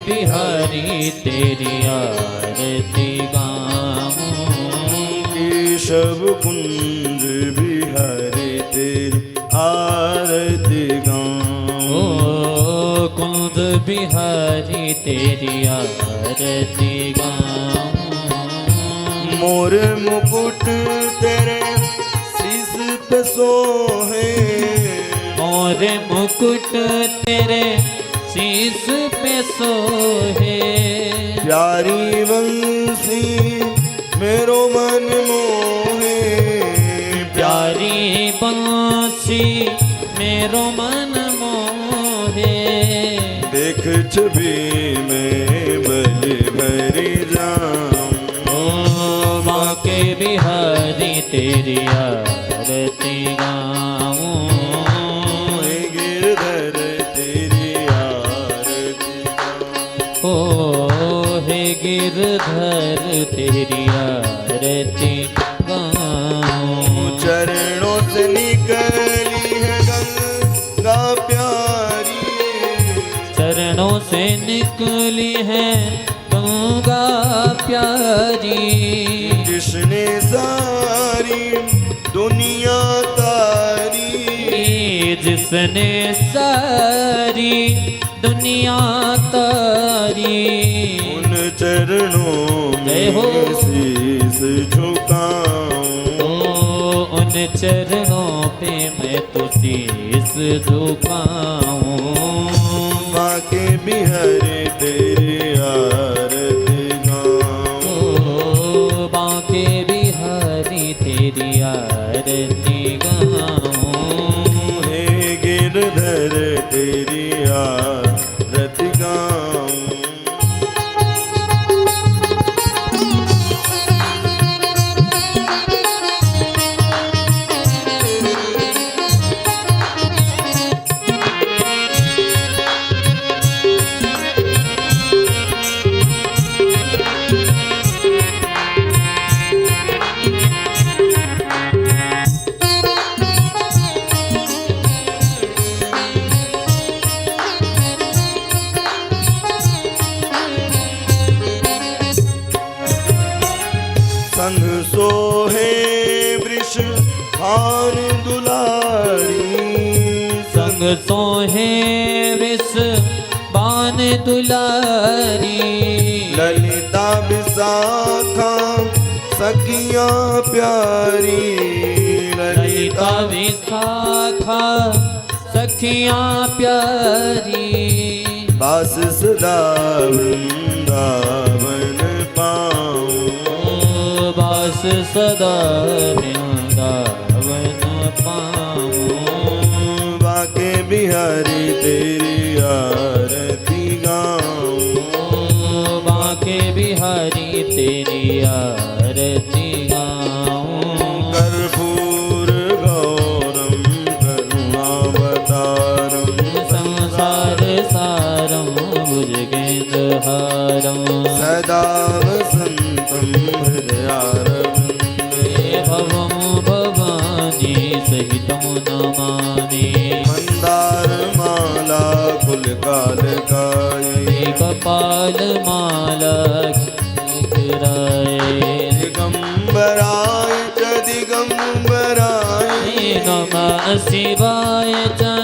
बिहारी तेरी आरती गाऊं। केशव कुंज बिहारी तेरी आरती गाऊं। ओ कुंज बिहारी तेरी आरती गाऊं। मोर मुकुट तेरे शीस पे सोहे। मोर मुकुट तेरे शीस पे सोहे। प्यारी बंसी मेरो मन मोहे। प्यारी बंसी मेरो मन मोहे। देख छवि में बलि भरी जाऊं। ओ बांके बिहारी तेरी आरती गाऊं। हे गिरधर तेरी आरती गाऊं। ओ हे गिरधर तेरी आरती गाऊं। चरणों से निकली है गंगा प्यारी। चरणों से निकली है गंगा प्यारी। जिसने सारी दुनिया तारी। जिसने सारी दुनिया तारी। उन चरणों में शीस झुकाऊं। ओ उन चरणों पे मैं तो शीस झुकाऊं। बांके बिहारी तेरी आरती गाऊं। ओ बांके बिहारी तेरी आरती गाऊं। हे गिरधर तेरी आरती गाऊं। संग सोहे वृष भान दुलारी। संग सोहे विष बान दुलारी। ललिता विशाखा सखियां प्यारी। ललिता विशाखा सखियां प्यारी। बास सदा वृंदावन पाऊं। बास सदा वृंदावन पाऊं। बांके बिहारी तेरी आरती गाऊं। बांके बिहारी तेरी आरती गाऊं। कर्पूर गौरम करुणावतारम। संसार सारं भुजगेन्द्रहारं। सदा वसन्तं हृदयारविन्दे। भवं भवानी सहितं नमामि। मन्दारमाला कुलकालकायै। कपालमाला दिगम्बराय च दिगम्बराय। नमः शिवाय च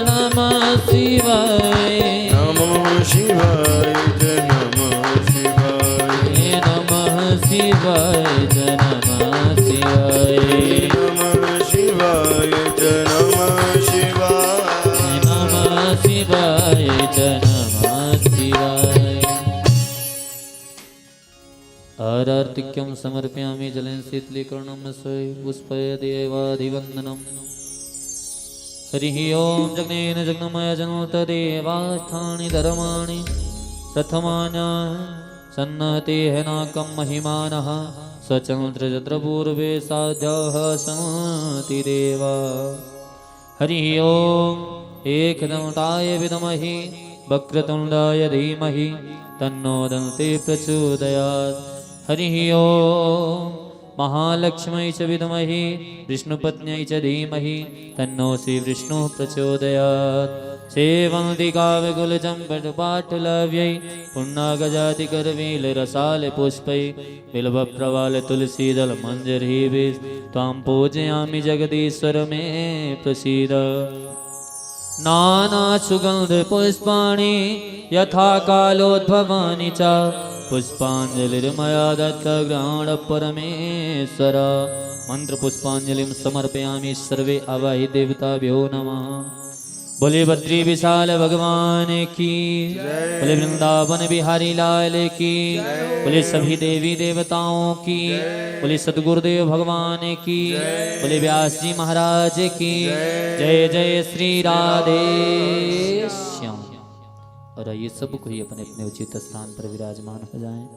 नमः शिवाय। नमः शिवाय च नमः शिवाय। नमः शिवाय च नमः शिवाय। नमः शिवाय च नमः शिवाय। नमः शिवाय च नमः शिवाय। आरार्तिक्यं समर्पयामि जलेन शीतलीकरणं पुष्पयदेवाधिवन्दनम्। हरिः ओं जग्नेन जग्नमय जनोतदेवास्थानि धर्माणि प्रथमान्याः सन्नतेः नाकं महिमानः स्वचन्द्रजत्रपूर्वे साध्याः सन्ति देवा। हरिः ओं एकदन्ताय विद्महे वक्रतुण्डाय धीमहि तन्नो दन्ति प्रचोदयात्। हरिः ओं महालक्ष्म्यै च विद्महे विष्णुपत्न्यै च धीमहि तन्नो श्रीविष्णुः प्रचोदयात्। सेवन्ति काव्यकुलचम्पटपाटलव्यै पुण्णागजातिकरवीलरसाल पुष्पै बिल्वप्रवाल तुलसीदल मञ्जरीभिः त्वां पूजयामि जगदीश्वर मे प्रसीद नानासुगन्धपुष्पाणि यथा कालोद्भवानि च पुष्पाञ्जलिर्मया दत्तग्रहण परमेश्वर मंत्र पुष्पांजलिं समर्पयामि सर्वे आवाहि देवताभ्यो नमः। बोले बद्री विशाल भगवान की, बोले वृंदावन बिहारी लाल की, बोले सभी देवी देवताओं की, बोले सदगुरुदेव भगवान की, बोले व्यास जी महाराज की जय। जय श्री राधे श्याम। और ये सब कोई अपने अपने उचित स्थान पर विराजमान हो जाएं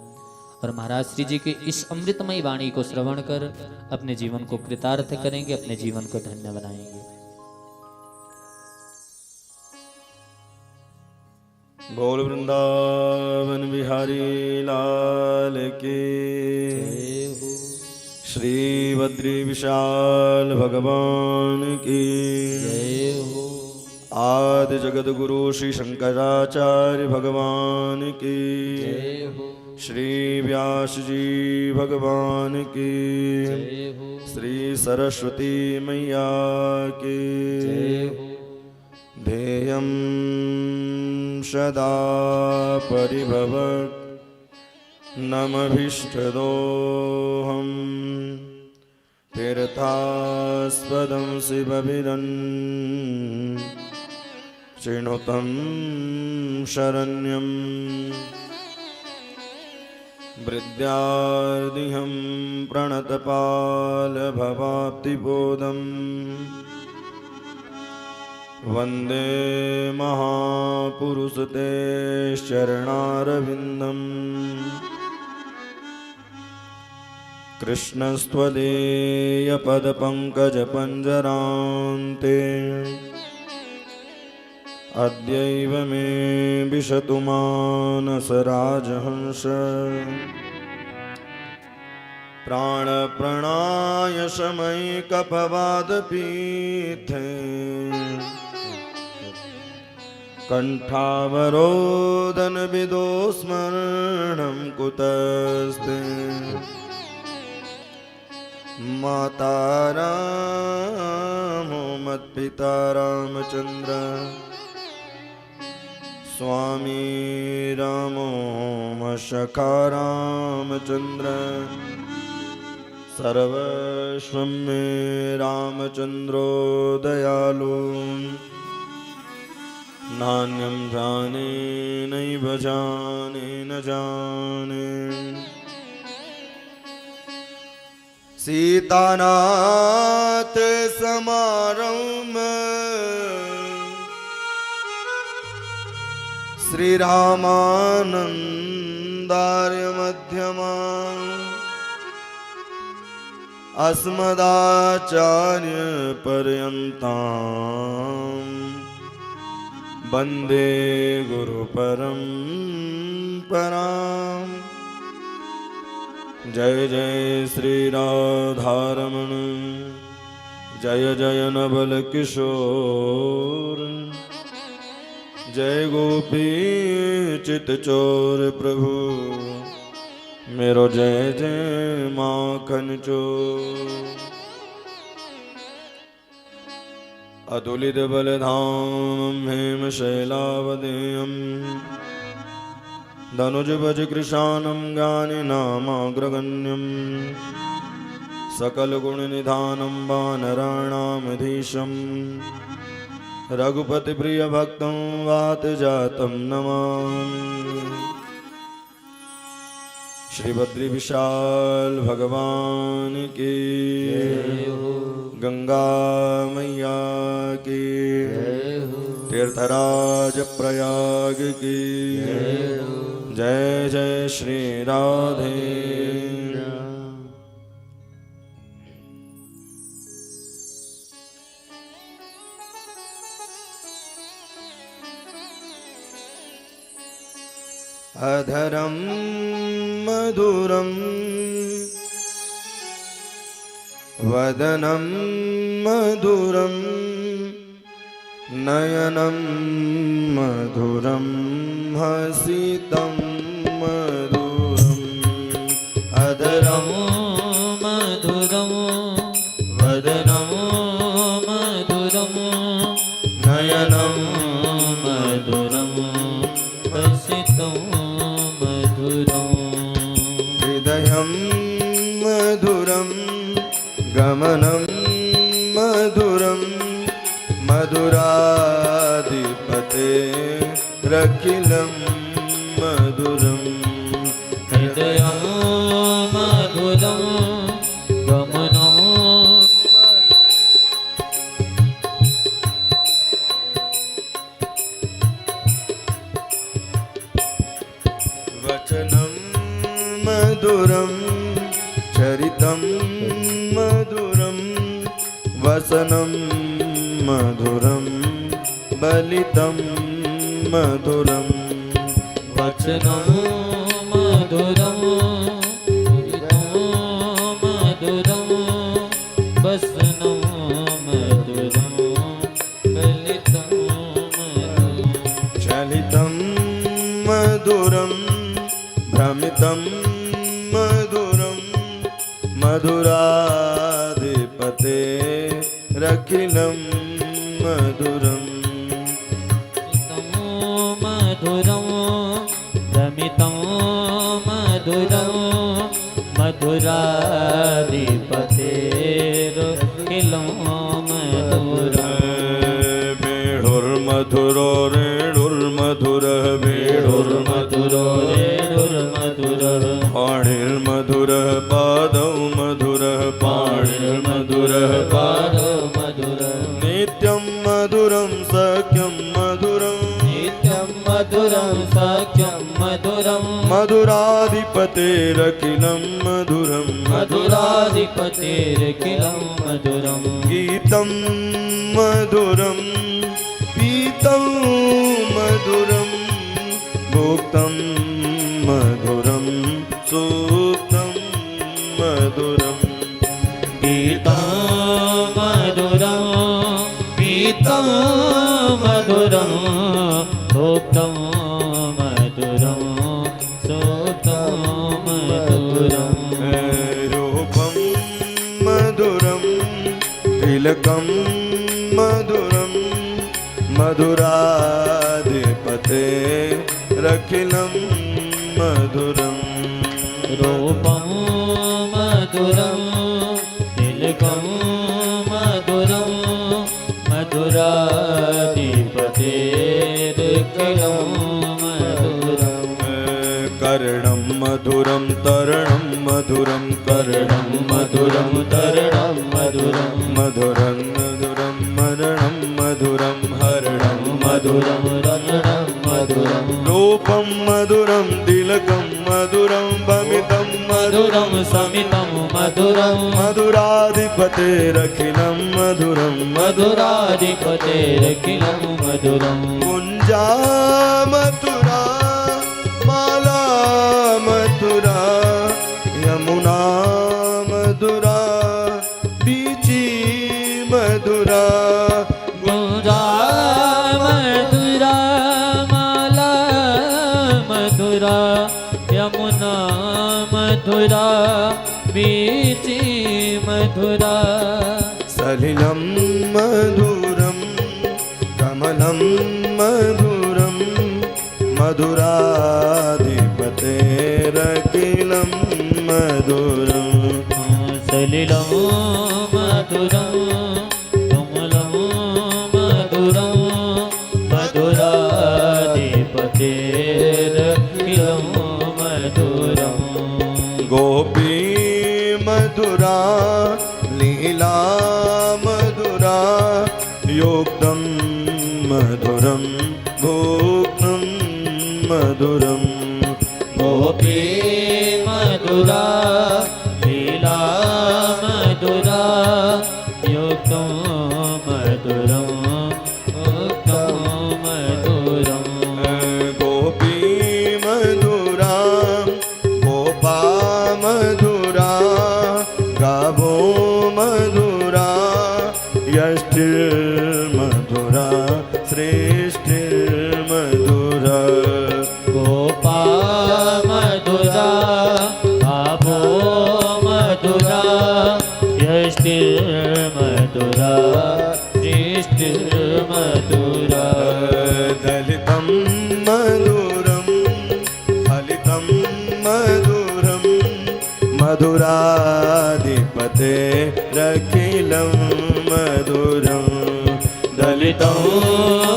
और महाराज श्री जी के इस अमृतमयी वाणी को श्रवण कर अपने जीवन को कृतार्थ करेंगे, अपने जीवन को धन्य बनाएंगे। बोल वृंदावन बिहारी लाल की, श्री बद्री विशाल भगवान की जय हो। आदि जगत गुरु श्री शंकराचार्य भगवान की जय हो। श्री व्यास जी भगवान की जय हो। श्री सरस्वती मैया की जय हो। ध्येयं सदा परिभवत् नमभीष्टदोहम् तीर्थास्पदं शिवविदन् चिनुतं शरण्यम् वृद्धार्दिहं प्रणतपालभवाप्तिबोधम् वन्दे महापुरुषते शरणारविन्दम् कृष्णस्त्वदीयपदपङ्कजपञ्जरान्ते अद्यैव मे विशतु मानसराजहंस प्राणप्रणाय शमैकपवादपीठे कण्ठावरोदनविदो स्मरणं कुतस्ते माता रामो मत्पिता रामचन्द्र स्वामी रामो मशखा रामचन्द्र सर्वस्वं मे रामचन्द्रो दयालु नान्यं जाने नैव जाने न जाने सीतानाथ समारम्भ श्रीरामानन्दार्य मध्यमा अस्मदाचार्य पर्यन्ताम् वन्दे गुरुपरम्पराम्। जय जय श्री राधारमण जय जय नवल किशोर जय गोपी चित चोर प्रभु मेरो जय जय माखन चोर। अतुलित बलधाम हेम शैलावदेयम् धनुज भज कृशानं ज्ञानिनामाग्रगण्यं सकल गुण निधानं वानराणामधीशं रघुपति प्रिय भक्तं वात जातं नमामि। श्री बद्री विशाल भगवान की गंगा मैया की तीर्थराज प्रयाग की जय जय श्री राधे। अधरं मधुरं वदनं मधुरं नयनं मधुरं हसितं मधुरम् अधरं मधुरं वदनं मधुरं नयनं मधुरं हसितं मधुरम् हृदयं मधुरं गमनं मधुरं मधुराधिपतेरखिलं मधुरम् हृदयं मधुरं गमनं वचनं मधुरं चरितं मधुरं वसनं मधुरं बलितं मधुरं वचनं मधुरं मधुरं वसनं मधुरं ललितं मधुरं चलितं मधुरं भ्रमितं मधुरं मधुराधिपतेरखिलं मधुरम् मधुरं रमितं मधुरं मधुराधिपतेरखिलं मधुरम् वेणुर्मधुरो रेणुर्मधुरः वेणुर्मधुरो रेणुर्मधुरः पाणिर्मधुरः पादौ मधुरः पाणिर्मधुरः पादो मधुरः नित्यं मधुरं सख्यं मधुरं नित्यं मधुरं सख्यं मधुरं मधुराधिपतेरखिलं मधुरं मधुराधिपतेरखिलं मधुरं गीतं मधुरं पीतं मधुरं भोक्तं मधुरं सूक्तं मधुरम् गीतं मधुरं पीतं मधुरं भोक्तं मधुरं सूक्तं मधुरम् रूपं मधुरं तिलकं मधुरं मधुराधिपतेरखिलं मधुरम् रूपं मधुरं तिलकं मधुरं मधुराधिपतेरखिलं मधुरम् कर्णं मधुरं तरणं मधुरं कर्णं मधुरं तरणं मधुरं मधुरं मधुरं मरणं मधुरं हरणं मधुरं रणं मधुरं रूपं मधुरं तिलकं मधुरं भमितं मधुरं समितं मधुरं मधुराधिपतेरखिलं मधुरं मधुराधिपतेरखिलं मधुरं कुञ्जा मथुरा माला मथुरा यमुना मधुरा बीची मधुरा गुंजा मधुरा माला मधुरा यमुना मधुरा बीची मधुरा सलिलं मधुरं कमलं मधुरं मधुराधिपतेरखिलं मधुरम् सलिलं मधुरं कमलं मधुरं मधुराधिपतेरखिलं मधुरम् गोपी मधुरा लीला मधुरा योक्तं मधुरं भोक्तं मधुरम् गोपी मधुरा लीला मधुरा युक्तं मधुरं उक्तं मधुरम् गोपी मधुरा गोपा मधुरा गावो मधुरा यष्टिर्मधुरा मधुराधिपते रखिलं मधुरं दलितं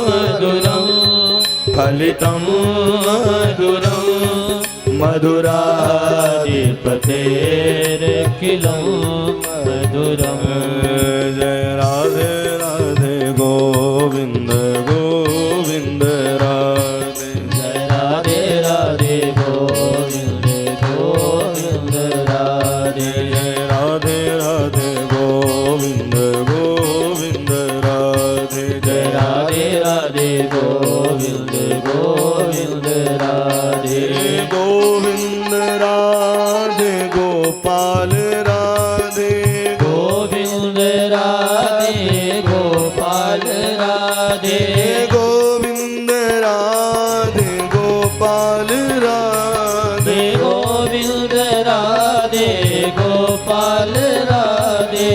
मधुरं फलितं मधुरं मधुराधिपतेरखिलं मधुरम्। जय राधे राधे गोविंद गोविंद राधे। जय राधे राधे गोविंद गोविंद राधे। जय राधे राधे गोविंद गोविंद राधे। जय राधे राधे गोविंद गोविंद राधे। गोविंद राधे गोपाल राधे। गोविंद राधे गोपाल राधे। गोविंद राधे गोपाल राधे। गोविंद राधे गोपाल राधे।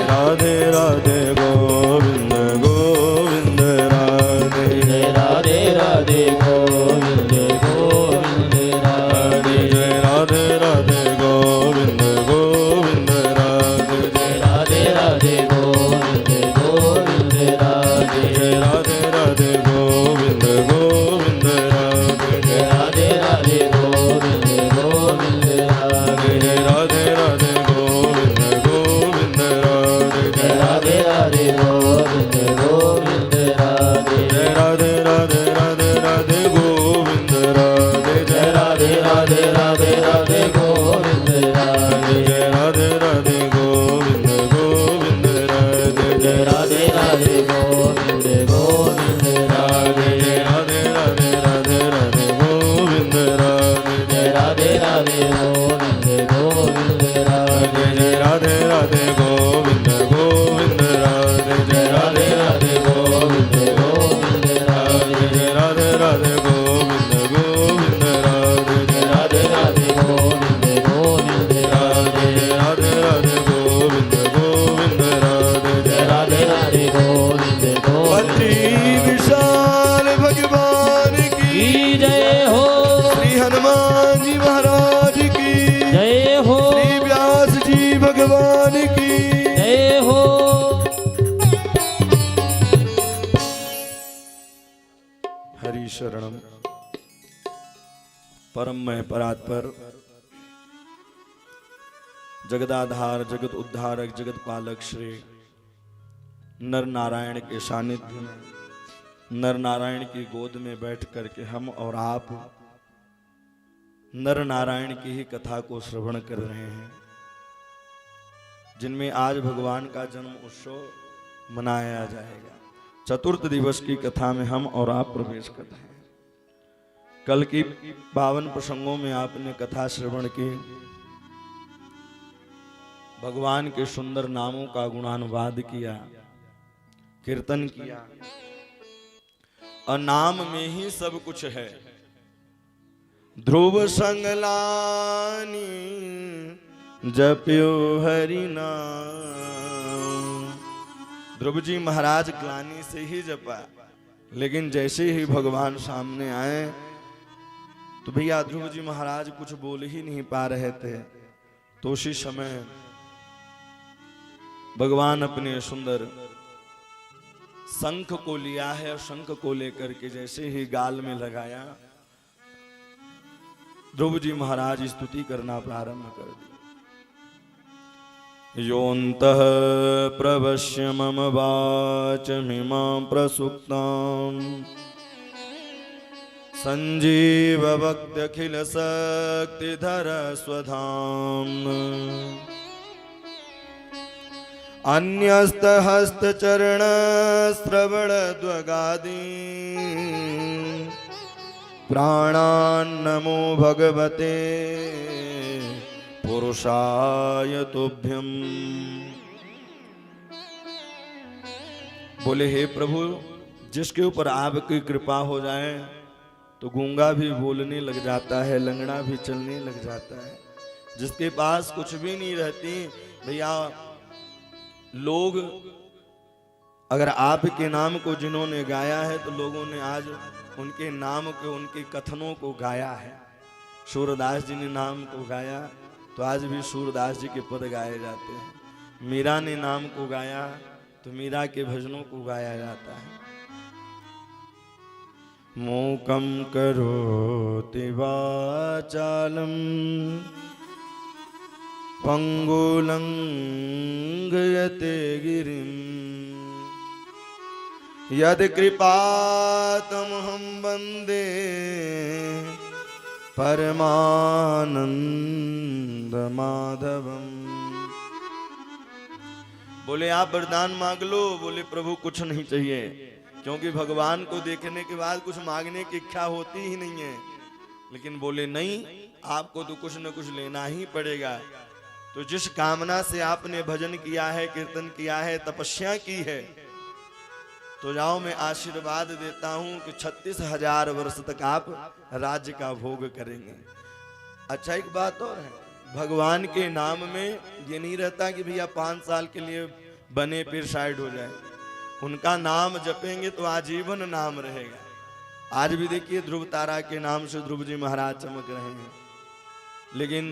राधे राधे गोविंद गोविंद राधे। जय राधे राधे गोविंद गोविंद राधे। जय राधे राधे गोविंद गोविंद राधे। जय राधे राधे गोविंद गोविंद राधे। जय राधे राधे गोविंद गोविंद राधे। जय राधे राधे गोविंद गोविंद राधे। जय राधे राधे गोविंद गोविंद राधे। जय राधे राधे गोविंद गोविंद राधे। जय राधे राधे राधे राधे गोविंद राधे। जय राधे राधे राधे राधे गोविंद राधे। जय राधे राधे गोविंद गोविंद राधे। जय राधे राधे गोविंद गोविंद राधे। जय राधे राधे राधे राधे गोविंद राधे। जय राधे राधे गोविंद गोविंद राधे। जय राधे राधे गोविंद गोविंद राधे। जय राधे राधे गोविंद गोविंद राधे। जय राधे राधे गोविंद गोविंद राधे। जय राधे राधे गोविंद गोविंद राधे। जय राधे राधे गोविंद गोविंद राधे। जय राधे राधे गोविंद गोविंद। अति विशाल भगवान की जय हो। श्री हनुमान जी महाराज की जय हो। श्री व्यास जी भगवान की जय हो। हरि शरणम। परम में परात्पर जगदाधार जगत उद्धारक जगत पालक श्री नर नारायण के सानिध्य में नर नारायण की गोद में बैठ करके हम और आप नर नारायण की ही कथा को श्रवण कर रहे हैं, जिनमें आज भगवान का जन्म उत्सव मनाया जाएगा। चतुर्थ दिवस की कथा में हम और आप प्रवेश कर रहे हैं। कल की पावन प्रसंगों में आपने कथा श्रवण की, भगवान के सुंदर नामों का गुणानुवाद किया, कीर्तन किया, और नाम में ही सब कुछ है। ध्रुव संगलानी जप्यो हरि नाम। ध्रुव जी महाराज ग्लानी से ही जपा, लेकिन जैसे ही भगवान सामने आए तो भैया ध्रुव जी महाराज कुछ बोल ही नहीं पा रहे थे। तो उसी समय भगवान अपने सुंदर शंख को लिया है और शंख को लेकर के जैसे ही गाल में लगाया, ध्रुव जी महाराज स्तुति करना प्रारंभ कर दी। योऽन्तः प्रवश्य मम वाचमिमां प्रसुप्तां संजीव भक्त्यखिल शक्तिधर स्वधाम्ना अन्यस्तहस्तचरण श्रवण द्वगादि प्राणान्नमो भगवते पुरुषाय तुभ्यम। बोले हे प्रभु, जिसके ऊपर आपकी कृपा हो जाए तो गूंगा भी बोलने लग जाता है, लंगड़ा भी चलने लग जाता है। जिसके पास कुछ भी नहीं रहती भैया, लोग अगर आपके नाम को जिन्होंने गाया है तो लोगों ने आज उनके नाम को, उनके कथनों को गाया है। सूरदास जी ने नाम को गाया, तो आज भी सूरदास जी के पद गाए जाते हैं। मीरा ने नाम को गाया तो मीरा के भजनों को गाया जाता है। मूकं करोति वाचालं पंगुलं लंघयते गिरिं यद् कृपातमहं वन्दे परमानंद माधवम। बोले आप वरदान मांग लो। बोले प्रभु कुछ नहीं चाहिए, क्योंकि भगवान को देखने के बाद कुछ मांगने की इच्छा होती ही नहीं है। लेकिन बोले नहीं, आपको तो कुछ न कुछ लेना ही पड़ेगा। तो जिस कामना से आपने भजन किया है, कीर्तन किया है, तपस्या की है, तो जाओ मैं आशीर्वाद देता हूं कि 36,000 वर्ष तक आप राज्य का भोग करेंगे। अच्छा एक बात और है, भगवान के नाम में ये नहीं रहता कि भैया 5 साल के लिए बने फिर साइड हो जाए। उनका नाम जपेंगे तो आजीवन नाम रहेगा। आज भी देखिए ध्रुव तारा के नाम से ध्रुव जी महाराज चमक रहे हैं। लेकिन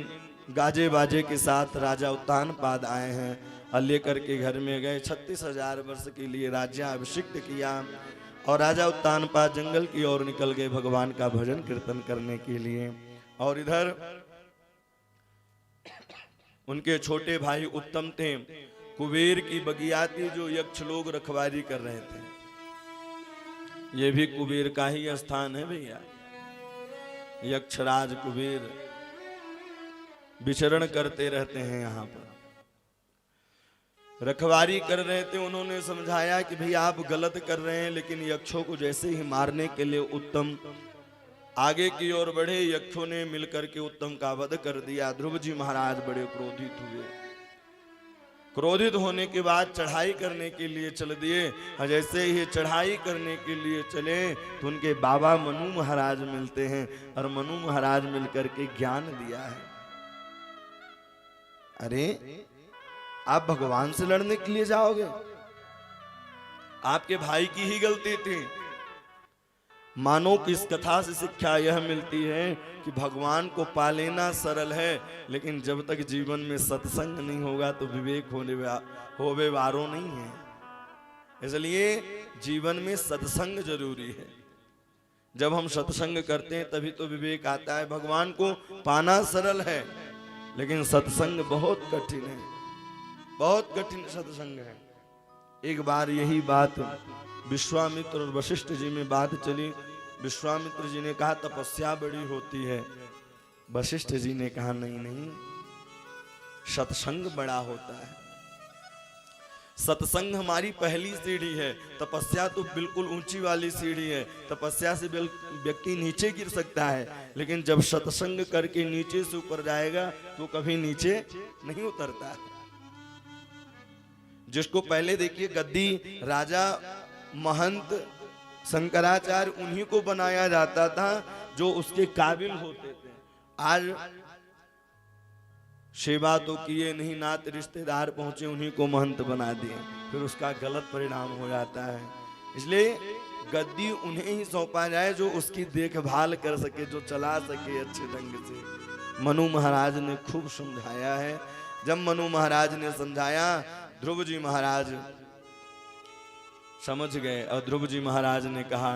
गाजे बाजे के साथ राजा उत्तानपाद आए हैं और लेकर के घर में गए। 36,000 वर्ष के लिए राज्याभिषिक्त किया और राजा उत्तानपाद जंगल की ओर निकल गए भगवान का भजन कीर्तन करने के लिए। और इधर उनके छोटे भाई उत्तम थे, कुबेर की बगिया थी जो यक्ष लोग रखवारी कर रहे थे। ये भी कुबेर का ही स्थान है भैया। यक्षराज कुबेर विचरण करते रहते हैं यहाँ पर। रखवारी कर रहे थे, उन्होंने समझाया कि भैया आप गलत कर रहे हैं। लेकिन यक्षों को जैसे ही मारने के लिए उत्तम आगे की ओर बढ़े, यक्षों ने मिलकर के उत्तम का वध कर दिया। ध्रुव जी महाराज बड़े क्रोधित हुए। क्रोधित होने के बाद चढ़ाई करने के लिए चल दिए। और जैसे ही चढ़ाई करने के लिए चले तो उनके बाबा मनु महाराज मिलते हैं और मनु महाराज मिलकर के ज्ञान दिया है। अरे आप भगवान से लड़ने के लिए जाओगे? आपके भाई की ही गलती थी। मानो कि इस कथा से शिक्षा यह मिलती है कि भगवान को पा लेना सरल है, लेकिन जब तक जीवन में सत्संग नहीं होगा तो विवेक होवे वारो नहीं है। इसलिए जीवन में सत्संग जरूरी है। जब हम सत्संग करते हैं तभी तो विवेक आता है। भगवान को पाना सरल है, लेकिन सत्संग बहुत कठिन है, बहुत कठिन सत्संग है। एक बार यही बात विश्वामित्र और वशिष्ठ जी में बात चली। विश्वामित्र जी ने कहा तपस्या बड़ी होती है। वशिष्ठ जी ने कहा नहीं नहीं, सत्संग बड़ा होता है। सत्संग हमारी पहली सीढ़ी है, तपस्या तो बिल्कुल ऊंची वाली सीढ़ी है। तपस्या से व्यक्ति नीचे गिर सकता है, लेकिन जब सत्संग करके नीचे से ऊपर जाएगा तो कभी नीचे नहीं उतरता है। जिसको पहले देखिए गद्दी राजा महंत शंकराचार्य उन्हीं को बनाया जाता था जो उसके काबिल होते थे। आज सेवा तो किए नहीं, नात रिश्तेदार पहुंचे उन्हीं को महंत बना दिए, फिर उसका गलत परिणाम हो जाता है। इसलिए गद्दी उन्हें ही सौंपा जाए जो उसकी देखभाल कर सके, जो चला सके अच्छे ढंग से। मनु महाराज ने खूब समझाया है। जब मनु महाराज ने समझाया, ध्रुव जी महाराज समझ गए और ध्रुव जी महाराज ने कहा,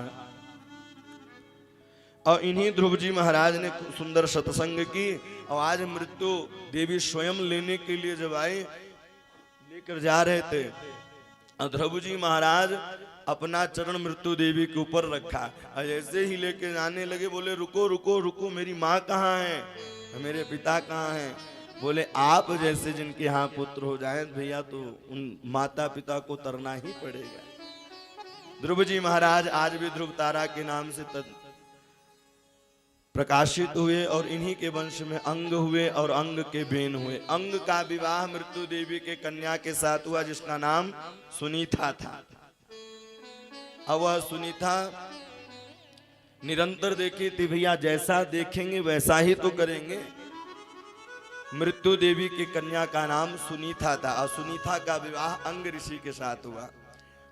और इन्हीं ध्रुव जी महाराज ने सुंदर सत्संग की। और आज मृत्यु देवी स्वयं लेने के लिए जब आए, लेकर जा रहे थे, और ध्रुव जी महाराज अपना चरण मृत्यु देवी के ऊपर रखा और जैसे ही लेके जाने लगे बोले रुको रुको रुको, मेरी माँ कहाँ है, मेरे पिता कहाँ हैं? बोले आप जैसे जिनके यहाँ पुत्र हो जाए भैया तो उन माता पिता को तरना ही पड़ेगा। ध्रुव जी महाराज आज भी ध्रुव तारा के नाम से प्रकाशित हुए और इन्हीं के वंश में अंग हुए और अंग के बेन हुए। अंग का विवाह मृत्यु देवी के कन्या के साथ हुआ जिसका नाम सुनीता था। अब वह सुनीता निरंतर देखी थी, भैया जैसा देखेंगे वैसा ही तो करेंगे। मृत्यु देवी की कन्या का नाम सुनीता था और सुनीता का विवाह अंग ऋषि के साथ हुआ।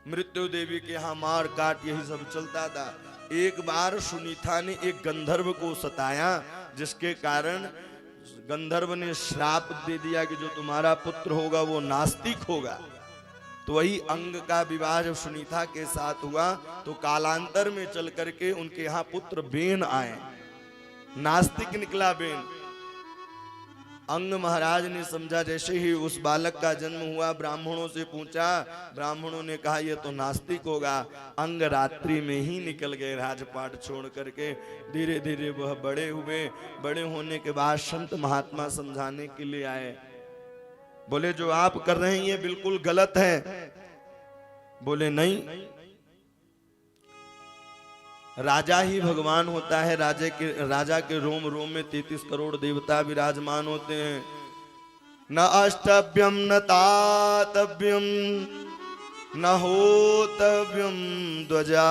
मृत्यु देवी के यहाँ मार काट यही सब चलता था। एक बार सुनीता ने एक गंधर्व को सताया, जिसके कारण गंधर्व ने श्राप दे दिया कि जो तुम्हारा पुत्र होगा वो नास्तिक होगा। तो वही अंग का विवाह जब सुनीता के साथ हुआ तो कालांतर में चल करके उनके यहाँ पुत्र बेन आए, नास्तिक निकला बेन। अंग महाराज ने समझा जैसे ही उस बालक का जन्म हुआ, ब्राह्मणों से पूछा, ब्राह्मणों ने कहा ये तो नास्तिक होगा। अंग रात्रि में ही निकल गए राजपाट छोड़ करके। धीरे धीरे वह बड़े हुए, बड़े होने के बाद संत महात्मा समझाने के लिए आए। बोले जो आप कर रहे हैं ये बिल्कुल गलत है। बोले नहीं, राजा ही भगवान होता है। राजा के रोम रोम में 33 करोड़ देवता विराजमान होते हैं। न अष्टभ्यम न तातव्यम न होतव्यम ध्वजा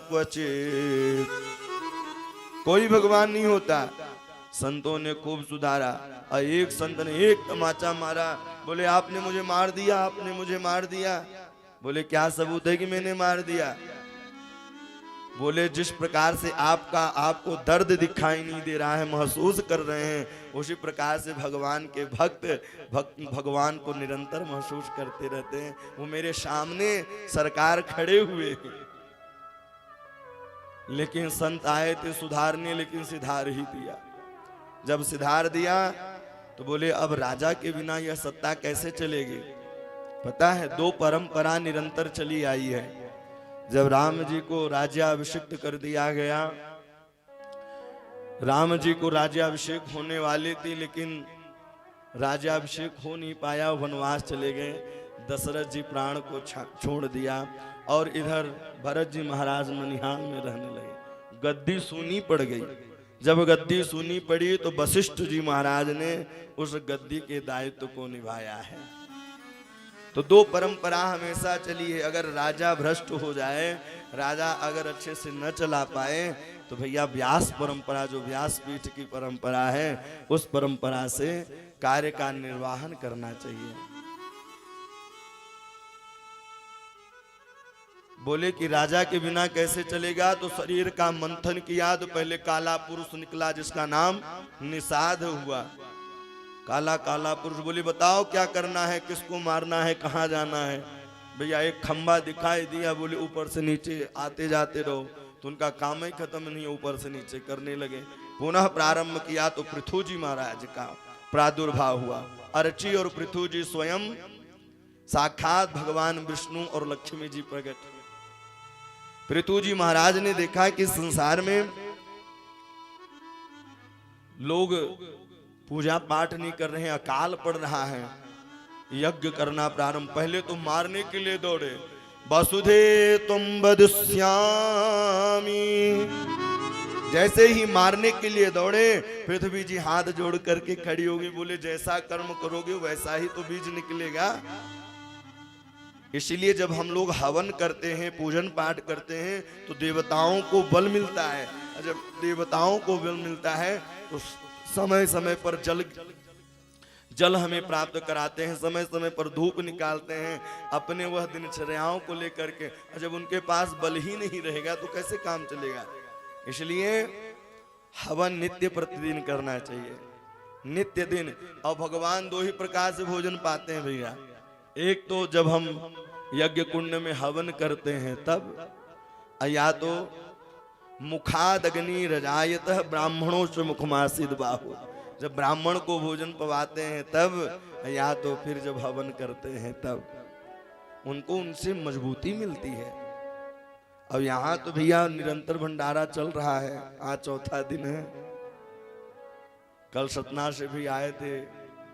क्वचित। कोई भगवान नहीं होता। संतों ने खूब सुधारा और एक संत ने एक तमाचा मारा। बोले आपने मुझे मार दिया, आपने मुझे मार दिया। बोले क्या सबूत है कि मैंने मार दिया? बोले जिस प्रकार से आपको दर्द दिखाई नहीं दे रहा है, महसूस कर रहे हैं, उसी प्रकार से भगवान के भक्त भगवान को निरंतर महसूस करते रहते हैं। वो मेरे सामने सरकार खड़े हुए हैं। लेकिन संत आए थे सुधारने, लेकिन सिधार ही दिया। जब सिधार दिया तो बोले अब राजा के बिना यह सत्ता कैसे चलेगी? पता है 2 परंपरा निरंतर चली आई है। जब राम जी को राज्याभिषिक्त कर दिया गया, राम जी को राज्याभिषेक होने वाले थे लेकिन राज्याभिषेक हो नहीं पाया, वनवास चले गए। दशरथ जी प्राण को छोड़ दिया और इधर भरत जी महाराज मनिहाल में रहने लगे। गद्दी सूनी पड़ गई। जब गद्दी सूनी पड़ी तो वशिष्ठ जी महाराज ने उस गद्दी के दायित्व को निभाया है। तो 2 परंपरा हमेशा चली है। अगर राजा भ्रष्ट हो जाए, राजा अगर अच्छे से न चला पाए तो भैया व्यास परंपरा, जो व्यास पीठ की परंपरा है, उस परंपरा से कार्य का निर्वाहन करना चाहिए। बोले कि राजा के बिना कैसे चलेगा? तो शरीर का मंथन किया तो पहले काला पुरुष निकला जिसका नाम निषाद हुआ। काला काला पुरुष। बोले बताओ क्या करना है, किसको मारना है, कहाँ जाना है? भैया एक खंबा दिखाई दिया, बोले ऊपर से नीचे आते जाते रहो। तो उनका काम ही खत्म नहीं, ऊपर से नीचे करने लगे। पुनः प्रारंभ किया तो पृथु जी महाराज का प्रादुर्भाव हुआ। अर्ची और पृथु जी स्वयं साक्षात भगवान विष्णु और लक्ष्मी जी प्रकट। पृथु जी महाराज ने देखा कि संसार में लोग पूजा पाठ नहीं कर रहे हैं, अकाल पड़ रहा है। यज्ञ करना प्रारंभ। पहले तो मारने के लिए दौड़े। वसुधे तुम वदिष्यामि, जैसे ही मारने के लिए दौड़े, पृथ्वी जी हाथ जोड़ करके खड़ी होगी। बोले जैसा कर्म करोगे वैसा ही तो बीज निकलेगा। इसलिए जब हम लोग हवन करते हैं, पूजन पाठ करते हैं, तो देवताओं को बल मिलता है। जब देवताओं को बल मिलता है तो समय समय पर जल हमें प्राप्त कराते हैं, समय समय पर धूप निकालते हैं अपने वह दिनचर्याओं को लेकर के। जब उनके पास बल ही नहीं रहेगा तो कैसे काम चलेगा? इसलिए हवन नित्य प्रतिदिन करना चाहिए, नित्य दिन। और भगवान 2 ही प्रकार से भोजन पाते हैं भैया। एक तो जब हम यज्ञ कुंड में हवन करते हैं तब, या तो मुखादग्नि रजायत ब्राह्मणों से मुखमासिद बाहु, जब ब्राह्मण को भोजन पवाते हैं तब, या तो फिर जब हवन करते हैं तब उनको उनसे मजबूती मिलती है। अब यहाँ तो भैया निरंतर भंडारा चल रहा है, आज 4था दिन है। कल सतना से भी आए थे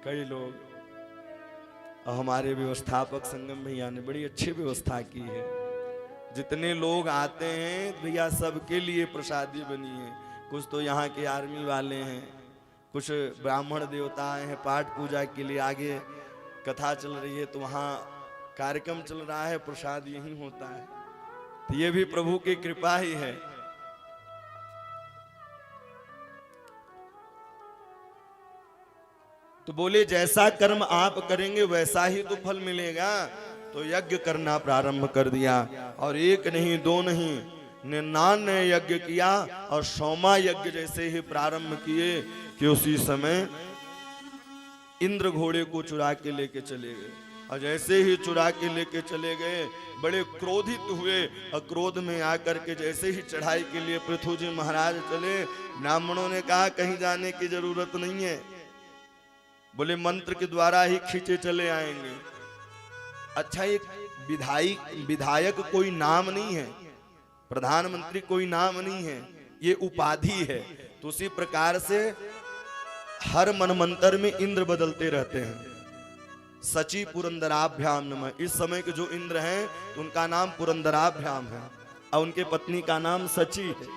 कई लोग, और हमारे व्यवस्थापक संगम भैया ने बड़ी अच्छी व्यवस्था की है। जितने लोग आते हैं भैया सबके लिए प्रसादी बनी है। कुछ तो यहाँ के आर्मी वाले हैं, कुछ ब्राह्मण देवता हैं, पाठ पूजा के लिए आगे कथा चल रही है तो वहाँ कार्यक्रम चल रहा है, प्रसाद यही होता है। तो ये भी प्रभु की कृपा ही है। तो बोले जैसा कर्म आप करेंगे वैसा ही तो फल मिलेगा। तो यज्ञ करना प्रारंभ कर दिया, और 1 नहीं 2 नहीं 99 यज्ञ किया और 100वां यज्ञ जैसे ही प्रारंभ किए कि उसी समय इंद्र घोड़े को चुरा के लेके चले गए। और जैसे ही चुरा के लेके चले गए बड़े क्रोधित हुए और क्रोध में आकर के जैसे ही चढ़ाई के लिए पृथु जी महाराज चले, ब्राह्मणों ने कहा कहीं जाने की जरूरत नहीं है, बोले मंत्र के द्वारा ही खींचे चले आएंगे। अच्छा, एक विधायक कोई नाम नहीं है, प्रधानमंत्री कोई नाम नहीं है, ये उपाधि है। तो उसी प्रकार से हर मनमंत्र में इंद्र बदलते रहते हैं। सची पुरंदराभ्याम नमः। इस समय के जो इंद्र हैं तो उनका नाम पुरंदराभ्याम है और उनके पत्नी का नाम सची है।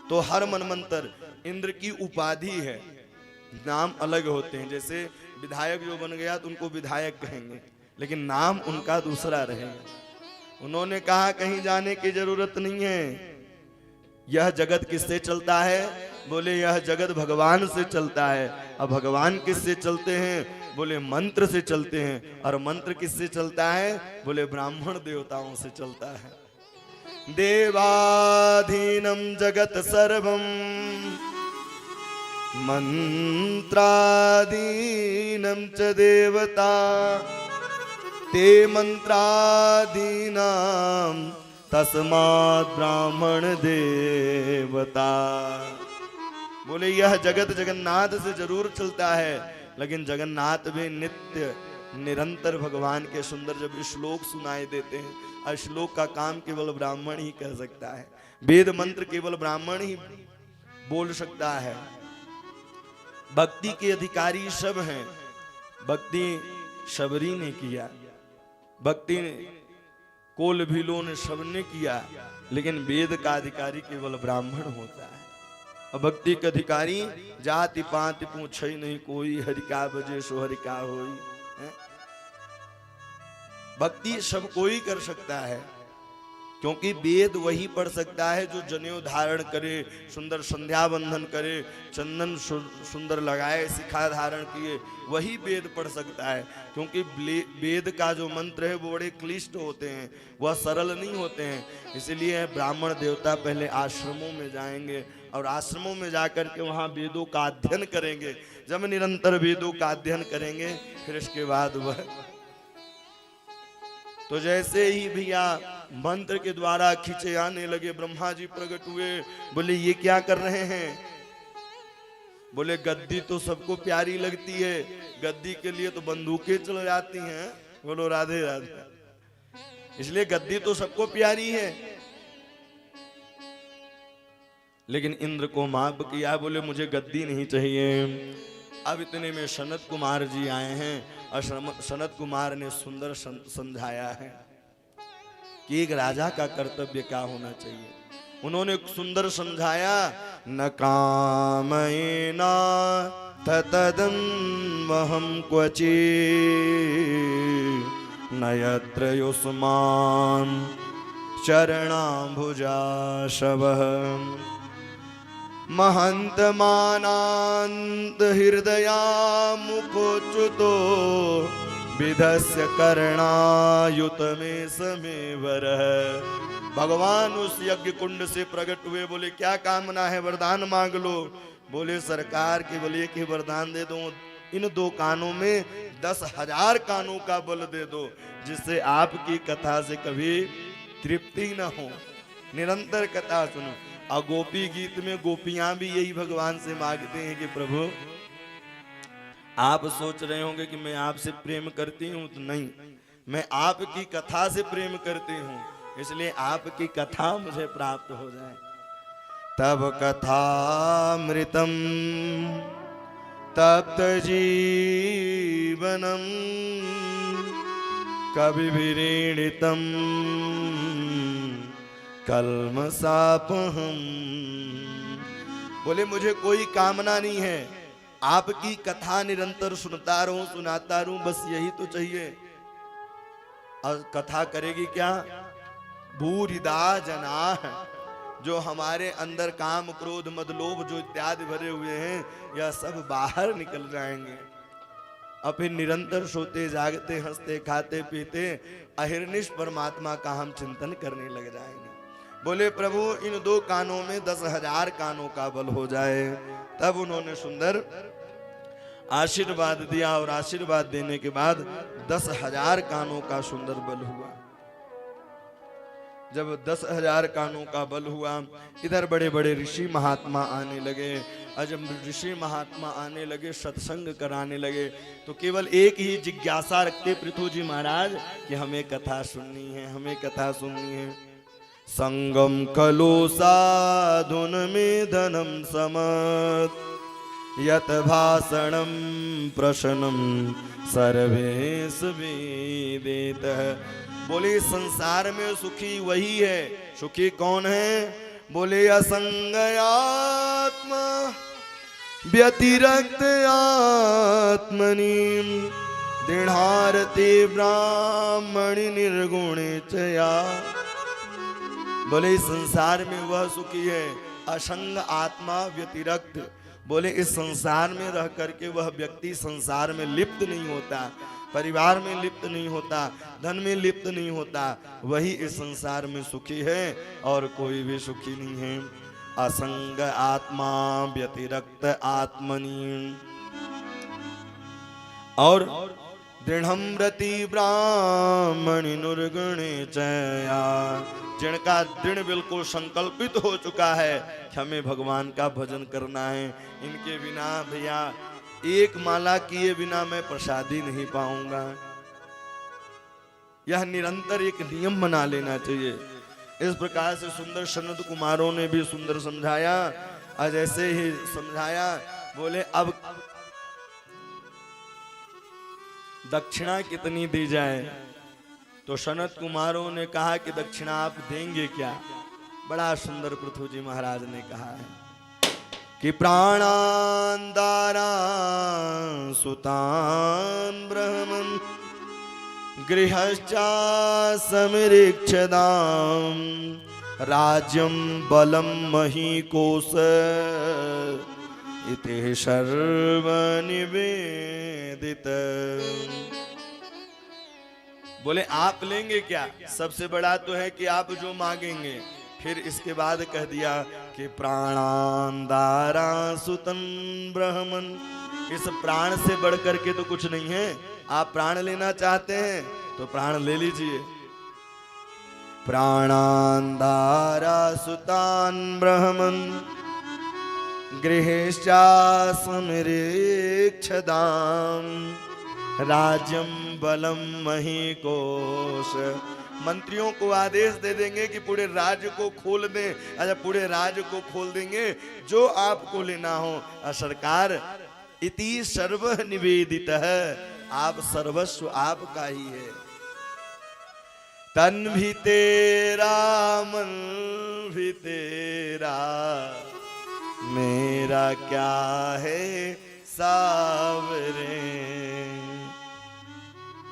तो हर मनमंत्र इंद्र की उपाधि है, नाम अलग होते हैं। जैसे विधायक जो बन गया तो उनको विधायक कहेंगे, लेकिन नाम उनका दूसरा रहेगा। उन्होंने कहा कहीं जाने की जरूरत नहीं है। यह जगत किससे चलता है? बोले यह जगत भगवान से चलता है। अब भगवान किससे चलते हैं? बोले मंत्र से चलते हैं। और मंत्र किससे चलता है? बोले ब्राह्मण देवताओं से चलता है। देवाधीनम जगत सर्वम मंत्राधीनम च देवता ते मंत्राधीनाम तस्मात् ब्राह्मण देवता। बोले यह जगत जगन्नाथ से जरूर चलता है, लेकिन जगन्नाथ भी नित्य निरंतर भगवान के सुंदर जब श्लोक सुनाई देते हैं, और श्लोक का काम केवल ब्राह्मण ही कर सकता है। वेद मंत्र केवल ब्राह्मण ही बोल सकता है। भक्ति के अधिकारी सब हैं। भक्ति शबरी ने किया, भक्ति कोल भीलो ने सबने किया, लेकिन वेद का अधिकारी केवल ब्राह्मण होता है। और भक्ति के अधिकारी जाति पाति पूछे नहीं कोई, हरि का बजे सो हरि का होई। भक्ति सब कोई कर सकता है, क्योंकि वेद वही पढ़ सकता है जो जनेऊ धारण करे, सुंदर संध्या बंधन करे, चंदन सुंदर लगाए, शिखा धारण किए, वही वेद पढ़ सकता है। क्योंकि वेद का जो मंत्र है वो बड़े क्लिष्ट होते हैं, वह सरल नहीं होते हैं। इसलिए ब्राह्मण देवता पहले आश्रमों में जाएंगे और आश्रमों में जाकर के वहाँ वेदों का अध्ययन करेंगे। जब निरंतर वेदों का अध्ययन करेंगे फिर इसके बाद वह तो जैसे ही भैया मंत्र के द्वारा खींचे आने लगे, ब्रह्मा जी प्रकट हुए। बोले ये क्या कर रहे हैं? बोले गद्दी तो सबको प्यारी लगती है, गद्दी के लिए तो बंदूकें चल जाती हैं। बोलो राधे राधे। इसलिए गद्दी तो सबको प्यारी है, लेकिन इंद्र को माफ किया। बोले मुझे गद्दी नहीं चाहिए। अब इतने में सनत कुमार जी आए हैं और सनत कुमार ने सुंदर समझाया है कि एक राजा का कर्तव्य क्या होना चाहिए। उन्होंने सुंदर समझाया, न कामयेना ततदं वहं क्वचि न यत्र युष्मान् चरणाम्बुजाशवः महंत मानांत हृदया मुखोच्युतो विधस्य कर्णायुत में समेवर। भगवान उस यज्ञ कुंड से प्रकट हुए। बोले क्या कामना है? वरदान मांग लो। बोले सरकार केवल एक ही वरदान दे दो, इन 2 कानों में 10,000 कानों का बल दे दो, जिससे आपकी कथा से कभी तृप्ति न हो, निरंतर कथा सुनो। और गोपी गीत में गोपियां भी यही भगवान से मांगते हैं कि प्रभु आप सोच रहे होंगे कि मैं आपसे प्रेम करती हूं, तो नहीं, मैं आपकी कथा से प्रेम करती हूं, इसलिए आपकी कथा मुझे प्राप्त हो जाए। तब कथामृतम तप्त जीवनम कविभिरीडितम कल्मषापहम। बोले मुझे कोई कामना नहीं है, आपकी कथा निरंतर सुनता रहूं, सुनाता रहूं, बस यही तो चाहिए। और कथा करेगी क्या? भूरिदा जनाः, जो हमारे अंदर काम क्रोध मद लोभ जो इत्यादि भरे हुए हैं, यह सब बाहर निकल जाएंगे। और फिर निरंतर सोते जागते हंसते खाते पीते अहिर्निश परमात्मा का हम चिंतन करने लग जाएंगे। बोले प्रभु इन 2 कानों में 10,000 कानों का बल हो जाए। तब उन्होंने सुंदर आशीर्वाद दिया और आशीर्वाद देने के बाद 10,000 कानों का सुंदर बल हुआ। जब 10,000 कानों का बल हुआ, इधर बड़े बड़े ऋषि महात्मा आने लगे। और जब ऋषि महात्मा आने लगे, सत्संग कराने लगे, तो केवल एक ही जिज्ञासा रखते पृथु जी महाराज कि हमें कथा सुननी है, हमें कथा सुननी है। संगम खलु साधुन में धनम समत यत भाषणम प्रशनम सर्वेश वेदेत। बोले संसार में सुखी वही है। सुखी कौन है? बोले असंग आत्मा व्यतिरक्त आत्मनि दृढ़ारते ब्राह्मणि निर्गुणे चया। बोले इस संसार में वह सुखी है असंग आत्मा व्यतिरक्त। बोले इस संसार में रह करके वह व्यक्ति संसार में लिप्त नहीं होता, परिवार में लिप्त नहीं होता, धन में लिप्त नहीं होता, वही इस संसार में सुखी है और कोई भी सुखी नहीं है। असंग आत्मा व्यतिरक्त आत्मनि और दृढ़म्रति ब्राह्मणि निर्गुणे चया। जिनका दृढ़ बिल्कुल संकल्पित हो चुका है कि हमें भगवान का भजन करना है, इनके बिना भैया एक माला किए बिना मैं प्रसादी नहीं पाऊंगा। यह निरंतर एक नियम बना लेना चाहिए। इस प्रकार से सुंदर सनत कुमारों ने भी सुंदर समझाया और जैसे ही समझाया बोले अब दक्षिणा कितनी दी जाए? तो सनत कुमारों ने कहा कि दक्षिणा आप देंगे क्या? बड़ा सुंदर पृथु जी महाराज ने कहा है कि प्राणान दारान सुतान ब्रह्मन् गृहश्चा समिरीक्षदाम राज्यम बलम महीकोश इति सर्व निवेदित। बोले आप लेंगे क्या? सबसे बड़ा तो है कि आप जो मांगेंगे। फिर इसके बाद कह दिया कि प्राणान दारा सुतन ब्रह्मन। इस प्राण से बढ़ करके तो कुछ नहीं है। आप प्राण लेना चाहते हैं तो प्राण ले लीजिए। प्राणान दारा सुतान ब्रह्मन गृहेश्चा समिरीक्षदाम राज्यम बलम महीकोश। मंत्रियों को आदेश दे देंगे कि पूरे राज्य को खोल दें। अच्छा पूरे राज्य को खोल देंगे जो आपको लेना हो। सरकार इति सर्व निवेदित है, आप सर्वस्व आपका ही है। तन भी तेरा मन भी तेरा मेरा क्या है सावरे।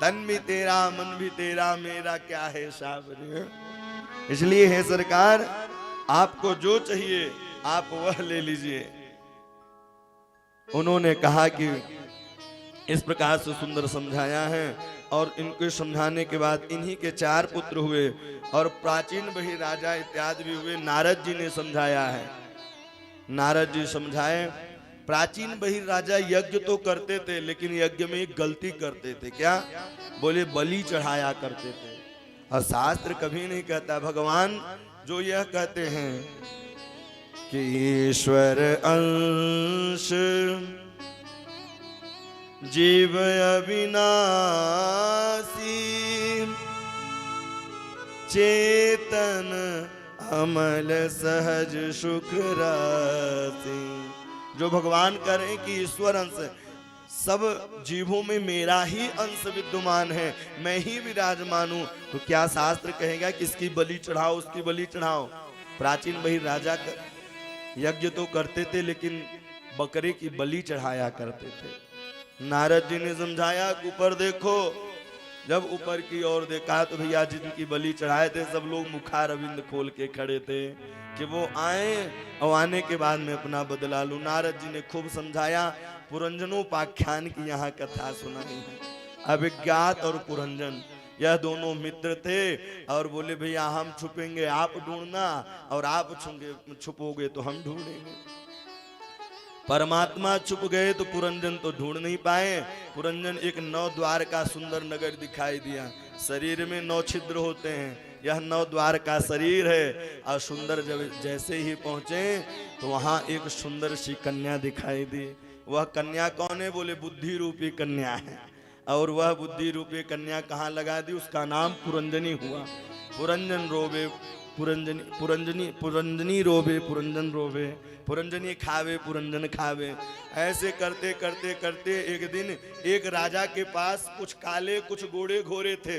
तन भी तेरा मन भी तेरा मेरा क्या है सावरे। इसलिए है सरकार आपको जो चाहिए आप वह ले लीजिए। उन्होंने कहा कि इस प्रकार से सुंदर समझाया है और इनको समझाने के बाद इन्हीं के 4 पुत्र हुए और प्राचीन बही राजा इत्यादि भी हुए। नारद जी ने समझाया है। नारद जी समझाए। प्राचीन बही राजा यज्ञ तो करते थे लेकिन यज्ञ में एक गलती करते थे। क्या? बोले बलि चढ़ाया करते थे। और शास्त्र कभी नहीं कहता, भगवान जो यह कहते हैं कि ईश्वर अंश जीव अविनाशी चेतन अमल सहज सुख राशि। जो भगवान करें कि ईश्वर अंश सब जीवों में मेरा ही अंश विद्यमान है, मैं ही विराजमान हूं, तो क्या शास्त्र कहेगा कि इसकी बलि चढ़ाओ उसकी बलि चढ़ाओ। प्राचीन बही राजा यज्ञ तो करते थे लेकिन बकरे की बलि चढ़ाया करते थे। नारद जी ने समझाया ऊपर देखो। जब ऊपर की ओर देखा तो भैया जिनकी बलि चढ़ाए थे सब लोग मुखारविंद खोल के खड़े थे कि वो आए और आने के बाद मैं अपना बदला लूं। नारद जी ने खूब समझाया। पुरंजनोपाख्यान की यहाँ कथा सुनाई है। अभिज्ञात और पुरंजन यह दोनों मित्र थे और बोले भैया हम छुपेंगे आप ढूंढना और आप छुपोगे तो हम ढूंढेंगे। परमात्मा छुप गए तो पुरंजन तो ढूंढ नहीं पाए। पुरंजन एक 9 द्वार का सुंदर नगर दिखाई दिया। शरीर में 9 छिद्र होते हैं, यह 9 द्वार का शरीर है। और सुंदर जब जैसे ही पहुंचे तो वहां एक सुंदर सी कन्या दिखाई दी। वह कन्या कौन है? बोले बुद्धि रूपी कन्या है। और वह बुद्धि रूपी कन्या कहाँ लगा दी? उसका नाम पुरंजनी हुआ। पुरंजन रोवे पुरंजनी, पुरंजनी रोवे पुरंजन रोवे, पुरंजनी खावे पुरंजन खावे। ऐसे करते करते करते एक दिन एक राजा के पास कुछ काले कुछ गोरे घोड़े थे।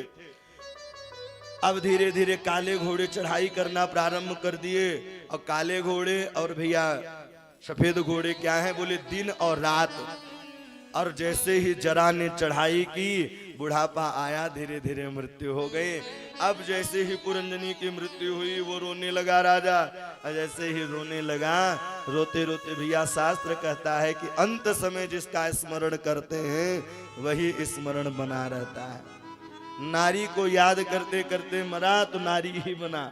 अब धीरे धीरे काले घोड़े चढ़ाई करना प्रारंभ कर दिए। और काले घोड़े और भैया सफेद घोड़े क्या है? बोले दिन और रात। और जैसे ही जरा ने चढ़ाई की, बुढ़ापा आया, धीरे धीरे मृत्यु हो गई। अब जैसे ही पुरंजनी की मृत्यु हुई वो रोने लगा राजा। और जैसे ही रोने लगा, रोते रोते भैया शास्त्र कहता है कि अंत समय जिसका स्मरण करते हैं वही स्मरण बना रहता है। नारी को याद करते करते मरा तो नारी ही बना।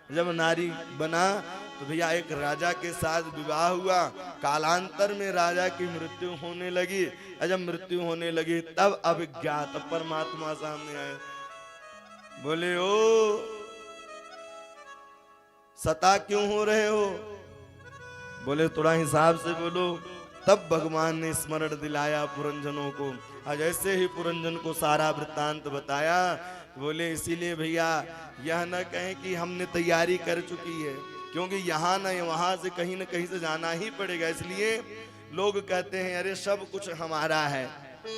जब नारी बना तो भैया एक राजा के साथ विवाह हुआ। कालांतर में राजा की मृत्यु होने लगी। जब मृत्यु होने लगी तब अभिज्ञात परमात्मा सामने आए। बोले ओ सता क्यों हो रहे हो? बोले थोड़ा हिसाब से बोलो। तब भगवान ने स्मरण दिलाया पुरंजनों को। और जैसे ही पुरंजन को सारा वृत्तांत बताया, बोले इसीलिए भैया यह न कहें कि हमने तैयारी कर चुकी है, क्योंकि यहाँ न वहां से कहीं न कहीं से जाना ही पड़ेगा। इसलिए लोग कहते हैं अरे सब कुछ हमारा है।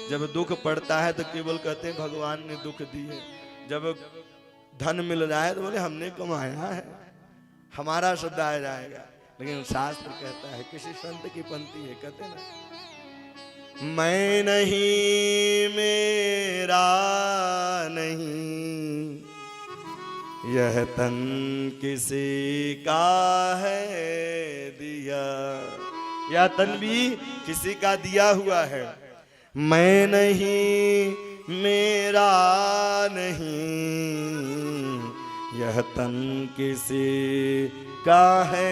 जब दुख पड़ता है तो केवल कहते हैं भगवान ने दुख दिए। जब धन मिल जाए तो बोले हमने कमाया है, हमारा शब्द आ जाएगा। लेकिन शास्त्र कहता है, किसी संत की पंक्ति है, कहते ना मैं नहीं मेरा नहीं, यह तन किसी का है दिया। यह तन भी किसी का दिया हुआ है। मैं नहीं मेरा नहीं, यह तन किसी का है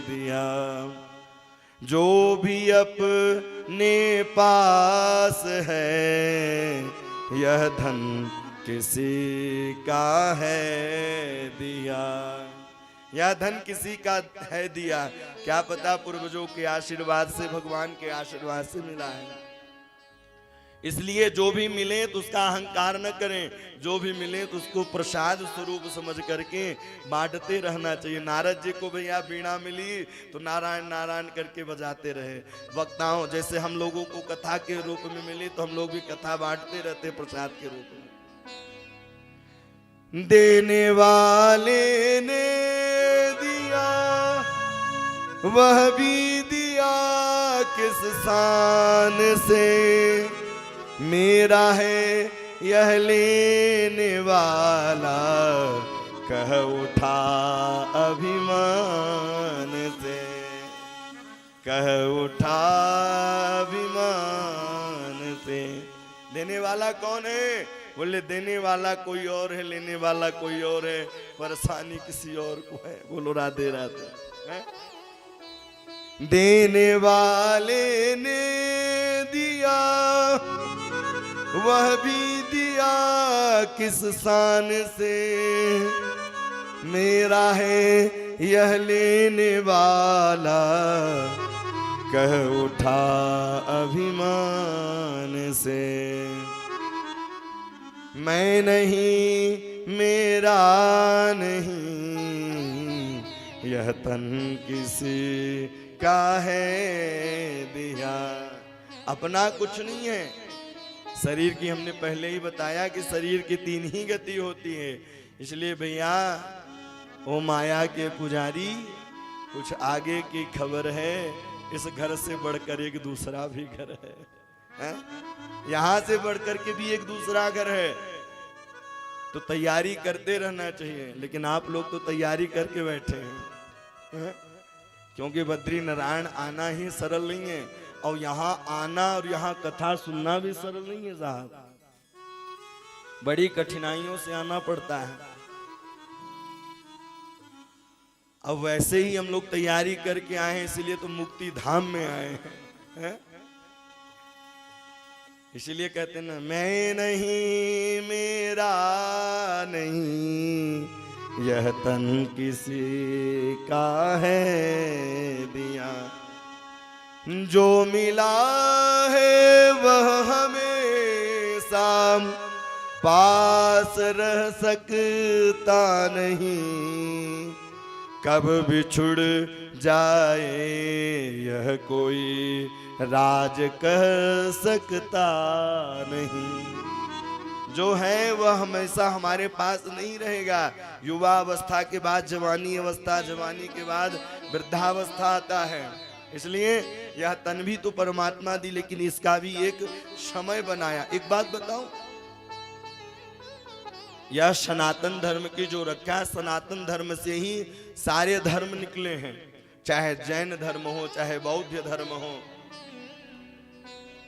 दिया। जो भी अपने पास है, यह धन किसी का है दिया। यह धन किसी का है दिया। क्या पता पूर्वजों के आशीर्वाद से, भगवान के आशीर्वाद से मिला है। इसलिए जो भी मिले तो उसका अहंकार न करें। जो भी मिले तो उसको प्रसाद स्वरूप समझ करके बांटते रहना चाहिए। नारद जी को भैया वीणा मिली तो नारायण नारायण करके बजाते रहे। वक्ताओं जैसे हम लोगों को कथा के रूप में मिली तो हम लोग भी कथा बांटते रहते प्रसाद के रूप में। देने वाले ने दिया वह भी दिया किस शान से, मेरा है यह लेने वाला कह उठा अभिमान से, कह उठा अभिमान से। देने वाला कौन है? बोले देने वाला कोई और है, लेने वाला कोई और है, परेशानी किसी और को है। बोलो राधे राधे है? देने वाले ने दिया वह भी दिया किस शान से, मेरा है यह लेने वाला कह उठा अभिमान से। मैं नहीं मेरा नहीं, यह तन किसी का है दिया। अपना कुछ नहीं है। शरीर की हमने पहले ही बताया कि शरीर की 3 ही गति होती है। इसलिए भैया ओ माया के पुजारी, कुछ आगे की खबर है। इस घर से बढ़कर एक दूसरा भी घर है, यहां से बढ़कर के भी एक दूसरा घर है। तो तैयारी करते रहना चाहिए। लेकिन आप लोग तो तैयारी करके बैठे हैं, क्योंकि बद्री नारायण आना ही सरल नहीं है। और यहाँ आना और यहाँ कथा सुनना भी सरल नहीं है साहब। बड़ी कठिनाइयों से आना पड़ता है। अब वैसे ही हम लोग तैयारी करके आए हैं, इसीलिए तो मुक्ति धाम में आए हैं। इसीलिए कहते हैं ना, मैं नहीं मेरा नहीं, यह तन किसी का है दिया, जो मिला है वह हमेशा पास रह सकता नहीं, कब बिछुड़ जाए यह कोई राज कह सकता नहीं। जो है वह हमेशा हमारे पास नहीं रहेगा। युवा अवस्था के बाद जवानी अवस्था, जवानी के बाद वृद्धावस्था आता है। इसलिए यह तन भी तो परमात्मा दी, लेकिन इसका भी एक समय बनाया। एक बात बताऊं, यह सनातन धर्म की जो रखा है, सनातन धर्म से ही सारे धर्म निकले हैं। चाहे जैन धर्म हो, चाहे बौद्ध धर्म हो,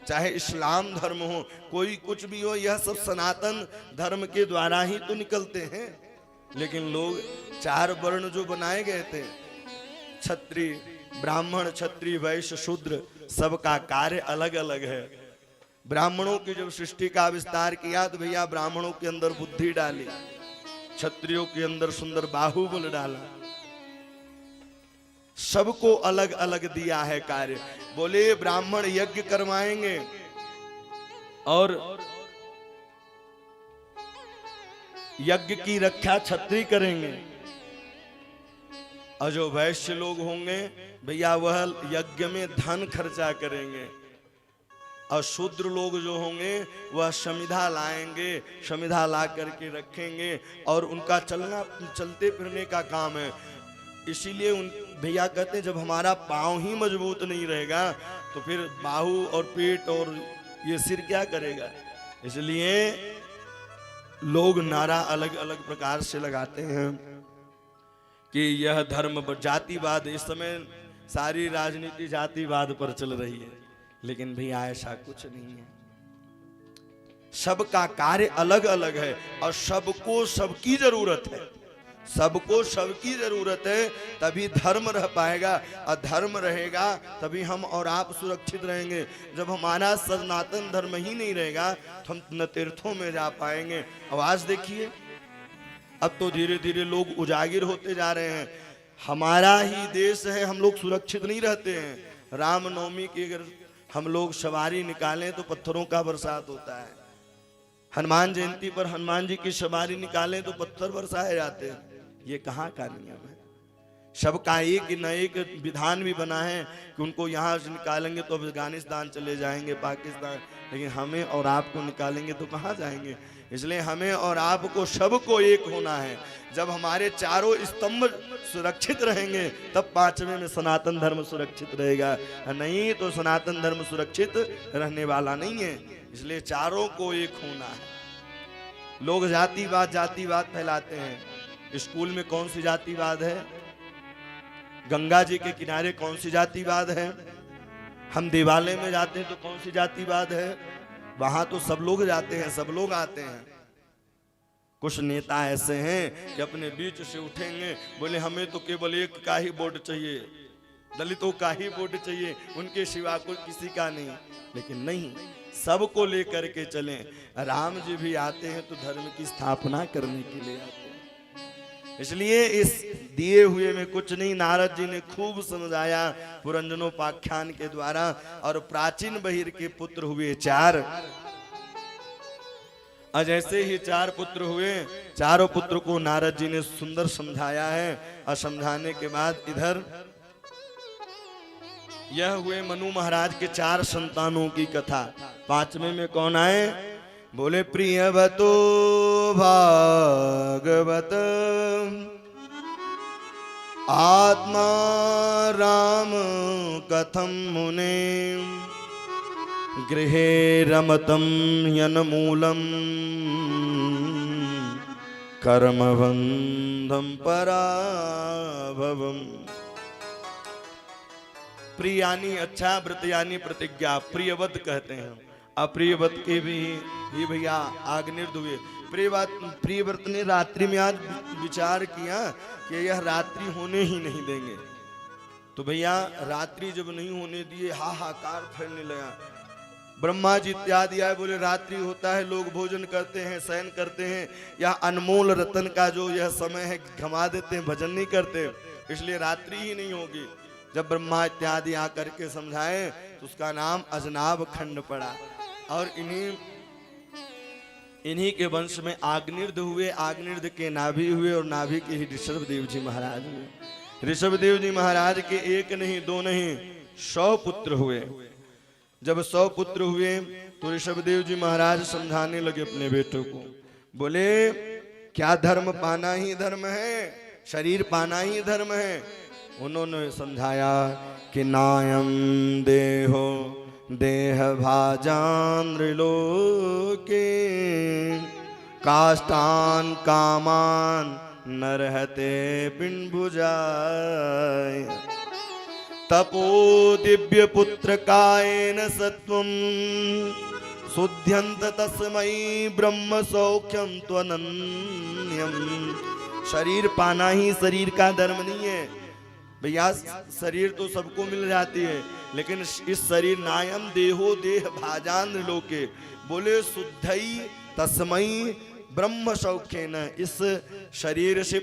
चाहे इस्लाम धर्म हो, कोई कुछ भी हो, यह सब सनातन धर्म के द्वारा ही तो निकलते हैं। लेकिन लोग चार वर्ण जो बनाए गए थे, क्षत्रिय, ब्राह्मण, क्षत्रिय, वैश्य, शूद्र, सबका कार्य अलग अलग है। ब्राह्मणों की जब सृष्टि का विस्तार किया तो भैया ब्राह्मणों के अंदर बुद्धि डाली, क्षत्रियों के अंदर सुंदर बाहुबल डाला, सबको अलग अलग दिया है कार्य। बोले ब्राह्मण यज्ञ करवाएंगे और यज्ञ की रक्षा क्षत्रिय करेंगे, और जो वैश्य लोग होंगे भैया वह यज्ञ में धन खर्चा करेंगे, और शूद्र लोग जो होंगे वह समिधा लाएंगे, समिधा ला करके रखेंगे, और उनका चलना चलते फिरने का काम है। इसीलिए उन भैया कहते हैं, जब हमारा पांव ही मजबूत नहीं रहेगा तो फिर बाहु और पेट और ये सिर क्या करेगा। इसलिए लोग नारा अलग अलग प्रकार से लगाते हैं कि यह धर्म जातिवाद, इस समय सारी राजनीति जातिवाद पर चल रही है, लेकिन भैया ऐसा कुछ नहीं है। सबका कार्य अलग अलग है और सबको सबकी जरूरत है, सबको सबकी जरूरत है, तभी धर्म रह पाएगा, और धर्म रहेगा तभी हम और आप सुरक्षित रहेंगे। जब हमारा सनातन धर्म ही नहीं रहेगा तो हम न तीर्थों में जा पाएंगे। अब आज देखिए, अब तो धीरे धीरे लोग उजागिर होते जा रहे हैं। हमारा ही देश है, हम लोग सुरक्षित नहीं रहते हैं। रामनवमी की अगर हम लोग सवारी निकालें तो पत्थरों का बरसात होता है। हनुमान जयंती पर हनुमान जी की सवारी निकालें तो पत्थर बरसाए जाते हैं। ये कहाँ का नियम है? सबका एक न एक विधान भी बना है कि उनको यहाँ से निकालेंगे तो अफगानिस्तान चले जाएंगे, पाकिस्तान, लेकिन हमें और आपको निकालेंगे तो कहाँ जाएंगे। इसलिए हमें और आपको सबको एक होना है। जब हमारे चारों स्तंभ सुरक्षित रहेंगे तब पांचवें में सनातन धर्म सुरक्षित रहेगा, नहीं तो सनातन धर्म सुरक्षित रहने वाला नहीं है। इसलिए चारों को एक होना है। लोग जातिवाद फैलाते हैं। स्कूल में कौन सी जातिवाद है? गंगा जी के किनारे कौन सी जातिवाद है? हम देवालय में जाते हैं तो कौन सी जातिवाद है? वहां तो सब लोग जाते हैं, सब लोग आते हैं। कुछ नेता ऐसे हैं कि अपने बीच से उठेंगे, बोले हमें तो केवल एक का ही वोट चाहिए, दलितों का ही वोट चाहिए, उनके सिवा कोई किसी का नहीं। लेकिन नहीं, सबको लेकर के चलें। राम जी भी आते हैं तो धर्म की स्थापना करने के लिए आते हैं। इसलिए इस दिए हुए में कुछ नहीं, नारद जी ने खूब समझाया पुरंजनोपाख्यान के द्वारा। और प्राचीन बहिर के पुत्र हुए 4, और जैसे ही 4 पुत्र हुए, चारों पुत्र को नारद जी ने सुंदर समझाया है। और समझाने के बाद इधर यह हुए मनु महाराज के 4 संतानों की कथा। 5वें में कौन आए? बोले प्रियवतो भागवत आत्मा राम कथम मुने गृहे रमतम यन्मूलम कर्मबंधम पराभवम। प्रिय यानी अच्छा, व्रत यानी प्रतिज्ञा, प्रियवत कहते हैं। अप्रियव्रत के भी ही भैया आग्निर्द हुए। प्रियव्रत ने रात्रि में आज विचार किया कि यह रात्रि होने ही नहीं देंगे। तो भैया रात्रि जब नहीं होने दिए हाहाकार फैलने लगा। ब्रह्मा जी इत्यादि आए, बोले रात्रि होता है, लोग भोजन करते हैं, शयन करते हैं, या अनमोल रतन का जो यह समय है गंवा देते हैं, भजन नहीं करते, इसलिए रात्रि ही नहीं होगी। जब ब्रह्मा इत्यादि आकर के समझाए तो उसका नाम अजनाब खंड पड़ा। और इन्हीं के वंश में आग्निर्द हुए, आग्निर्द के नाभि हुए, और नाभि के ही ऋषभ देव जी महाराज हुए। ऋषभ देव जी महाराज के एक नहीं दो नहीं 100 पुत्र हुए। जब 100 पुत्र हुए तो ऋषभ देव जी महाराज समझाने लगे अपने बेटों को, बोले क्या धर्म पाना ही धर्म है, शरीर पाना ही धर्म है। उन्होंने समझाया कि नायम देहो देह भाजान्द्र लोके काष्ठान कामान नरहते पिंड भुजाय तपो दिव्य पुत्र कायेन सत्वम शुद्ध्यंत तस्मै ब्रह्म सौख्यम त्वनन्यम। शरीर पाना ही शरीर का धर्म नहीं है भैया, शरीर तो सबको मिल जाती है, लेकिन इस शरीर नायम देहो देह भाजान्द्र लोके, बोले शुद्धई तस्मै ब्रह्म सौख्येन, इस शरीर से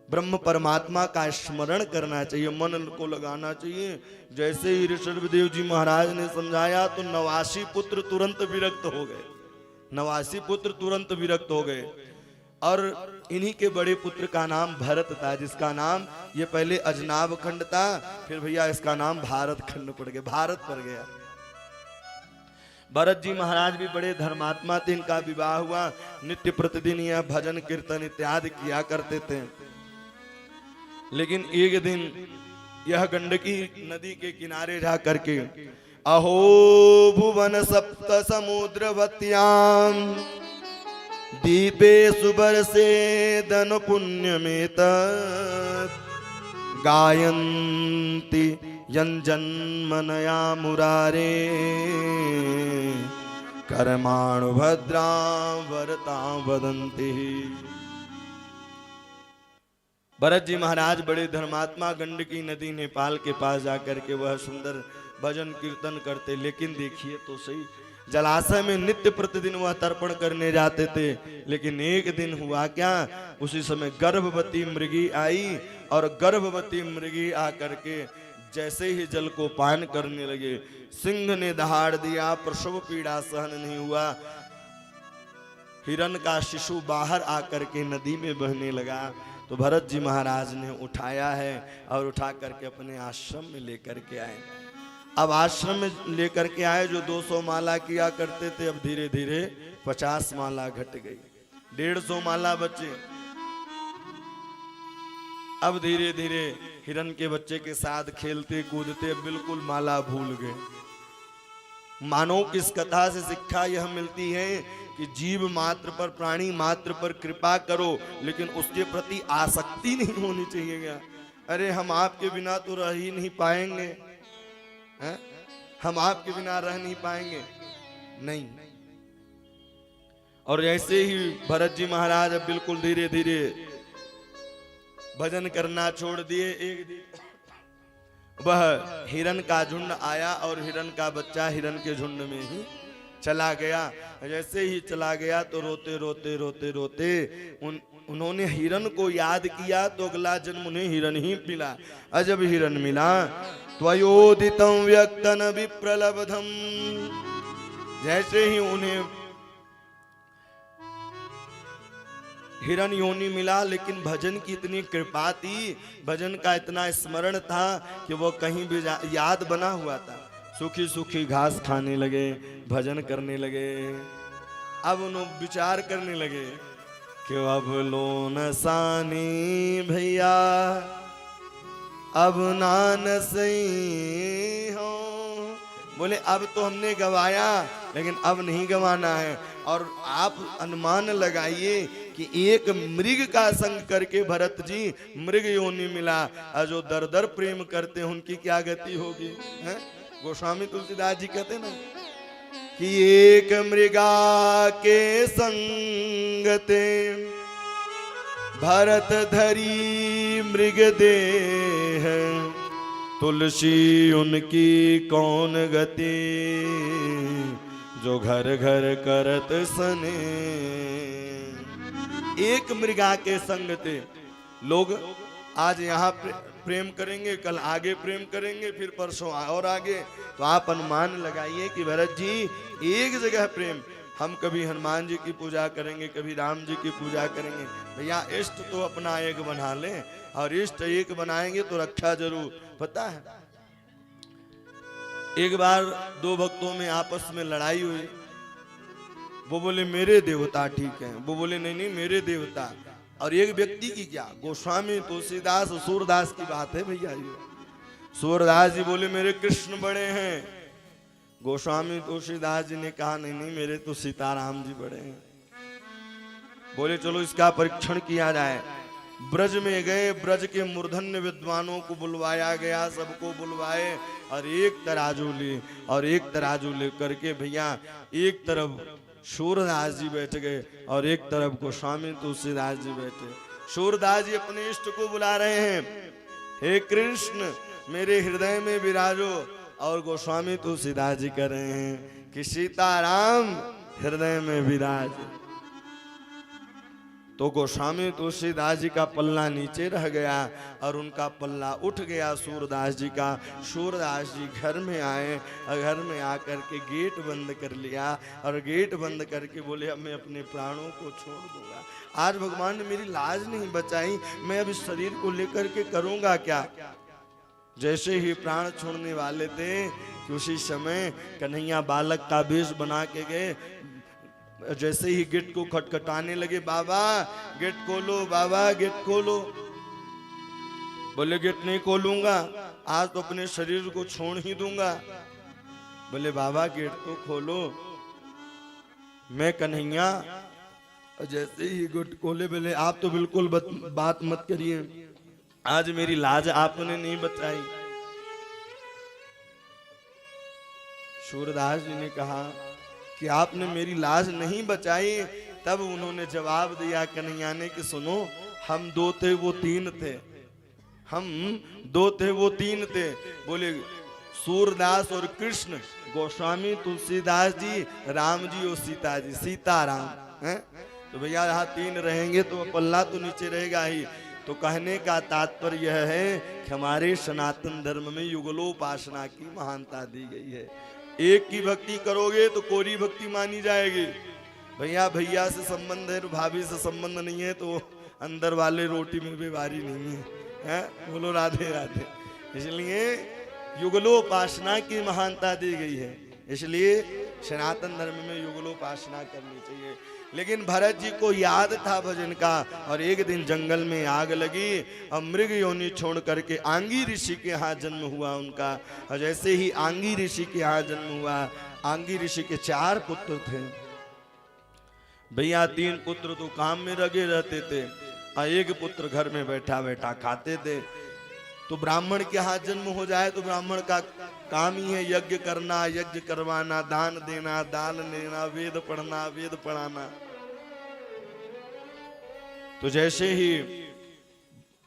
ब्रह्म परमात्मा का स्मरण करना चाहिए, मन को लगाना चाहिए। जैसे ही ऋषभ देव जी महाराज ने समझाया तो 89 पुत्र तुरंत विरक्त हो गए, 89 पुत्र तुरंत विरक्त हो गए। और इन्हीं के बड़े पुत्र का नाम भरत था, जिसका नाम ये पहले अजनाब खंड था, फिर भैया इसका नाम भारत खंड पड़ गया, भारत पड़ गया। भरत जी महाराज भी बड़े धर्मात्मा थे, इनका विवाह हुआ, नित्य प्रतिदिन यह भजन कीर्तन इत्यादि किया करते थे। लेकिन एक दिन यह गंडकी नदी के किनारे जा करके अहो भुवन सप्त समुद्रवत्याम दीपे सुबर से धन पुण्य में गायन्ति यंजन्मनया मुरारे कर्माणु भद्रा वरता वदन्ति। भरत जी महाराज बड़े धर्मात्मा, गंडकी नदी नेपाल के पास जाकर के वह सुंदर भजन कीर्तन करते। लेकिन देखिए तो सही, जलाशय में नित्य प्रतिदिन वह तर्पण करने जाते थे। लेकिन एक दिन हुआ क्या, उसी समय गर्भवती मृगी आई, और गर्भवती मृगी आकर के जैसे ही जल को पान करने लगे, सिंह ने दहाड़ दिया, प्रसव पीड़ा सहन नहीं हुआ, हिरण का शिशु बाहर आकर के नदी में बहने लगा। तो भरत जी महाराज ने उठाया है और उठा करके अपने आश्रम में लेकर के आए। अब आश्रम में लेकर के आए, जो 200 माला किया करते थे, अब धीरे धीरे 50 माला घट गई, 150 माला बचे। अब धीरे धीरे हिरण के बच्चे के साथ खेलते कूदते बिल्कुल माला भूल गए। मानो कि इस कथा से शिक्षा यह मिलती है कि जीव मात्र पर, प्राणी मात्र पर कृपा करो, लेकिन उसके प्रति आसक्ति नहीं होनी चाहिए। क्या अरे हम आपके बिना तो रह ही नहीं पाएंगे, है? हम आपके बिना रह नहीं पाएंगे, नहीं। और ऐसे ही भरत जी महाराज अब बिल्कुल धीरे धीरे भजन करना छोड़ दिए। एक दिन वह हिरण का झुंड आया और हिरण का बच्चा हिरण के झुंड में ही चला गया। जैसे ही चला गया तो रोते रोते रोते रोते उन्होंने हिरण को याद किया, तो अगला जन्म उन्हें हिरण ही मिला। अजब हिरण मिला, त्वयोदितं व्यक्तन विप्रलब्धम। जैसे ही उन्हें हिरण योनि मिला, लेकिन भजन की इतनी कृपा थी, भजन का इतना स्मरण था कि वो कहीं भी याद बना हुआ था। सूखी सूखी घास खाने लगे, भजन करने लगे। अब उन्होंने विचार करने लगे कि अब लोन सानी भैया अब नान सही हो। बोले अब तो हमने गवाया, लेकिन अब नहीं गवाना है। और आप अनुमान लगाइए कि एक मृग का संग करके भरत जी मृग योनि मिला, और जो दर दर प्रेम करते हैं उनकी क्या गति होगी, है? गोस्वामी तुलसीदास जी कहते ना, कि एक मृगा के संगते भरत धरी मृग देह, तुलसी उनकी कौन गति, जो घर घर करत सने। एक मृगा के संग थे लोग, आज यहाँ प्रेम करेंगे, कल आगे प्रेम करेंगे, फिर परसों और आगे। तो आप अनुमान लगाइए कि भरत जी एक जगह प्रेम, हम कभी हनुमान जी की पूजा करेंगे, कभी राम जी की पूजा करेंगे। भैया इष्ट तो अपना एक बना लें, और इष्ट एक बनाएंगे तो रक्षा जरूर। पता है एक बार दो भक्तों में आपस में लड़ाई हुई। वो बोले मेरे देवता ठीक है, वो बोले नहीं नहीं मेरे देवता। और एक व्यक्ति की क्या, गोस्वामी तुलसीदास सूरदास की बात है भैया। ये सूरदास जी बोले मेरे कृष्ण बड़े हैं। गोस्वामी तुलसीदास जी ने कहा नहीं नहीं मेरे तो सीताराम जी बड़े हैं। बोले चलो इसका परीक्षण किया जाए। ब्रज में गए, ब्रज के मूर्धन्य विद्वानों को बुलवाया गया, सबको बुलवाए और एक तराजू ले करके भैया एक तरफ सूरदास जी बैठ गए और एक तरफ गोस्वामी तुलसीदास जी बैठे। सूरदास जी अपने इष्ट को बुला रहे हैं, हे कृष्ण मेरे हृदय में विराजो, और गोस्वामी तुलसीदास जी कह रहे हैं कि सीताराम हृदय में विराज। तो गोस्वामी तुलसीदास जी का पल्ला नीचे रह गया और उनका पल्ला उठ गया सूरदास जी का। सूरदास जी घर में आए और घर में आकर के गेट बंद कर लिया और गेट बंद करके बोले अब मैं अपने प्राणों को छोड़ दूंगा। आज भगवान ने मेरी लाज नहीं बचाई, मैं अब इस शरीर को लेकर के करूंगा क्या। जैसे ही प्राण छोड़ने वाले थे कि उसी समय कन्हैया बालक का वेश बना के गए। जैसे ही गेट को खटखटाने लगे, बाबा गेट खोलो, बाबा गेट खोलो। बोले गेट नहीं खोलूंगा, आज तो अपने शरीर को छोड़ ही दूंगा। बोले बाबा गेट तो खोलो, मैं कन्हैया। जैसे ही गेट खोले बोले आप तो बिल्कुल बात मत करिए, आज मेरी लाज आपने नहीं बचाई। सूरदास जी ने कहा कि आपने मेरी लाज नहीं बचाई। तब उन्होंने जवाब दिया कन्हैया ने कि सुनो हम दो थे वो तीन थे, हम दो थे वो तीन थे। बोले सूरदास और कृष्ण, गोस्वामी तुलसीदास जी, राम जी और सीता जी, सीताराम है। तो भैया यहाँ तीन रहेंगे तो पल्ला तो नीचे रहेगा ही। तो कहने का तात्पर्य यह है कि हमारे सनातन धर्म में युगलोपासना की महानता दी गई है। एक की भक्ति करोगे तो कोरी भक्ति मानी जाएगी। भैया भैया से संबंध है, भाभी से संबंध नहीं है तो अंदर वाले रोटी में बेवारी नहीं है, बोलो राधे राधे। इसलिए युगलोपासना की महानता दी गई है, इसलिए सनातन धर्म में युगलोपासना करनी चाहिए। लेकिन भरत जी को याद था भजन का, और एक दिन जंगल में आग लगी और मृग योनि छोड़ करके आंगी ऋषि के यहाँ जन्म हुआ उनका। और जैसे ही आंगी ऋषि के यहाँ जन्म हुआ, आंगी ऋषि के 4 पुत्र थे भैया। 3 पुत्र तो काम में लगे रहते थे और एक पुत्र घर में बैठा बैठा खाते थे। तो ब्राह्मण के यहाँ जन्म हो जाए तो ब्राह्मण का काम ही है यज्ञ करना, यज्ञ करवाना, दान देना, दान लेना, वेद पढ़ना, वेद पढ़ाना। तो जैसे ही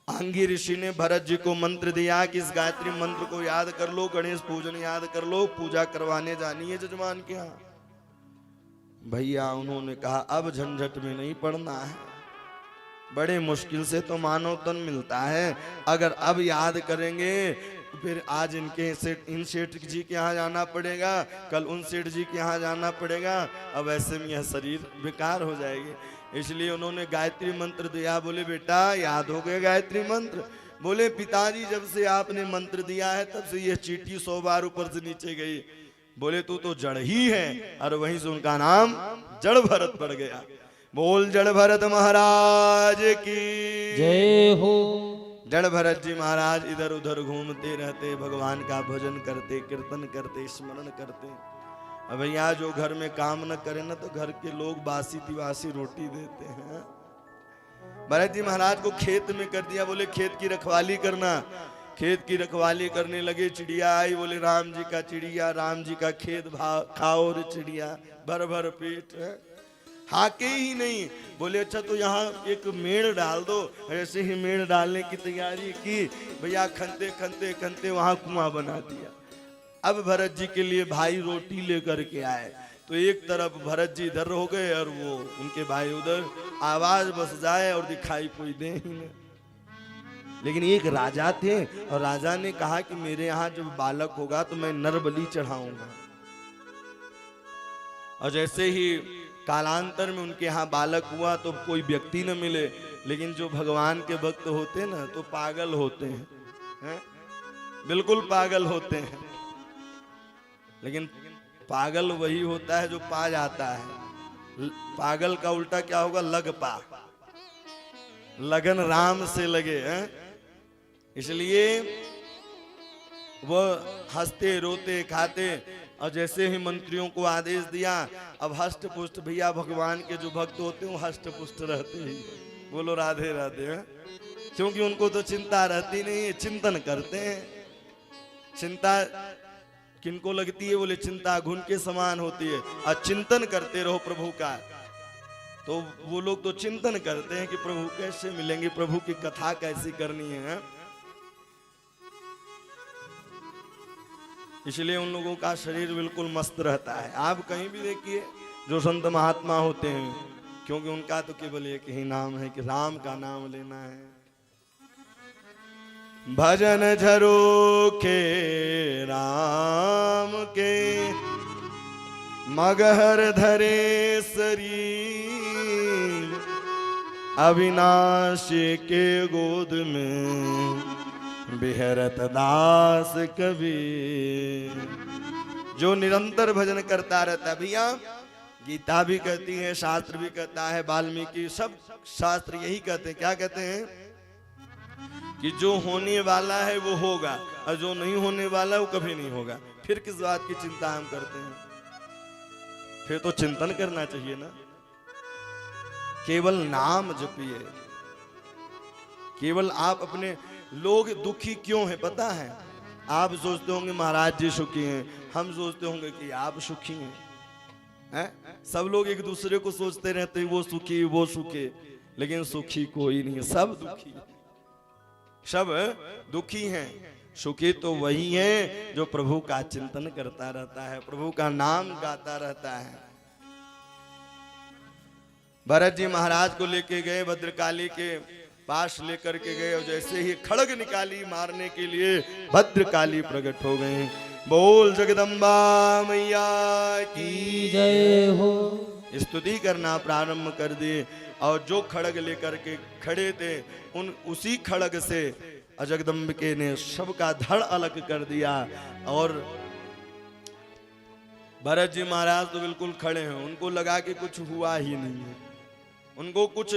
आंगी ऋषि ने भरत जी को मंत्र दिया कि इस गायत्री मंत्र को याद कर लो, गणेश पूजन याद कर लो, पूजा करवाने जानी है जजमान के यहाँ। भैया उन्होंने कहा अब झंझट में नहीं पड़ना है, बड़े मुश्किल से तो मानव तन मिलता है, अगर अब याद करेंगे तो फिर आज इन सेठ जी के यहाँ जाना पड़ेगा, कल उन सेठ जी के यहाँ जाना पड़ेगा, अब ऐसे में यह शरीर बेकार हो जाएगी। इसलिए उन्होंने गायत्री मंत्र दिया। बोले बेटा याद हो गया गायत्री मंत्र? बोले पिताजी जब से आपने मंत्र दिया है तब से यह चींटी 100 बार ऊपर से नीचे गई। बोले तू तो जड़ ही है, और वहीं से उनका नाम जड़ भरत पड़ गया। बोल जड़ भरत महाराज की जय हो। जड़ भरत जी महाराज इधर उधर घूमते रहते, भगवान का भजन करते, कीर्तन करते, स्मरण करते। अब भैया जो घर में काम न करे ना तो घर के लोग बासी तिवासी रोटी देते हैं। भरत जी महाराज को खेत में कर दिया। बोले खेत की रखवाली करना, खेत की रखवाली करने लगे। चिड़िया आई, बोले राम जी का चिड़िया, राम जी का खेत खाओ रे चिड़िया, भर भर पेट है। हाके ही नहीं, बोले अच्छा तो यहाँ एक मेड़ डाल दो। ऐसे ही मेड़ डालने की तैयारी की, भैया खनते खनते खनते वहां कुआं बना दिया। अब भरत जी के लिए भाई रोटी लेकर के आए, तो एक तरफ भरत जी इधर हो गए और वो उनके भाई उधर। आवाज बस जाए और दिखाई कोई दे ही नहीं। लेकिन एक राजा थे और राजा ने कहा कि मेरे यहाँ जब बालक होगा तो मैं नर बलि चढ़ाऊंगा। और जैसे ही कालांतर में उनके यहाँ बालक हुआ तो कोई व्यक्ति न मिले, लेकिन जो भगवान के भक्त होते हैं ना तो पागल होते हैं? बिल्कुल पागल होते हैं। लेकिन पागल वही होता है जो पा जाता है। पागल का उल्टा क्या होगा? लग पा। लगन राम से लगे हैं। इसलिए वह हंसते रोते खाते, और जैसे ही मंत्रियों को आदेश दिया, अब हष्ट पुष्ट, भैया भगवान के जो भक्त होते हैं वो हष्ट पुष्ट रहते ही। बोलो राधे राधे हैं? क्योंकि उनको तो चिंता रहती नहीं है, चिंतन करते हैं। चिंता किनको लगती है? बोले चिंता घुन के समान होती है, और चिंतन करते रहो प्रभु का। तो वो लोग तो चिंतन करते हैं कि प्रभु कैसे मिलेंगे, प्रभु की कथा कैसी करनी है। इसलिए उन लोगों का शरीर बिल्कुल मस्त रहता है। आप कहीं भी देखिए जो संत महात्मा होते हैं, क्योंकि उनका तो केवल एक ही नाम है कि राम का नाम लेना है। भजन झरोखे राम के, मगहर धरे शरीर, अविनाशी के गोद में बिहरत दास कबीर। जो निरंतर भजन करता रहता है। भैया गीता भी कहती है, शास्त्र भी कहता है, वाल्मीकि सब शास्त्र यही कहते हैं। क्या कहते हैं? कि जो होने वाला है वो होगा, और जो नहीं होने वाला है वो कभी नहीं होगा। फिर किस बात की चिंता हम करते हैं? फिर तो चिंतन करना चाहिए ना। केवल नाम जपिए। केवल आप अपने, लोग दुखी क्यों है पता है? आप सोचते होंगे महाराज जी सुखी हैं, हम सोचते होंगे कि आप सुखी हैं। सब लोग एक दूसरे को सोचते रहते हैं वो सुखी वो सुखी, लेकिन सुखी कोई नहीं है, सब दुखी, सब दुखी हैं। सुखी तो वही है जो प्रभु का चिंतन करता रहता है, प्रभु का नाम गाता रहता है। भरत जी महाराज को लेके गए, भद्रकाली के पास लेकर के गए, और जैसे ही खड़ग निकाली मारने के लिए, भद्रकाली प्रकट हो गए। बोल जगदम्बा मैया की जय हो। स्तुति करना प्रारंभ कर दिए, और जो खड़ग लेकर के खड़े थे उसी खड़ग से जगदम्बिके ने सबका धड़ अलग कर दिया। और भरत जी महाराज तो बिल्कुल खड़े हैं, उनको लगा कि कुछ हुआ ही नहीं है। उनको कुछ,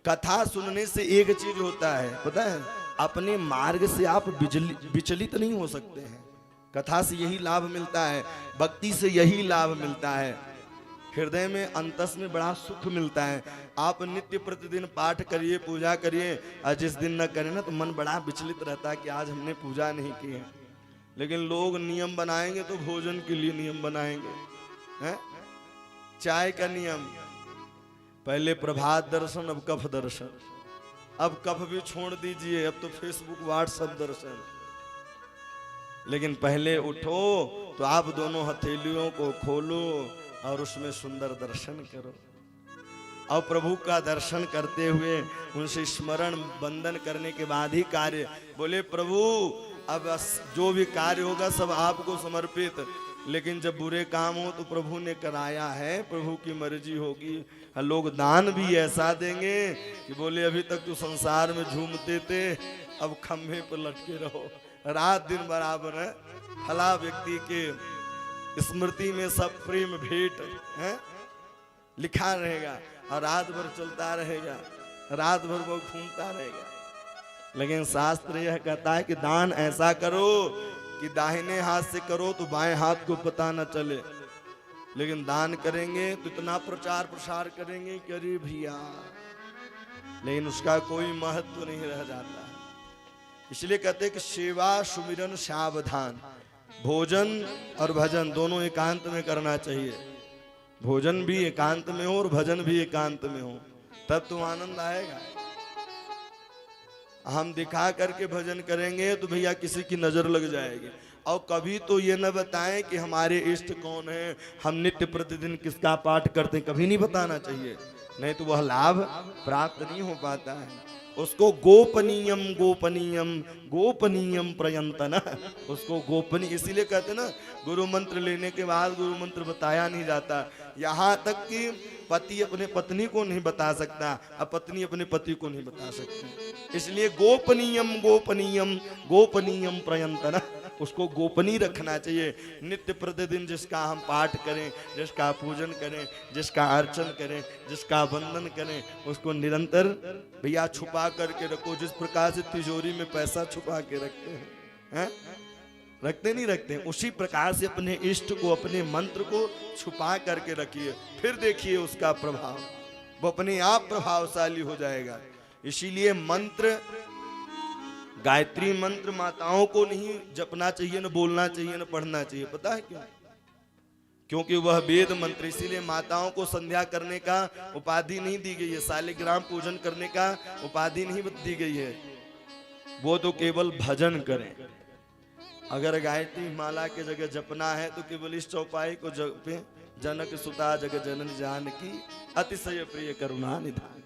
कथा सुनने से एक चीज होता है पता है, अपने मार्ग से आप विचलित नहीं हो सकते हैं। कथा से यही लाभ मिलता है, भक्ति से यही लाभ मिलता है, हृदय में अंतस में बड़ा सुख मिलता है। आप नित्य प्रतिदिन पाठ करिए, पूजा करिए, और जिस दिन न करें ना तो मन बड़ा विचलित रहता है कि आज हमने पूजा नहीं की है। लेकिन लोग नियम बनाएंगे तो भोजन के लिए नियम बनाएंगे, हैं? चाय का नियम, पहले प्रभात दर्शन, अब कफ दर्शन। अब कफ भी छोड़ दीजिए, अब तो फेसबुक व्हाट्सएप दर्शन। लेकिन पहले उठो तो आप दोनों हथेलियों को खोलो और उसमें सुंदर दर्शन करो, और प्रभु का दर्शन करते हुए उनसे स्मरण वंदन करने के बाद ही कार्य। बोले प्रभु अब जो भी कार्य होगा सब आपको समर्पित, लेकिन जब बुरे काम हो तो प्रभु ने कराया है, प्रभु की मर्जी होगी। लोग दान भी ऐसा देंगे कि बोले अभी तक तो संसार में झूमते थे, अब खंभे पर लटके रहो, रात दिन बराबर है। फला व्यक्ति के स्मृति में सब प्रेम भेंट है लिखा रहेगा, और रात भर चलता रहेगा, रात भर वो घूमता रहेगा। लेकिन शास्त्र यह कहता है कि दान ऐसा करो कि दाहिने हाथ से करो तो बाएं हाथ को पता न चले, लेकिन दान करेंगे तो इतना प्रचार प्रसार करेंगे कि अरे भैया, लेकिन उसका कोई महत्व नहीं रह जाता। इसलिए कहते हैं कि सेवा सुमिरन सावधान, भोजन और भजन दोनों एकांत में करना चाहिए। भोजन भी एकांत में हो और भजन भी एकांत में हो, तब तो आनंद आएगा। हम दिखा करके भजन करेंगे तो भैया किसी की नजर लग जाएगी। और कभी तो ये न बताएं कि हमारे इष्ट कौन है, हम नित्य प्रतिदिन किसका पाठ करते हैं, कभी नहीं बताना चाहिए, नहीं तो वह लाभ प्राप्त नहीं हो पाता है। उसको गोपनीयम गोपनीयम गोपनीयम प्रयंतन, उसको गोपनीय इसीलिए कहते ना, गुरु मंत्र लेने के बाद गुरु मंत्र बताया नहीं जाता। यहाँ तक कि पति अपने पत्नी को नहीं बता सकता, अब पत्नी अपने पति को नहीं बता सकती। इसलिए गोपनीयम गोपनीयम गोपनीयम प्रयंतन, उसको गोपनीय रखना चाहिए। नित्य प्रतिदिन जिसका हम पाठ करें, जिसका पूजन करें, जिसका अर्चन करें, जिसका वंदन करें, उसको निरंतर भैया छुपा करके रखो। जिस प्रकार से तिजोरी में पैसा छुपा के रखते हैं, रखते नहीं रखते हैं, उसी प्रकार से अपने इष्ट को, अपने मंत्र को छुपा करके रखिए। फिर देखिए उसका प्रभाव, वो अपने आप प्रभावशाली हो जाएगा। इसीलिए मंत्र, गायत्री मंत्र माताओं को नहीं जपना चाहिए, न बोलना चाहिए, न पढ़ना चाहिए। पता है क्यों? क्योंकि वह वेद मंत्र, इसीलिए माताओं को संध्या करने का उपाधि नहीं दी गई है, शालिग्राम पूजन करने का उपाधि नहीं दी गई है। वो तो केवल भजन करें। अगर गायत्री माला के जगह जपना है तो केवल इस चौपाई को जपे, जनक सुता जग जननी जानकी अतिशय प्रिय करुणा निधान।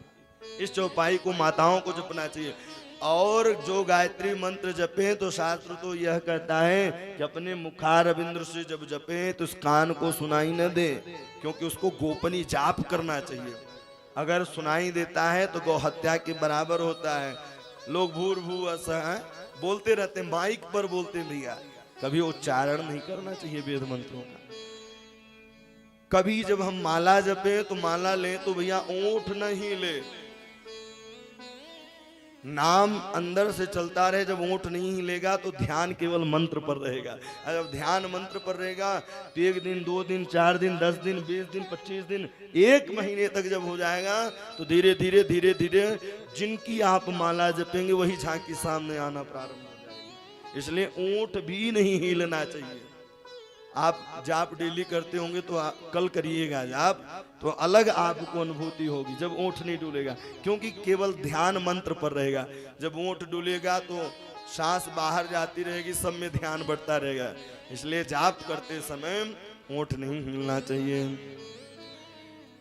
इस चौपाई को माताओं को जपना चाहिए। और जो गायत्री मंत्र जपे तो शास्त्र तो यह कहता है कि अपने मुखारविंद से जब जपे तो उस कान को सुनाई न दे, क्योंकि उसको गोपनीय जाप करना चाहिए। अगर सुनाई देता है तो गौ हत्या के बराबर होता है। लोग भूर भू असह बोलते रहते, माइक पर बोलते भैया, कभी उच्चारण नहीं करना चाहिए वेद मंत्रों का। कभी जब हम माला जपे तो माला ले तो भैया ओठ नहीं ले, नाम अंदर से चलता रहे। जब ओठ नहीं हिलेगा तो ध्यान केवल मंत्र पर रहेगा। जब ध्यान मंत्र पर रहेगा तो 1 दिन 2 दिन 4 दिन 10 दिन 20 दिन 25 दिन 1 महीने तक जब हो जाएगा तो धीरे धीरे धीरे धीरे जिनकी आप माला जपेंगे वही झांकी सामने आना प्रारंभ हो जाएगी। इसलिए ओठ भी नहीं हिलना चाहिए। आप जाप डेली करते होंगे तो कल करिएगा जाप, तो अलग आपको अनुभूति होगी जब ओठ नहीं डुलेगा, क्योंकि केवल ध्यान मंत्र पर रहेगा। जब ओठ डुलेगा तो सांस बाहर जाती रहेगी, सब में ध्यान बढ़ता रहेगा। इसलिए जाप करते समय ओठ नहीं हिलना चाहिए।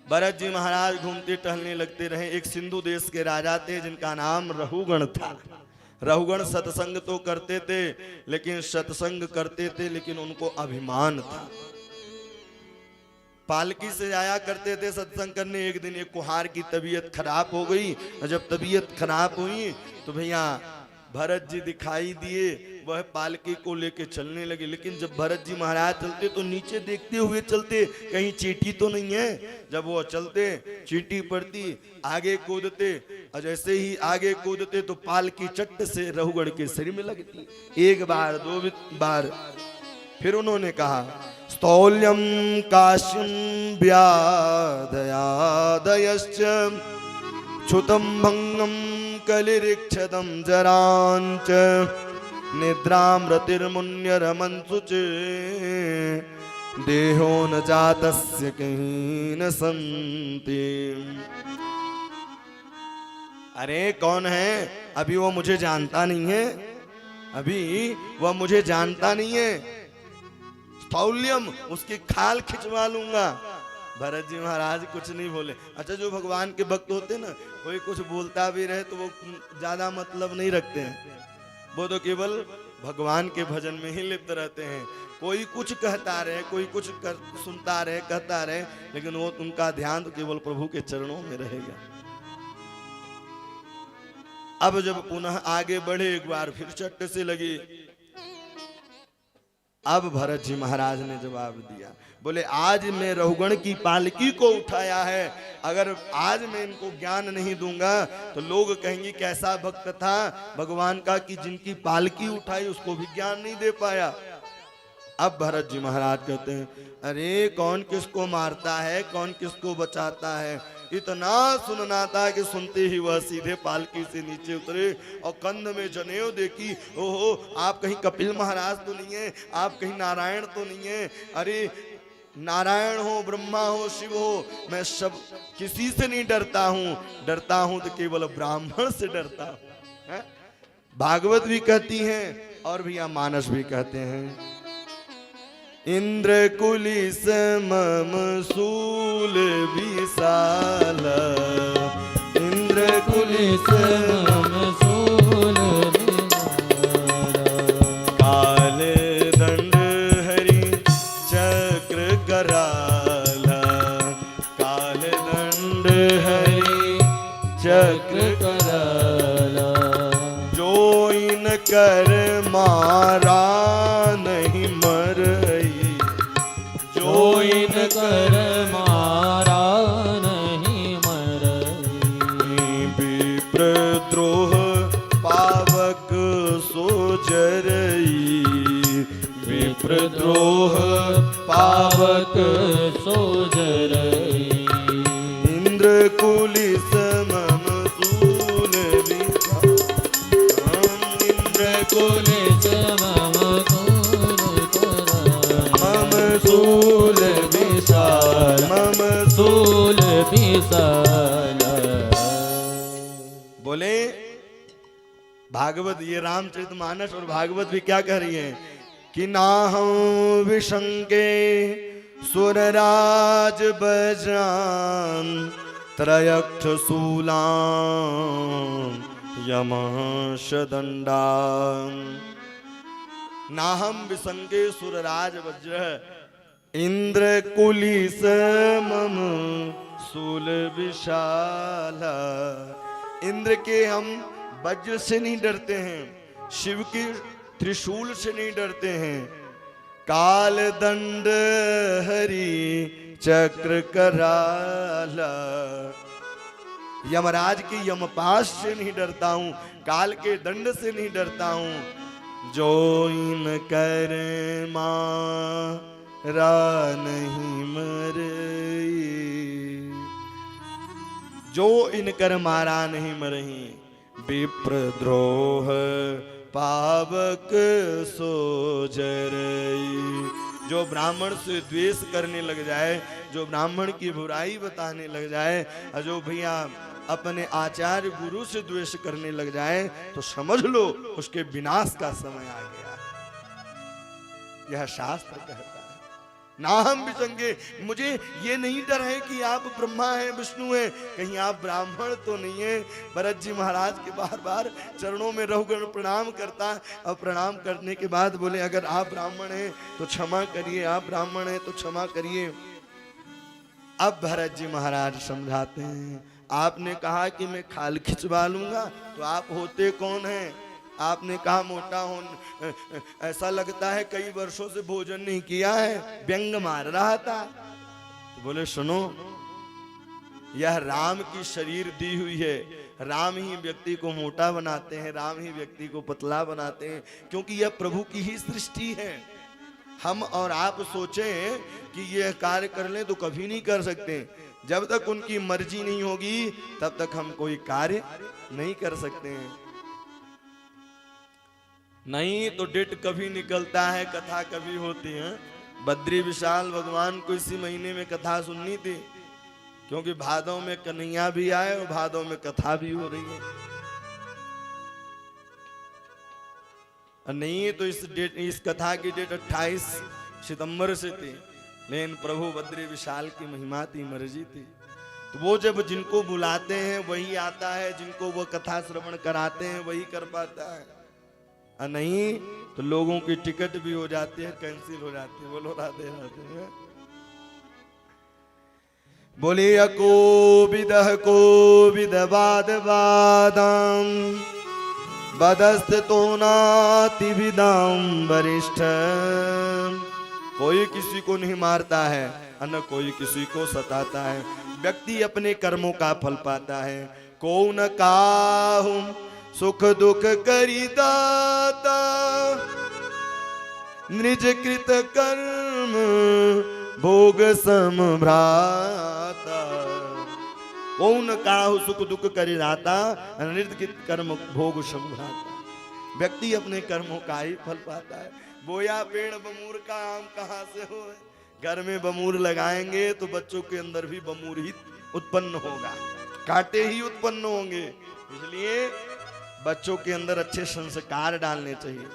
भरत जी महाराज घूमते टहलने लगते रहे। एक सिंधु देश के राजा थे जिनका नाम रहुगण था। रहुगण सत्संग तो करते थे, लेकिन सत्संग करते थे लेकिन उनको अभिमान था। पालकी से जाया करते थे सत्संग करने। एक दिन एक कुहार की तबीयत खराब हो गई, और जब तबीयत खराब हुई तो भैया भरत जी दिखाई दिए, वह पालकी को लेके चलने लगे। लेकिन जब भरत जी महाराज चलते तो नीचे देखते हुए चलते, कहीं चींटी तो नहीं है। जब वो चलते चींटी पड़ती, आगे कूदते, और जैसे ही आगे कूदते तो पालकी चट्ट से रहुगढ़ के शरीर में लगती। 1 बार 2 बार। फिर उन्होंने कहा, स्तौल्यम काश्यम व्याधयादयश्च क्षुतम भंगम कलिरिक्षदम जरांच निद्रामृतिर्मुन्यरमंसुचे देहो न जातस्य कहीं न संति। अरे कौन है? अभी वो मुझे जानता नहीं है, अभी वह मुझे जानता नहीं है। स्थौल्यम, उसकी खाल खिंचवा लूंगा। भरत जी महाराज कुछ नहीं बोले। अच्छा, जो भगवान के भक्त होते ना, कोई कुछ बोलता भी रहे तो वो ज्यादा मतलब नहीं रखते हैं। वो तो केवल भगवान के भजन में ही लिप्त रहते हैं। कोई कुछ कहता रहे, कोई कुछ सुनता रहे, कहता रहे, लेकिन वो उनका ध्यान तो केवल प्रभु के चरणों में रहेगा। अब जब पुनः आगे बढ़े, एक बार फिर चट्ट से लगी। अब भरत जी महाराज ने जवाब दिया, बोले आज मैं रहुगण की पालकी को उठाया है, अगर आज मैं इनको ज्ञान नहीं दूंगा तो लोग कहेंगे कैसा भक्त था भगवान का कि जिनकी पालकी उठाई उसको भी ज्ञान नहीं दे पाया। अब भरत जी महाराज कहते हैं, अरे कौन किसको मारता है, कौन किसको बचाता है। इतना सुनना था कि सुनते ही वह सीधे पालकी से नीचे उतरे और कंध में जनेऊ देखी। ओहो, आप कहीं कपिल महाराज तो नहीं है, आप कहीं नारायण तो नहीं है। अरे नारायण हो, ब्रह्मा हो, शिव हो, मैं सब किसी से नहीं डरता हूं तो केवल ब्राह्मण से डरता हूं। भागवत भी कहती हैं और भैया मानस भी कहते हैं, इंद्र कुलिस मम सूल विशाल, इंद्र कुलिस मम सूल काल दंड हरि चक्र कराला, काल दंड हरि चक्र कराला, जो इन कर मारा नहीं मरई, जो इन कर मारा नहीं मरई, विप्रद्रोह पावक सो जरई, विप्रद्रोह पावक सो जरई, इंद्र कुलिस मम सूल विशाल, इंद्र कुलिस मम सूल विशाल, मम सूल विशाल। बोले भागवत, ये रामचरितमानस और भागवत भी क्या कह रही है कि नाहं विशंके सुरराज बजान, त्रयक्ष शूलां यमश दंडान, नाहं विशंके सुरराज वज्र, इंद्र कुलिस मम सूल विशाल। इंद्र के हम वज्र से नहीं डरते हैं, शिव के त्रिशूल से नहीं डरते हैं, काल दंड हरि चक्र कराला, यमराज के यमपाश से नहीं डरता हूं, काल के दंड से नहीं डरता हूं, जो इन कर मारा नहीं मरई, जो इन कर मारा नहीं मरही, विप्रद्रोह पावक सो जरई, जो ब्राह्मण से द्वेष करने लग जाए, जो ब्राह्मण की बुराई बताने लग जाए, और जो भैया अपने आचार्य गुरु से द्वेष करने लग जाए, तो समझ लो उसके विनाश का समय आ गया। यह शास्त्र कहता है। ना हम विसंगे, मुझे ये नहीं डर है कि आप ब्रह्मा हैं, विष्णु हैं, कहीं आप ब्राह्मण तो नहीं है। भरत जी महाराज के बार बार चरणों में रहुगण प्रणाम करता, और प्रणाम करने के बाद बोले, अगर आप ब्राह्मण हैं तो क्षमा करिए, आप ब्राह्मण हैं तो क्षमा करिए। अब भरत जी महाराज समझाते हैं, आपने कहा कि मैं खाल खिंचवा लूंगा, तो आप होते कौन हैं? आपने कहा मोटा हो, ऐसा लगता है कई वर्षों से भोजन नहीं किया है, व्यंग मार रहा था। तो बोले सुनो, यह राम की शरीर दी हुई है, राम ही व्यक्ति को मोटा बनाते हैं, राम ही व्यक्ति को पतला बनाते हैं, क्योंकि यह प्रभु की ही सृष्टि है। हम और आप सोचें कि यह कार्य कर लें तो कभी नहीं कर सकते। जब तक उनकी मर्जी नहीं होगी तब तक हम कोई कार्य नहीं कर सकते हैं। नहीं तो डेट कभी निकलता है, कथा कभी होती है। बद्री विशाल भगवान को इसी महीने में कथा सुननी थी, क्योंकि भादों में कन्हैया भी आए और भादों में कथा भी हो रही है। नहीं तो इस कथा की डेट 28 सितंबर से थी, लेकिन प्रभु बद्री विशाल की महिमा थी, मर्जी थी। तो वो जब जिनको बुलाते हैं वही आता है, जिनको वो कथा श्रवण कराते हैं वही कर पाता है। नहीं तो लोगों की टिकट भी हो जाती है, कैंसिल हो जाती है। बोलो राधे राधे। बोलिए को विदवाद वादम बदस्त तो नाति विदाम वरिष्ठ। कोई किसी को नहीं मारता है और न कोई किसी को सताता है। व्यक्ति अपने कर्मों का फल पाता है। को न काहुम सुख दुख करी दाता, निज कृत कर्म भोग समभ्राता। कौन काहु सुख दुख करि राता, निज कृत कर्म भोग समभ्राता। व्यक्ति अपने कर्मों का ही फल पाता है। बोया पेड़ बमूर का आम कहाँ से हो। घर में बमूर लगाएंगे तो बच्चों के अंदर भी बमूर ही उत्पन्न होगा, कांटे ही उत्पन्न होंगे। इसलिए बच्चों के अंदर अच्छे संस्कार डालने चाहिए।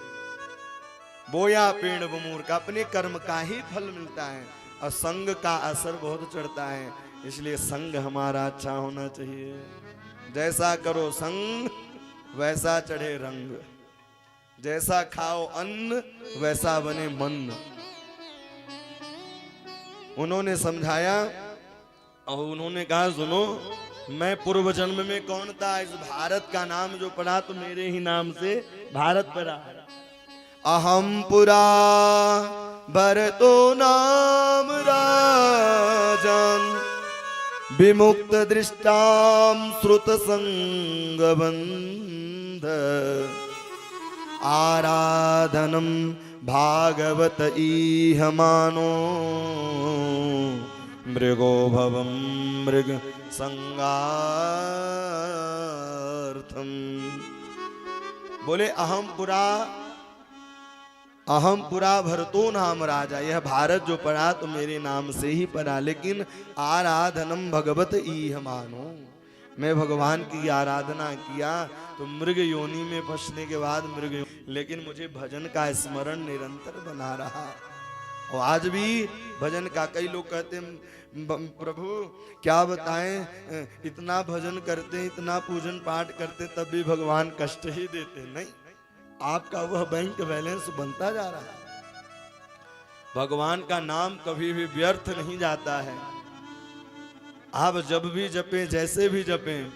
बोया पेड़ बमूर का, अपने कर्म का ही फल मिलता है और संग का असर बहुत चढ़ता है। इसलिए संग हमारा अच्छा होना चाहिए। जैसा करो संग वैसा चढ़े रंग, जैसा खाओ अन्न वैसा बने मन। उन्होंने समझाया और उन्होंने कहा सुनो, मैं पूर्व जन्म में कौन था, इस भारत का नाम जो पड़ा तो मेरे ही नाम से भारत पड़ा। अहम पुरा भरतो नाम राजन, विमुक्त दृष्टाम श्रुत संग बंध। आराधनम भागवत इह मानो, मृगो भवम मृग संगार्थम। बोले अहम पुरा भरतो नाम राजा, यह भारत जो पड़ा तो मेरे नाम से ही पड़ा। लेकिन आराधनम भगवत इह मानो, मैं भगवान की आराधना किया तो मृग योनि में फंसने के बाद लेकिन मुझे भजन का स्मरण निरंतर बना रहा। और आज भी भजन का, कई लोग कहते हैं प्रभु क्या बताएं, इतना भजन करते इतना पूजन पाठ करते तब भी भगवान कष्ट ही देते। नहीं, आपका वह बैंक बैलेंस बनता जा रहा है। भगवान का नाम कभी भी व्यर्थ नहीं जाता है। आप जब भी जपें, जैसे भी जपें,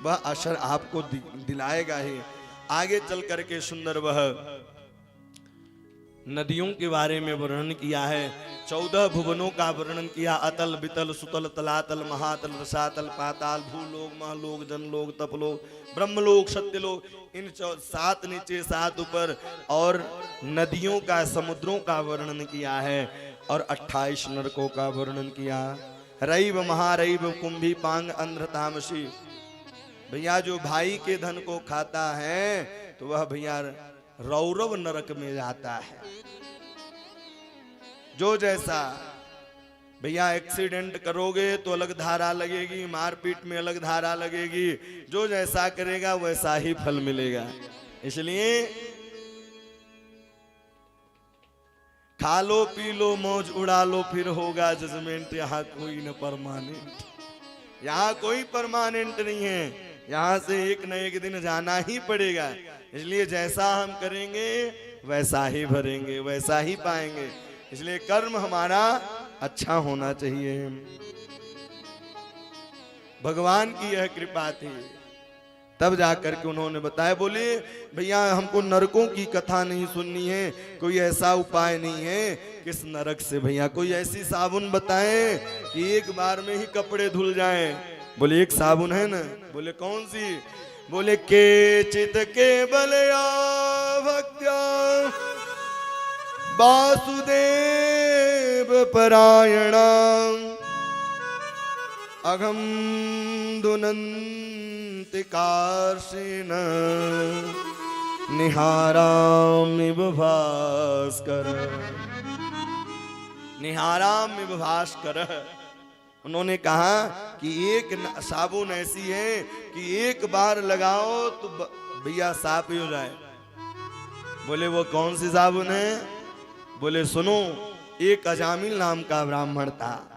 वह असर आपको दिलाएगा ही। आगे चल करके सुंदर वह नदियों के बारे में वर्णन किया है। 14 भुवनों का वर्णन किया। अतल बितल सुतल तलातल महातल रसातल पाताल भूलोक महलोक जनलोक तपलोक ब्रह्मलोक सत्यलोक, इन 7 नीचे 7 ऊपर, और नदियों का, समुद्रों का वर्णन किया है। और 28 नरकों का वर्णन किया। रैव महारैव कुंभी पांग अंध्र तामसी। भैया जो भाई के धन को खाता है तो वह भैया रौरव नरक में जाता है। जो जैसा भैया एक्सीडेंट करोगे तो अलग धारा लगेगी, मारपीट में अलग धारा लगेगी। जो जैसा करेगा वैसा ही फल मिलेगा। इसलिए खा लो पी लो मौज उड़ा लो फिर होगा जजमेंट। यहाँ कोई न परमानेंट, यहाँ कोई परमानेंट नहीं है। यहाँ से एक न एक दिन जाना ही पड़ेगा। इसलिए जैसा हम करेंगे वैसा ही भरेंगे, वैसा ही पाएंगे। इसलिए कर्म हमारा अच्छा होना चाहिए। भगवान की यह कृपा थी। तब जाकर के उन्होंने बताया, बोले भैया हमको नरकों की कथा नहीं सुननी है, कोई ऐसा उपाय नहीं है किस नरक से भैया कोई ऐसी साबुन बताएं कि एक बार में ही कपड़े धुल जाएं। बोले एक साबुन है ना। बोले कौन सी। बोले के चित के बलया भक्त्या वासुदेव परायणा अघम दुनंति कार्षेण निहारामिव भास्कर। निहारामिव भास्कर। उन्होंने कहा कि एक साबुन ऐसी है कि एक बार लगाओ तो भैया साफ ही हो जाए। बोले वो कौन सी साबुन है। बोले सुनो, एक अजामिल नाम का ब्राह्मण था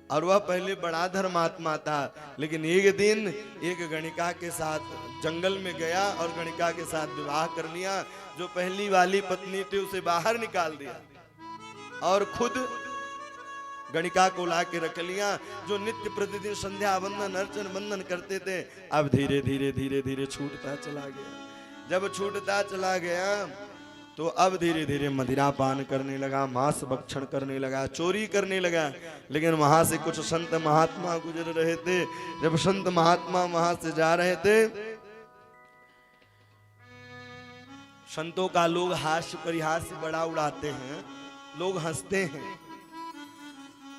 और वह पहले बड़ा धर्मात्मा था, लेकिन एक दिन एक गणिका के साथ जंगल में गया और गणिका के साथ विवाह कर लिया। जो पहली वाली पत्नी थी उसे बाहर निकाल दिया और खुद गणिका को ला के रख लिया। जो नित्य प्रतिदिन संध्या वंदन अर्चन बंदन करते थे, अब धीरे धीरे धीरे धीरे छूटता चला गया। जब छूटता चला गया तो अब धीरे धीरे मदिरा पान करने लगा, मांस भक्षण करने लगा, चोरी करने लगा। लेकिन वहां से कुछ संत महात्मा गुजर रहे थे। जब संत महात्मा वहां से जा रहे थे, संतों का लोग हास्य परिहास बड़ा उड़ाते हैं, लोग हंसते हैं।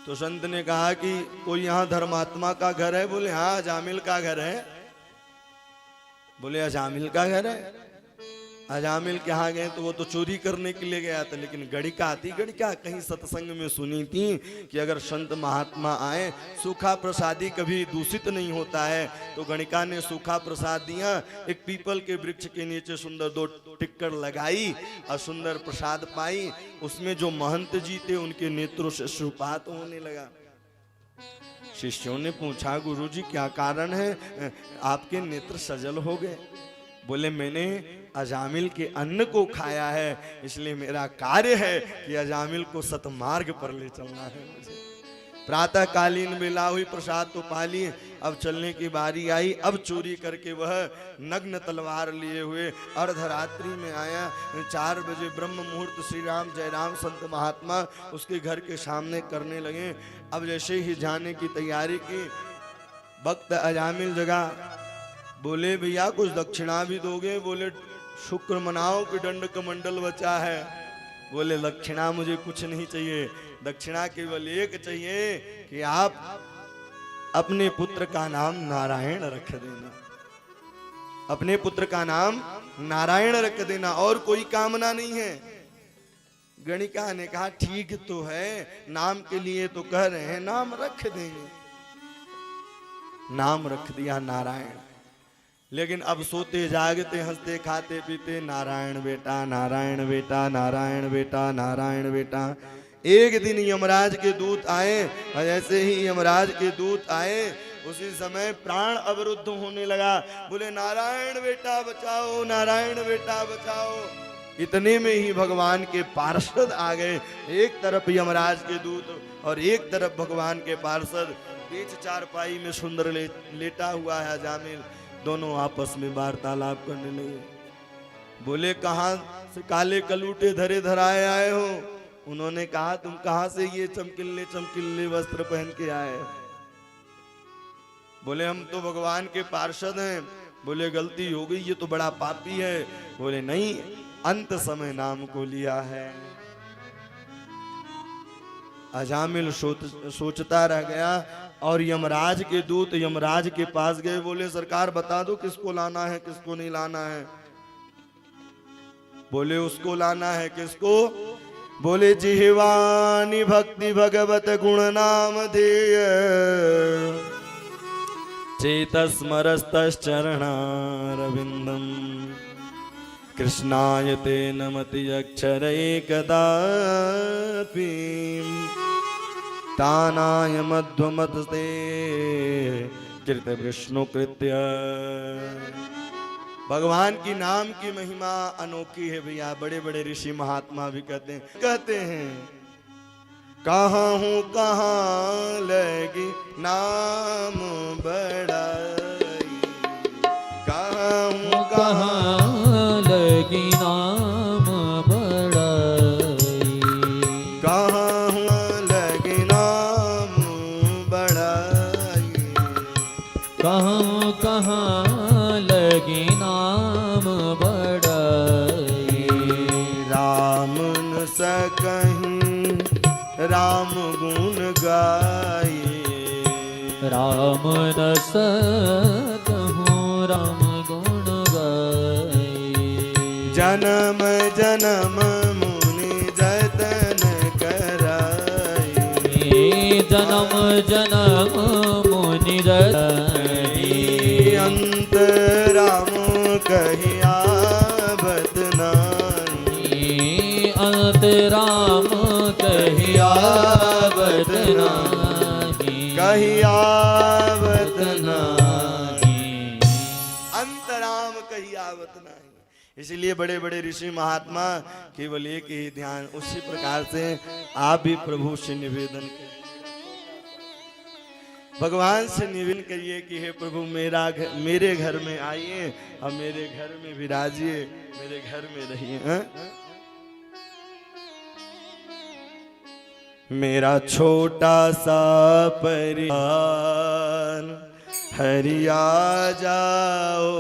तो संत ने कहा कि कोई यहाँ धर्मात्मा का घर है? बोले हाँ अजामिल का घर है। बोले अजामिल का घर है? अजामिल के यहाँ गए तो वो तो चोरी करने के लिए गया था, लेकिन गणिका आती, गणिका कहीं सत्संग में सुनी थी कि अगर संत महात्मा आए, सूखा प्रसादी कभी दूषित नहीं होता है। तो गणिका ने सूखा प्रसाद दिया, एक पीपल के वृक्ष के नीचे सुंदर 2 टिक्कर लगाई और सुंदर प्रसाद पाई। उसमें जो महंत जी थे उनके नेत्रों से अश्रुपात होने लगा। शिष्यों ने पूछा गुरुजी क्या कारण है, आपके नेत्र सजल हो गए? बोले मैंने अजामिल के अन्न को खाया है, इसलिए मेरा कार्य है कि अजामिल को सतमार्ग पर ले चलना है मुझे। प्रातः कालीन बेला हुई, प्रसाद तो पा लिए, अब चलने की बारी आई। अब चोरी करके वह नग्न तलवार लिए हुए अर्धरात्रि में आया। 4 बजे ब्रह्म मुहूर्त श्री राम जय राम संत महात्मा उसके घर के सामने करने लगे। अब जैसे ही जाने की तैयारी की, वक्त अजामिल जगह। बोले भैया कुछ दक्षिणा भी दोगे? बोले शुक्र मनाओ कि दंड कमंडल बचा है। बोले दक्षिणा मुझे कुछ नहीं चाहिए, दक्षिणा केवल एक चाहिए कि आप अपने पुत्र का नाम नारायण रख देना, अपने पुत्र का नाम नारायण रख देना, और कोई कामना नहीं है। गणिका ने कहा ठीक तो है, नाम के लिए तो कह रहे हैं, नाम रख देंगे। नाम रख दिया नारायण। लेकिन अब सोते जागते हंसते खाते पीते नारायण बेटा, नारायण बेटा, नारायण बेटा, नारायण बेटा। एक दिन यमराज के दूत आए, और जैसे ही यमराज के दूत आए उसी समय प्राण अवरुद्ध होने लगा। बोले नारायण बेटा बचाओ, नारायण बेटा बचाओ। इतने में ही भगवान के पार्षद आ गए। एक तरफ यमराज के दूत और एक तरफ भगवान के पार्षद। बीच चारपाई में सुंदर लेटा हुआ है अजामिल। दोनों आपस में वार्तालाप करने लगे। बोले कहाँ से काले कलूटे धरे धराए आए हो? उन्होंने कहा तुम कहाँ से ये चमकीले चमकीले वस्त्र पहन के आए? बोले हम तो भगवान के पार्षद हैं। बोले गलती हो गई, ये तो बड़ा पापी है। बोले नहीं, अंत समय नाम को लिया है। अजामिल सोचता रह गया, और यमराज के दूत यमराज के पास गए। बोले सरकार बता दो किसको लाना है, किसको नहीं लाना है? बोले उसको लाना है। किसको? बोले जिह्वानि भक्ति भगवत गुण नाम ध्येय चेतस्मरस्तश्चरणारविन्दम् कृष्णाय ते नमति अक्षरैकदापि तानाय मध्वमतस्ते कृत विष्णु कृत्य। भगवान की नाम की महिमा अनोखी है भैया। बड़े बड़े ऋषि महात्मा भी कहते हैं कहाँ हूँ कहाँ लगी नाम बड़ाई, कहाँ हूँ कहाँ लगी नाम बड़ाई, कहाँ हूँ लगी नाम बड़ाई, कहाँ कहाँ लगी नाम बड़ाई। राम न सकहीं राम गुण गाए, राम न सकहूँ राम गुण गाए। जन्म जन्म मुनि जतन कराए, जन्म जन्म मुनि जतन। अंत राम कहिया बदनाई, अंत राम कहिया बदनाही, कहिया बदनाई, अंत राम कहिया बदनाई। इसलिए बड़े बड़े ऋषि महात्मा केवल एक ही ध्यान। उसी प्रकार से आप भी प्रभु से निवेदन करिए, भगवान से निवेदन करिए कि हे प्रभु मेरे घर में आइए और मेरे घर में विराजिए, मेरे घर में रहिए। मेरा छोटा सा परिवार हरिया जाओ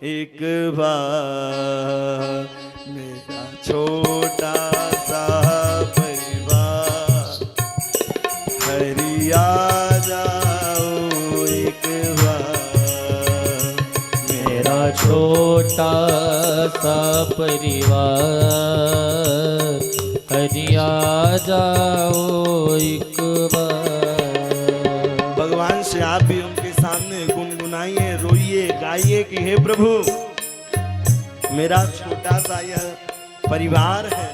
एक बार, मेरा छोटा सा परिवार, हरि आ जाओ एक बार। मेरा छोटा सा परिवार, हरि आ जाओ एक बार। भगवान से आप भी उनके सामने गुनगुनाइए, रोइए, गाइए कि हे प्रभु, मेरा छोटा सा यह परिवार है,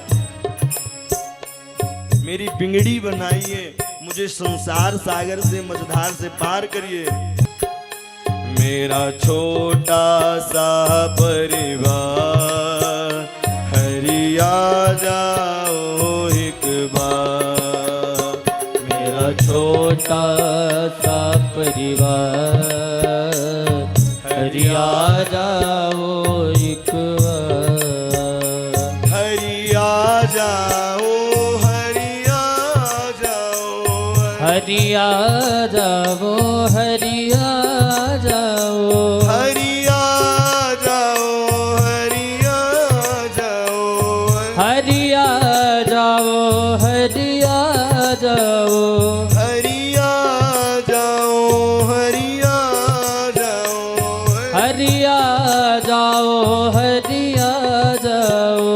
मेरी पिंगड़ी बनाइए, मुझे संसार सागर से मझधार से पार करिए। मेरा छोटा सा परिवार, हरि आ जाओ एक बार। मेरा छोटा सा परिवार, हरि आ जाओ एक बार। हरि आ जाओ, हरि आ जाओ, हरि आ जाओ, हरि आ जाओ, हरि आ जाओ, हरि आ जाओ, हरि आ जाओ, हरि आ जाओ, हरि आ जाओ, हरि आ जाओ, हरि आ जाओ, हरि आ जाओ।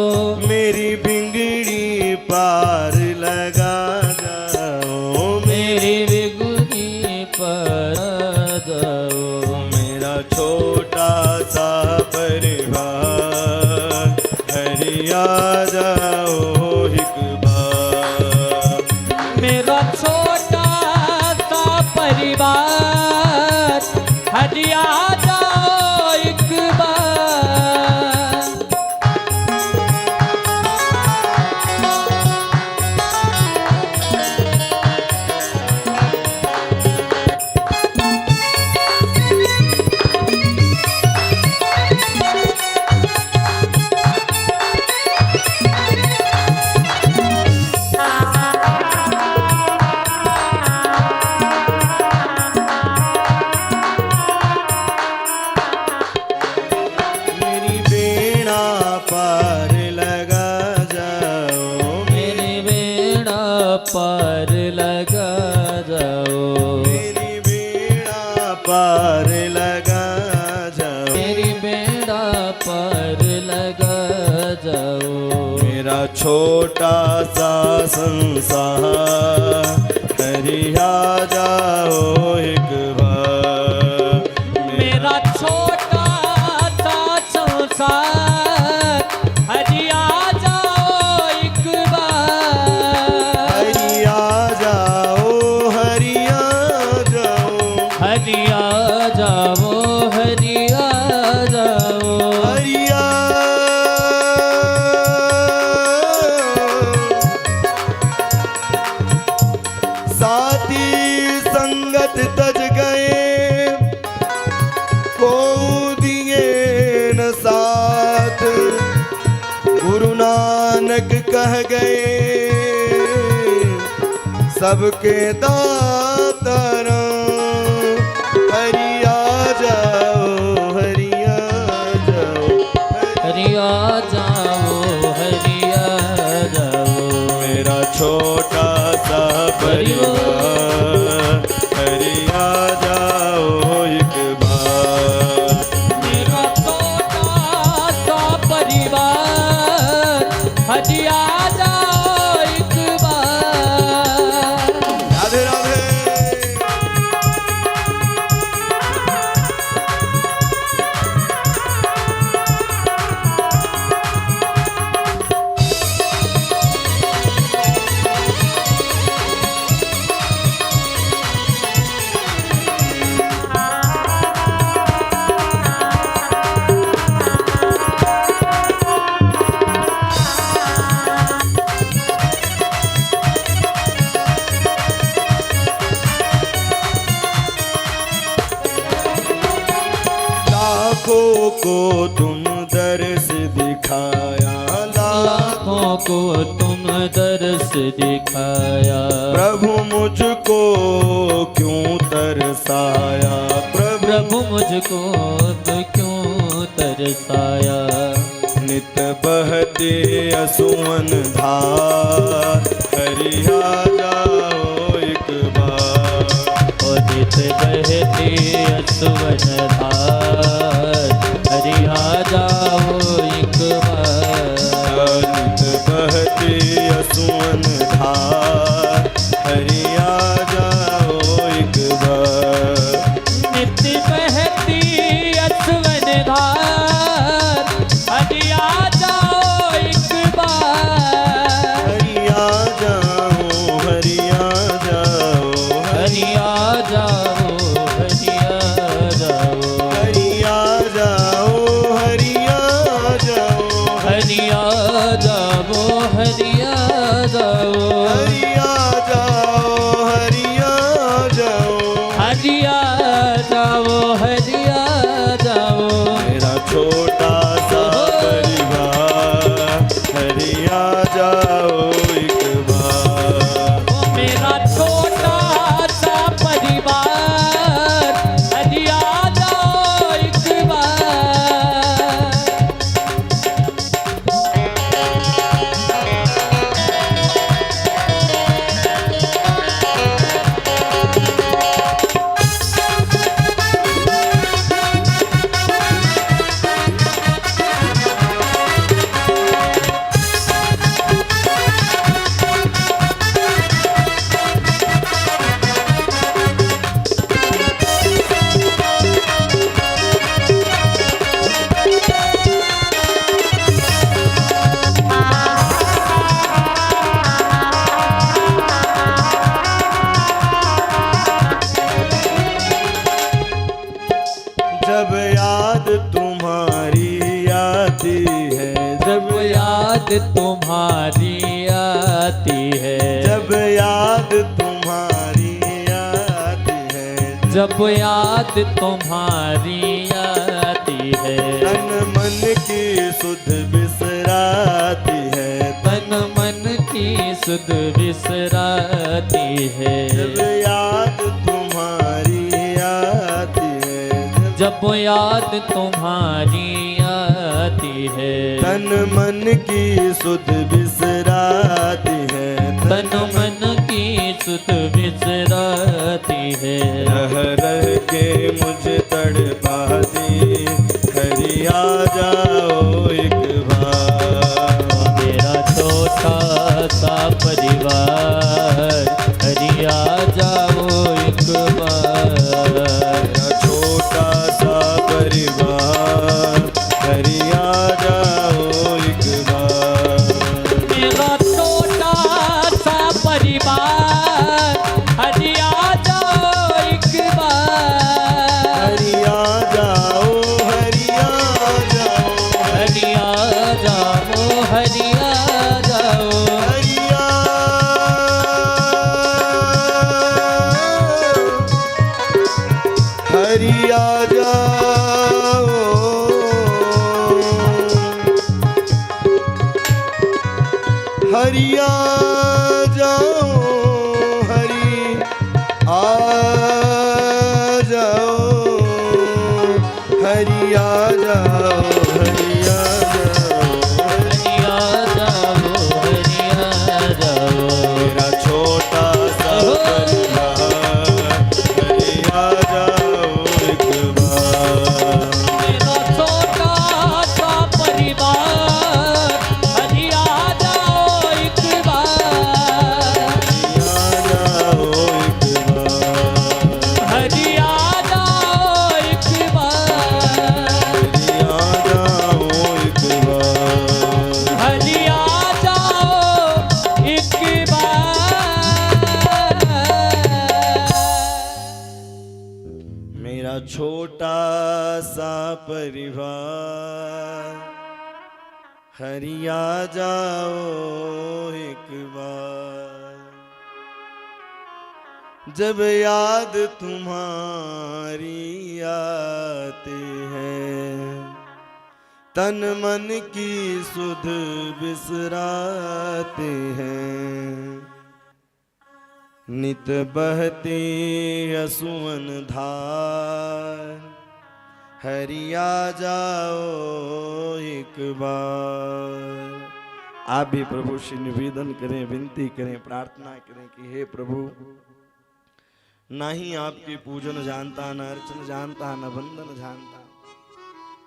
मेरी बिंगड़ी पार लगा जाओ, मेरी बिगुड़ी पर आ जाओ। मेरा छोटा सा परिवार, हरि आ जाओ एक बार। मेरा छोटा सा परिवार, हरि आ जाओ एक बार। मेरी बेड़ा पार लगा जाओ, मेरी बेड़ा पार लगा जाओ। मेरी बेड़ा पार लगा जाओ, मेरी बेड़ा पार लगा जाओ। मेरा छोटा सा संसार, हरि आ जाओ एक बार। मेरा छोटा सा संसार, हरि आ जाओ एक बार। हरि आ जाओ, हरि आ जाओ, हरि आ जाओ, हरि आ जाओ, हरि आ। साथी संगत तज गए, को दिए न साथ, गुरु नानक कह गए, सबके दातार। हरि आ जाओ, हरि आ जाओ, हरि आ जाओ, हरि आ जाओ। मेरा छोटा सा परिवार, हरि आ जाओ एक बार। मेरा छोटा सा परिवार, हरि आ जाओ एक बार। राधे राधे। लाखों को तुम दर्श दिखाया, लाखों को तुम दर्श दिखाया। प्रभु मुझको क्यों तरसाया, प्रभु मुझको क्यों तरसाया। नित बहते असुवन धार, हरिया जाओ एक बार। नित बहते असुवन धार, हरिया जाओ एक बार। नित बहते असुवन धार, हरिया जाओ एक बार। नित बहती असुवन धार, हरिया जाओ एक बार। हरिया जाओ, हरिया जाओ, हरिया जाओ, हरिया जाओ, हरिया जाओ, हरिया जाओ, हरिया जाओ, हरिया जाओ, हरिया जाओ, हरिया जाओ, हरिया जाओ, हरिया जाओ। मेरा छोटा सा परिवार, हरिया जाओ एक बार। ओ मेरा छोटा सा परिवार, हरिया जाओ एक बार। जब याद तुम्हारी आती है, जब याद तुम्हारी आती है, जब याद तुम्हारी आती है, जब याद तुम्हारी आती है, तन मन की सुध बिसराती है, तन मन की सुध बिसराती है। जब याद तुम्हारी आती है, जब याद तुम्हारी आती है, तन मन की सुध बिसराती है, तन मन की सुध बिसराती है। रह रह के मुझे तड़पाती, हरिया जाओ एक बार। मेरा छोटा सा परिवार, हरिया जाओ एक बार। मेरा छोटा सा परिवार, हरिया जाओ एक बार। मेरा छोटा सा परिवार, हरिया जाओ एक बार। हरिया जाओ, हरिया जाओ, हरिया जाओ, हरिया जाओ, हरिया हरिया जाओ, हरिया जाओ, हरि आ जाओ, हरिया जाओ, हरिया जाओ, हरिया जाओ, हरिया जाओ। मेरा छोटा सा परिवार, हरिया जाओ एक बार। मेरा छोटा सा परिवार, हरिया जाओ एक बार। हरिया जाओ एक बार, हरिया जाओ एक बार। हरिया जाओ एक बार। हरिया जाओ एक बार। मेरा छोटा सा परिवार, हरिया जाओ एक बार। जब याद तुम्हारी आती है, तन मन की सुध बिसराते हैं। नित बहती असुवन धार, हरिया जाओ एक बार। आप भी प्रभु से निवेदन करें, विनती करें, प्रार्थना करें कि हे प्रभु, ना ही आपकी पूजन जानता, न अर्चन जानता, न वंदन जानता।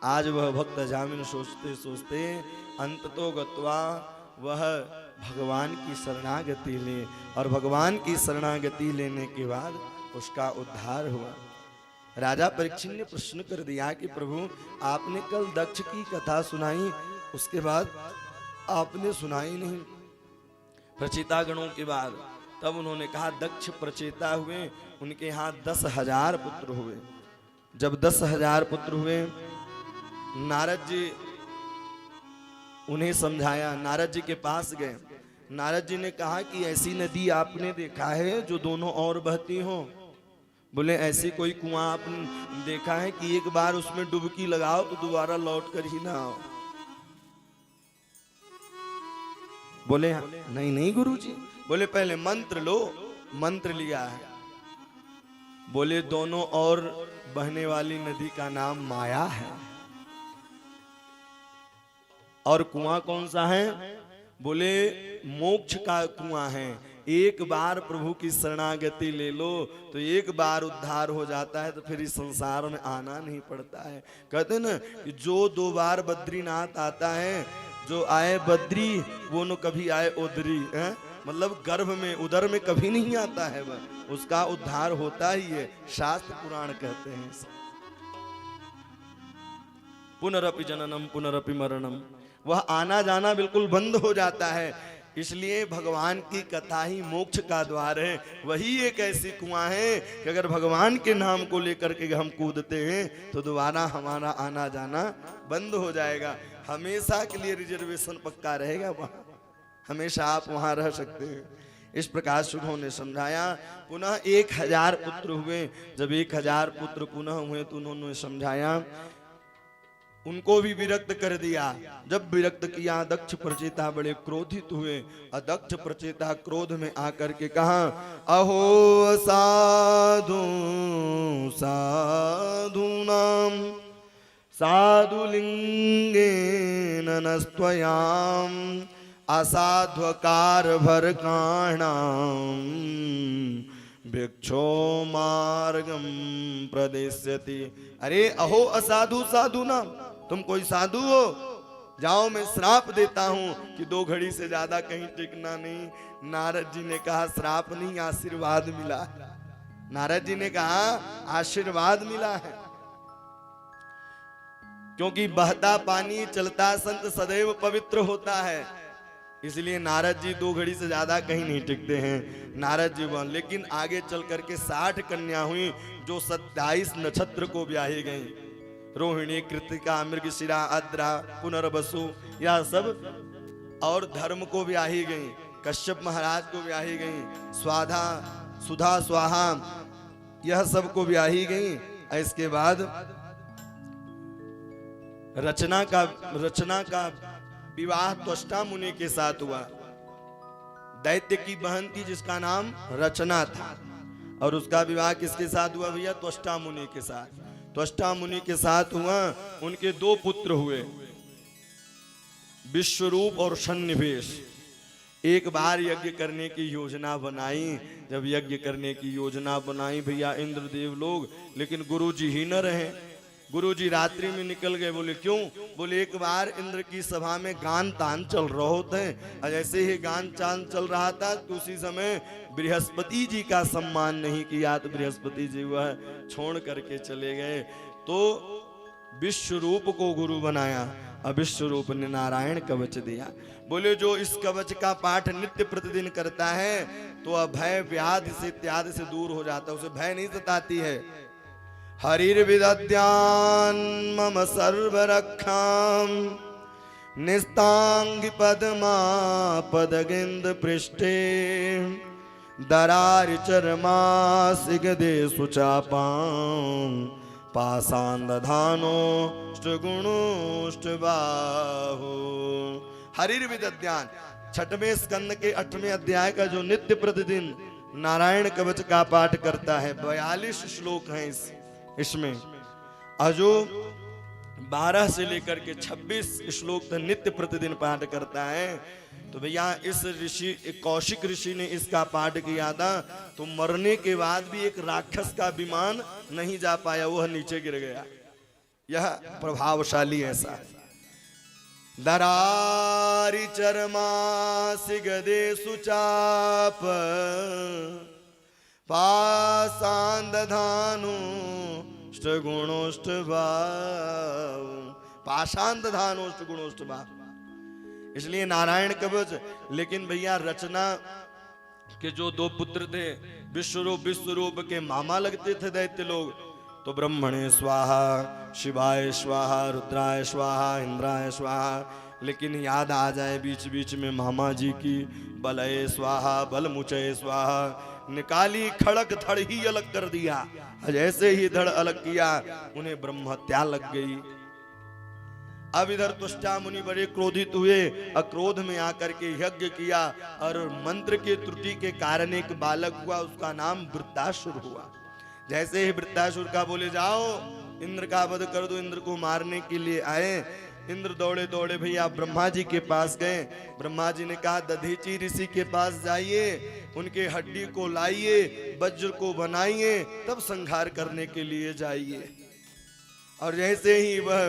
आज वह भक्त जामिन सोचते सोचते अंत तो गत्वा वह भगवान की शरणागति ले, और भगवान की शरणागति लेने के बाद उसका उद्धार हुआ। राजा परीक्षित ने प्रश्न कर दिया कि प्रभु, आपने कल दक्ष की कथा सुनाई, उसके बाद आपने सुनाई नहीं प्रचेता गणों के बाद। तब उन्होंने कहा दक्ष प्रचेता हुए, उनके यहाँ 10,000 पुत्र हुए। जब 10,000 पुत्र हुए, नारद जी उन्हें समझाया, नारद जी के पास गए। नारद जी ने कहा कि ऐसी नदी आपने देखा है जो दोनों ओर बहती हो? बोले ऐसी कोई कुआं आपने देखा है कि एक बार उसमें डुबकी लगाओ तो दोबारा लौट कर ही ना आओ? बोले नहीं नहीं गुरुजी। बोले पहले मंत्र लो। मंत्र लिया है। बोले दोनों ओर बहने वाली नदी का नाम माया है। और कुआं कौन सा है? बोले मोक्ष का कुआं है। एक बार प्रभु की शरणागति ले लो तो एक बार उद्धार हो जाता है, तो फिर इस संसार में आना नहीं पड़ता है। कहते ना कि जो 2 बार बद्रीनाथ आता है, जो आए बद्री वो न कभी आए उदरी है, मतलब गर्भ में उदर में कभी नहीं आता है वह, उसका उद्धार होता ही है। शास्त्र पुराण कहते हैं पुनरपि जननम पुनरपि मरणम, वह आना जाना बिल्कुल बंद हो जाता है। इसलिए भगवान की कथा ही मोक्ष का द्वार है। वही एक ऐसी कुआं है कि अगर भगवान के नाम को लेकर के हम कूदते हैं तो दोबारा हमारा आना जाना बंद हो जाएगा। हमेशा के लिए रिजर्वेशन पक्का रहेगा वहाँ, हमेशा आप वहाँ रह सकते हैं। इस प्रकार शुभों ने समझाया। पुनः 1000 पुत्र हुए। जब 1000 पुत्र पुनः हुए तो उन्होंने समझाया, उनको भी विरक्त कर दिया। जब विरक्त किया, दक्ष प्रचेता बड़े क्रोधित हुए। अदक्ष प्रचेता क्रोध में आकर के कहा, अहो साधु साधु नाम साधुलिंगेन नस्त्वयाम असाध्वकार भरकाणाम भिक्षो मार्गम प्रदेश्यति। अरे अहो असाधु साधु नाम, तुम कोई साधु हो? जाओ मैं श्राप देता हूं कि 2 घड़ी से ज्यादा कहीं टिकना नहीं। नारद जी ने कहा श्राप नहीं, आशीर्वाद मिला है। नारद जी ने कहा आशीर्वाद मिला है, क्योंकि बहता पानी चलता संत सदैव पवित्र होता है। इसलिए नारद जी 2 घड़ी से ज्यादा कहीं नहीं टिकते हैं। नारद जी बन, लेकिन आगे चल करके 60 कन्या हुई जो 27 नक्षत्र को ब्याही गई। रोहिणी, कृतिका, मृगशिरा, आद्रा, पुनर्वसु, यह सब और धर्म को ब्याही गई। कश्यप महाराज को ब्याही गई। स्वाधा, सुधा, स्वाहा, यह सब को ब्याही गई। इसके बाद रचना का विवाह त्वष्टा मुनि के साथ हुआ। दैत्य की बहन थी जिसका नाम रचना था, और उसका विवाह किसके साथ हुआ भैया? त्वष्टा मुनि के साथ। त्वष्टा मुनि के साथ हुआ। उनके 2 पुत्र हुए, विश्वरूप और सन्निवेश। एक बार यज्ञ करने की योजना बनाई। जब यज्ञ करने की योजना बनाई भैया इंद्रदेव लोग, लेकिन गुरु जी ही न रहे। गुरु जी रात्रि में निकल गए। बोले क्यों? बोले एक बार इंद्र की सभा में गान तान चल रहे होते, और जैसे ही गान तान चल रहा था तो उसी समय बृहस्पति जी का सम्मान नहीं किया, तो बृहस्पति जी वह छोड़ करके चले गए। तो विश्वरूप को गुरु बनाया, और विश्वरूप ने नारायण कवच दिया। बोले जो इस कवच का पाठ नित्य प्रतिदिन करता है तो अभय व्याधि से इत्यादि से दूर हो जाता है, उसे भय नहीं सताती है। हरिर्विदद्यान् मम सर्वरक्षां निस्तांगि पद्मा पदगिंद पृष्ठे दरारि चर्मासिगदे सुचापां पाषाणदधानो ष्टगुणोष्टबाहो। हरिर्विदद्यान् 6वें स्कंद के 8वें अध्याय का जो नित्य प्रतिदिन नारायण कवच का पाठ करता है, 42 श्लोक हैं इसमें। और जो 12 से लेकर के 26 श्लोक तक नित्य प्रतिदिन पाठ करता है, तो भैया इस ऋषि कौशिक ऋषि ने इसका पाठ किया था, तो मरने के बाद भी एक राक्षस का विमान नहीं जा पाया, वह नीचे गिर गया। यह प्रभावशाली ऐसा है। दरारी चरमासि गदे सुचाप पाषाणदधानु गुणोष्टभाव, पाषाणदधानोष्टगुणोष्टभाव, इसलिए नारायण कवच। लेकिन भैया रचना के जो 2 पुत्र थे, विश्वरूप के मामा लगते थे दैत्य लोग, तो ब्रह्मणे स्वाहा, शिवाय स्वाहा, रुद्राय स्वाहा, इंद्राय स्वाहा। लेकिन याद आ जाए बीच बीच में मामा जी की, बलय स्वाहा, बल मुचय स्वाहा, निकाली खड़क धड़ ही अलग कर दिया। जैसे ही धड़ अलग किया उन्हें ब्रह्म हत्या लग गई। अब इधर तुष्टा मुनि बड़े क्रोधित हुए, अक्रोध में आकर के यज्ञ किया, और मंत्र के त्रुटि के कारण एक बालक हुआ, उसका नाम वृत्तासुर हुआ। जैसे ही वृत्तासुर का बोले जाओ इंद्र का वध कर दो, इंद्र को मारने के लिए आए, इंद्र दौड़े दौड़े भैया ब्रह्मा जी के पास गए। ब्रह्मा जी ने कहा दधीचि ऋषि के पास जाइए, उनके हड्डी को लाइए, वज्र को बनाइए, तब संहार करने के लिए जाइए। और जैसे ही वह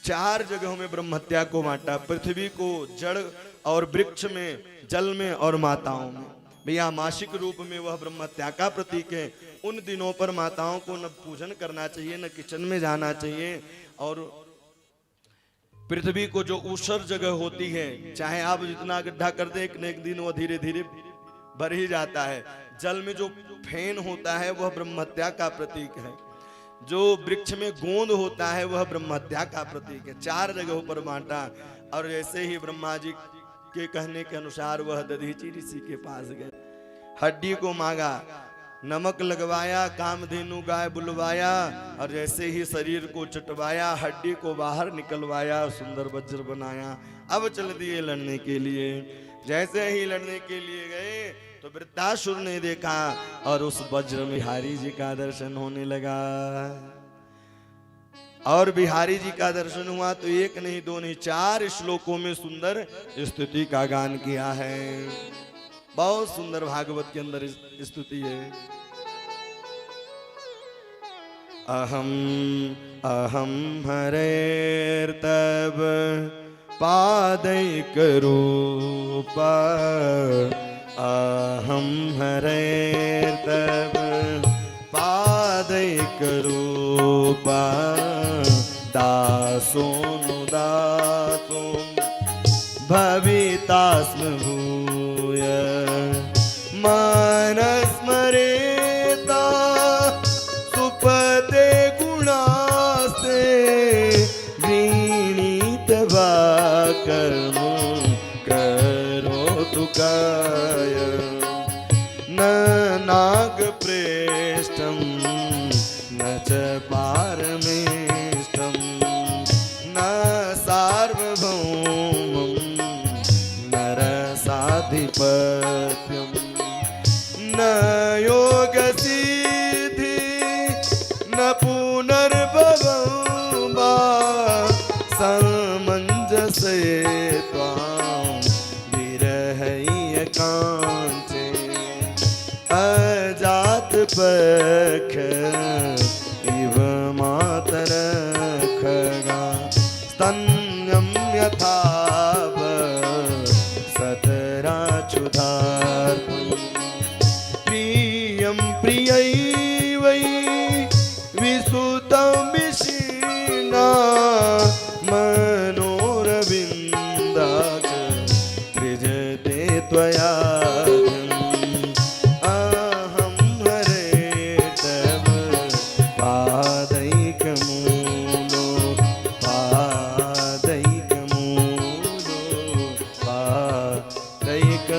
4 जगहों में ब्रह्म हत्या को बांटा, पृथ्वी को, जड़ और वृक्ष में, जल में और माताओं में। भैया मासिक रूप में वह ब्रह्म हत्या का प्रतीक है। उन दिनों पर माताओं को न पूजन करना चाहिए, न किचन में जाना चाहिए। और पृथ्वी को जो ऊसर जगह होती है, चाहे आप जितना गड्ढा कर दे, एक न एक दिन वो धीरे धीरे भर ही जाता है। जल में जो फेन होता है वह ब्रह्म हत्या का प्रतीक है। जो वृक्ष में गोंद होता है वह ब्रह्म हत्या का प्रतीक है। 4 जगहों पर बांटा। और ऐसे ही ब्रह्मा जी के कहने के अनुसार वह दधीचि ऋषि के पास गए, हड्डी को मांगा, नमक लगवाया, कामधेनु गाय बुलवाया, और जैसे ही शरीर को चटवाया, हड्डी को बाहर निकलवाया, सुंदर वज्र बनाया। अब चल दिए लड़ने के लिए। जैसे ही लड़ने के लिए गए तो वृत्तासुर ने देखा और उस वज्र बिहारी जी का दर्शन होने लगा। और बिहारी जी का दर्शन हुआ तो 1 नहीं 2 नहीं 4 श्लोकों में सुंदर स्तुति का गान किया है। बहुत सुंदर भागवत के अंदर स्तुति है। अहम अहम हरेर्तव पादैक रूप, अहम हरेर्तव पादैक रूप, दासोनुदातो भवितास्म भूय, मनस्मरेता सुपते गुणास्ते, गृणीतवा कर्मो करोतु काय, न नागप्रेष्ठं न च पारमेष्ठं, न सार्वभौमं नरसाधिपत्यं, न योगसिद्धि न पुनर्भवं वा, समञ्जसे त्वां विरहैकान्ते, अजात पख इव मातर खगा, स्तन्यं यथा सतराचुधार्पं, प्रियं प्रियैवै विसुतं विशीर्णा, मनोरविन्दाच त्रिजते त्वया। अहं हरे तव पादैकमूलो, पादैकमूलो, पादैकमूलो।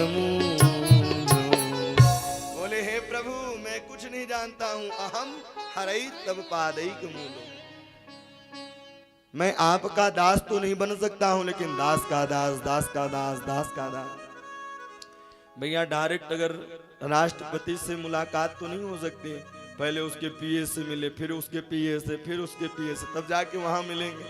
बोले हे प्रभु मैं कुछ नहीं जानता हूं, अहम हरे तव पादैकमूलो। मैं आपका दास तो नहीं बन सकता हूं, लेकिन दास का दास, दास का दास, दास का दास। भैया डायरेक्ट अगर राष्ट्रपति से मुलाकात तो नहीं हो सकती, पहले उसके पीए से मिले, फिर उसके पीए से, फिर उसके पीए से, तब जाके वहां मिलेंगे।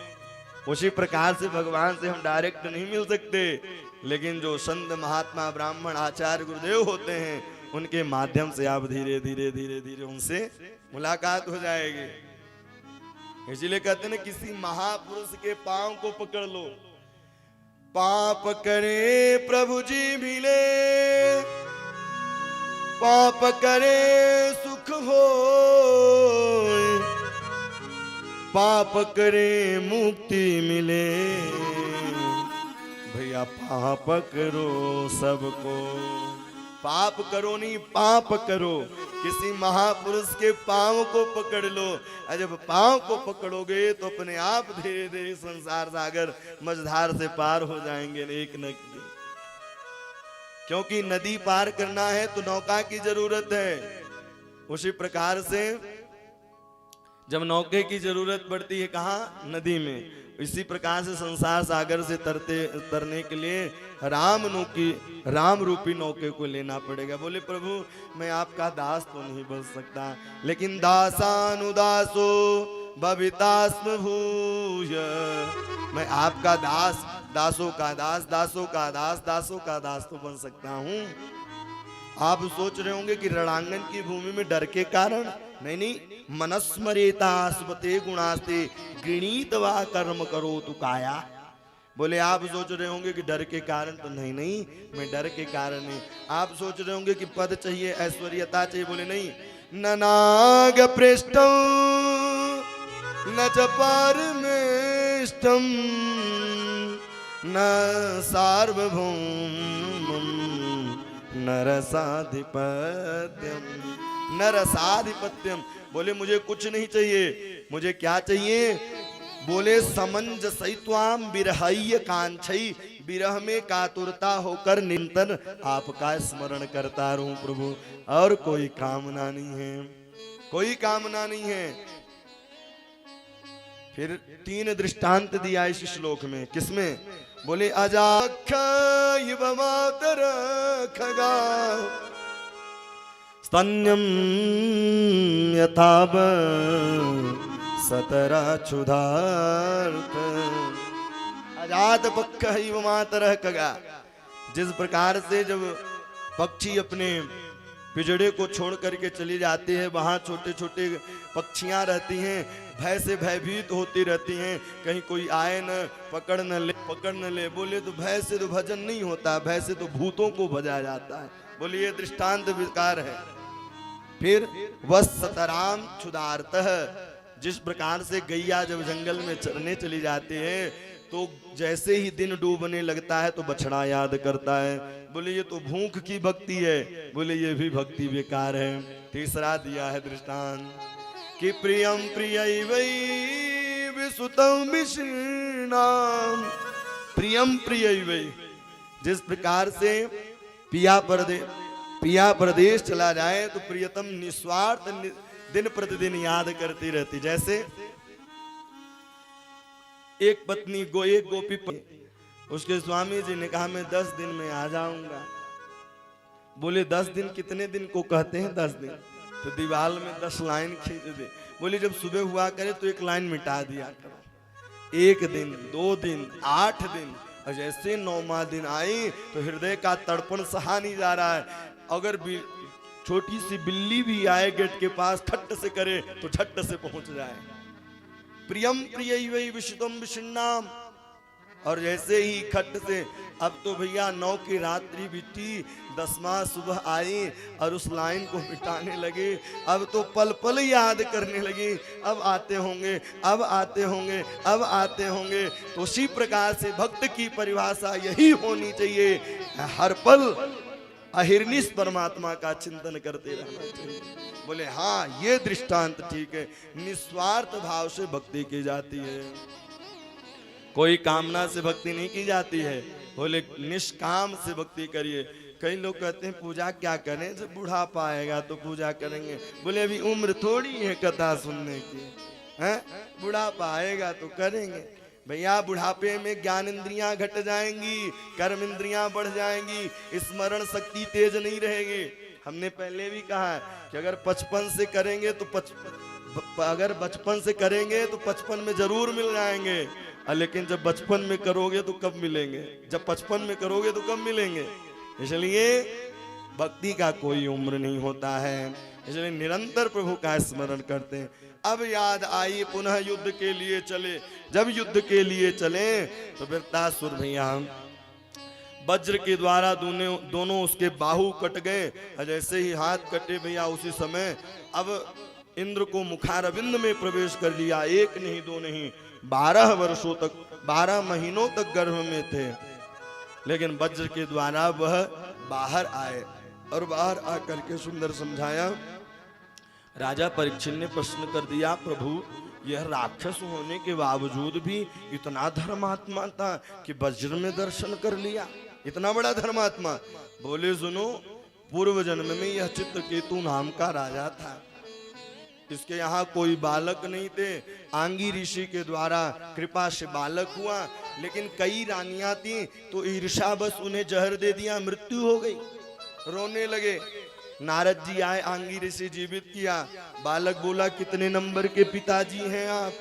उसी प्रकार से भगवान से हम डायरेक्ट नहीं मिल सकते, लेकिन जो संत महात्मा ब्राह्मण आचार्य गुरुदेव होते हैं उनके माध्यम से आप धीरे धीरे धीरे धीरे उनसे मुलाकात हो जाएगी। इसलिए कहते हैं ना, किसी महापुरुष के पांव को पकड़ लो। पाप करे प्रभु जी मिले, पाप करे सुख हो, पाप करे मुक्ति मिले। भैया पाप करो सबको, पाप करो नहीं पाप करो। किसी महापुरुष के पांव को पकड़ लो, और जब पांव को पकड़ोगे तो अपने आप धीरे धीरे संसार सागर मझधार से पार हो जाएंगे एक न एक। क्योंकि नदी पार करना है तो नौका की जरूरत है। उसी प्रकार से जब नौके की जरूरत पड़ती है कहाँ? नदी में। इसी प्रकार से संसार सागर से तरने के लिए राम रूपी नौके को लेना पड़ेगा। बोले प्रभु मैं आपका दास तो नहीं बन सकता, लेकिन दासानुदासो बबितास्म भूय, मैं आपका दास, दासों का दास, दासों का दास, दासों का दास तो बन सकता हूँ। आप सोच रहे होंगे कि रणांगन की भूमि में डर के कारण, नहीं नहीं, मनस्मरेता स्मते गुणास्ते गृणीत वा कर्म करो तु काया। बोले आप सोच रहे होंगे कि डर के कारण, तो नहीं नहीं, मैं डर के कारण नहीं। आप सोच रहे होंगे कि पद चाहिए, ऐश्वर्यता चाहिए, बोले नहीं। न नाग पृष्ठम न च पारमेष्टम न सार्वभौमम नरसाधिपत्यम, नरसाधिपत्यम। बोले मुझे कुछ नहीं चाहिए, मुझे क्या चाहिए? बोले समंजसयित्वाम विरहय्य कांक्षई, विरह में कातुरता होकर निरंतर आपका स्मरण करता रहूं प्रभु, और कोई कामना नहीं है, कोई कामना नहीं है। फिर 3 दृष्टांत दिया इस श्लोक में। किसमें? बोले अजाक्ष इव मातर खगा स्तन्यम यथाव सतरा क्षुधार्त। अजात पक्ष इव मातर खगा, जिस प्रकार से जब पक्षी अपने पिजड़े को छोड़ करके चली जाती है, वहां छोटे छोटे पक्षियां रहती हैं, भय से भयभीत होती रहती हैं, कहीं कोई आए न पकड़ न ले। बोले तो भय से तो भजन नहीं होता, भय से तो भूतों को भजा जाता है। बोले ये दृष्टांत विकार है। फिर वत्सतराम क्षुधार्तः, जिस प्रकार से गैया जब जंगल में चरने चली जाती है तो जैसे ही दिन डूबने लगता है तो बछड़ा याद करता है। बोले ये तो भूख की भक्ति है। बोले ये भी भक्ति बेकार है। तीसरा दिया है दृष्टांत कि प्रियम प्रियैवै विसुतं विष्णाम, प्रियम प्रियैवै, जिस प्रकार से पिया परदेश चला जाए तो प्रियतम निस्वार्थ दिन प्रतिदिन याद करती रहती। जैसे एक पत्नी एक गोपी उसके स्वामी जी ने कहा मैं 10 दिन में आ जाऊंगा। बोले 10 दिन कितने दिन को कहते हैं? 10 दिन। तो दीवार में 10 लाइन खींच दे। बोले जब सुबह हुआ करे तो 1 लाइन मिटा दिया करो। 1 दिन, 2 दिन, 8 दिन, और जैसे 9वां दिन आई तो हृदय का तड़पण सहा नहीं जा रहा है। अगर छोटी सी बिल्ली भी आए गेट के पास, खट्ट से करे तो झट्ट से पहुंच जाए। प्रियम प्रियैवै विषितम विषिन्नाम, और जैसे ही खट्ट से, अब तो भैया 9 की रात्रि बीती, 10वां सुबह आई और उस लाइन को मिटाने लगे। अब तो पल पल याद करने लगी, अब आते होंगे, अब आते होंगे, अब आते होंगे। तो उसी प्रकार से भक्त की परिभाषा यही होनी चाहिए, हर पल अहिर्निश परमात्मा का चिंतन करते रहना चाहिए। बोले हाँ ये दृष्टांत ठीक है, निस्वार्थ भाव से भक्ति की जाती है, कोई कामना से भक्ति नहीं की जाती है। बोले निष्काम से भक्ति करिए। कई लोग कहते हैं पूजा क्या करें, जब बुढ़ापा आएगा तो पूजा करेंगे। बोले अभी उम्र थोड़ी है कथा सुनने की, है? बुढ़ापा आएगा तो करेंगे। भैया बुढ़ापे में ज्ञान इंद्रियां घट जाएंगी, कर्म इंद्रियां बढ़ जाएंगी, स्मरण शक्ति तेज नहीं रहेगी। हमने पहले भी कहा है कि अगर 55 से करेंगे तो अगर बचपन से करेंगे तो 55 में जरूर मिल जाएंगे, लेकिन जब बचपन में करोगे तो कब मिलेंगे, जब 55 में करोगे तो कब मिलेंगे। इसलिए भक्ति का कोई उम्र नहीं होता है, इसलिए निरंतर प्रभु का स्मरण करते हैं। अब याद आई पुनः युद्ध के लिए चले। जब युद्ध के लिए चले तो वृत्तासुर भैया वज्र के द्वारा दोनों उसके बाहु कट गए। जैसे ही हाथ कटे भैया उसी समय अब इंद्र को मुखारविंद में प्रवेश कर लिया। एक नहीं दो नहीं 12 वर्षों तक 12 महीनों तक गर्भ में थे, लेकिन वज्र के द्वारा वह बाहर आए और बाहर आकर के सुंदर समझाया। राजा परीक्षित ने प्रश्न कर दिया, प्रभु यह राक्षस होने के बावजूद भी इतना धर्मात्मा था कि वज्र में दर्शन कर लिया, इतना बड़ा धर्मात्मा। बोले सुनो, पूर्व जन्म में यह चित्रकेतु नाम का राजा था, इसके यहाँ कोई बालक नहीं थे। आंगी ऋषि के द्वारा कृपा से बालक हुआ, लेकिन कई रानियां थी तो ईर्ष्यावश उन्हें जहर दे दिया, मृत्यु हो गई। रोने लगे। नारद जी आए, आंगी ऋषि जीवित किया। बालक बोला, कितने नंबर के पिताजी हैं आप?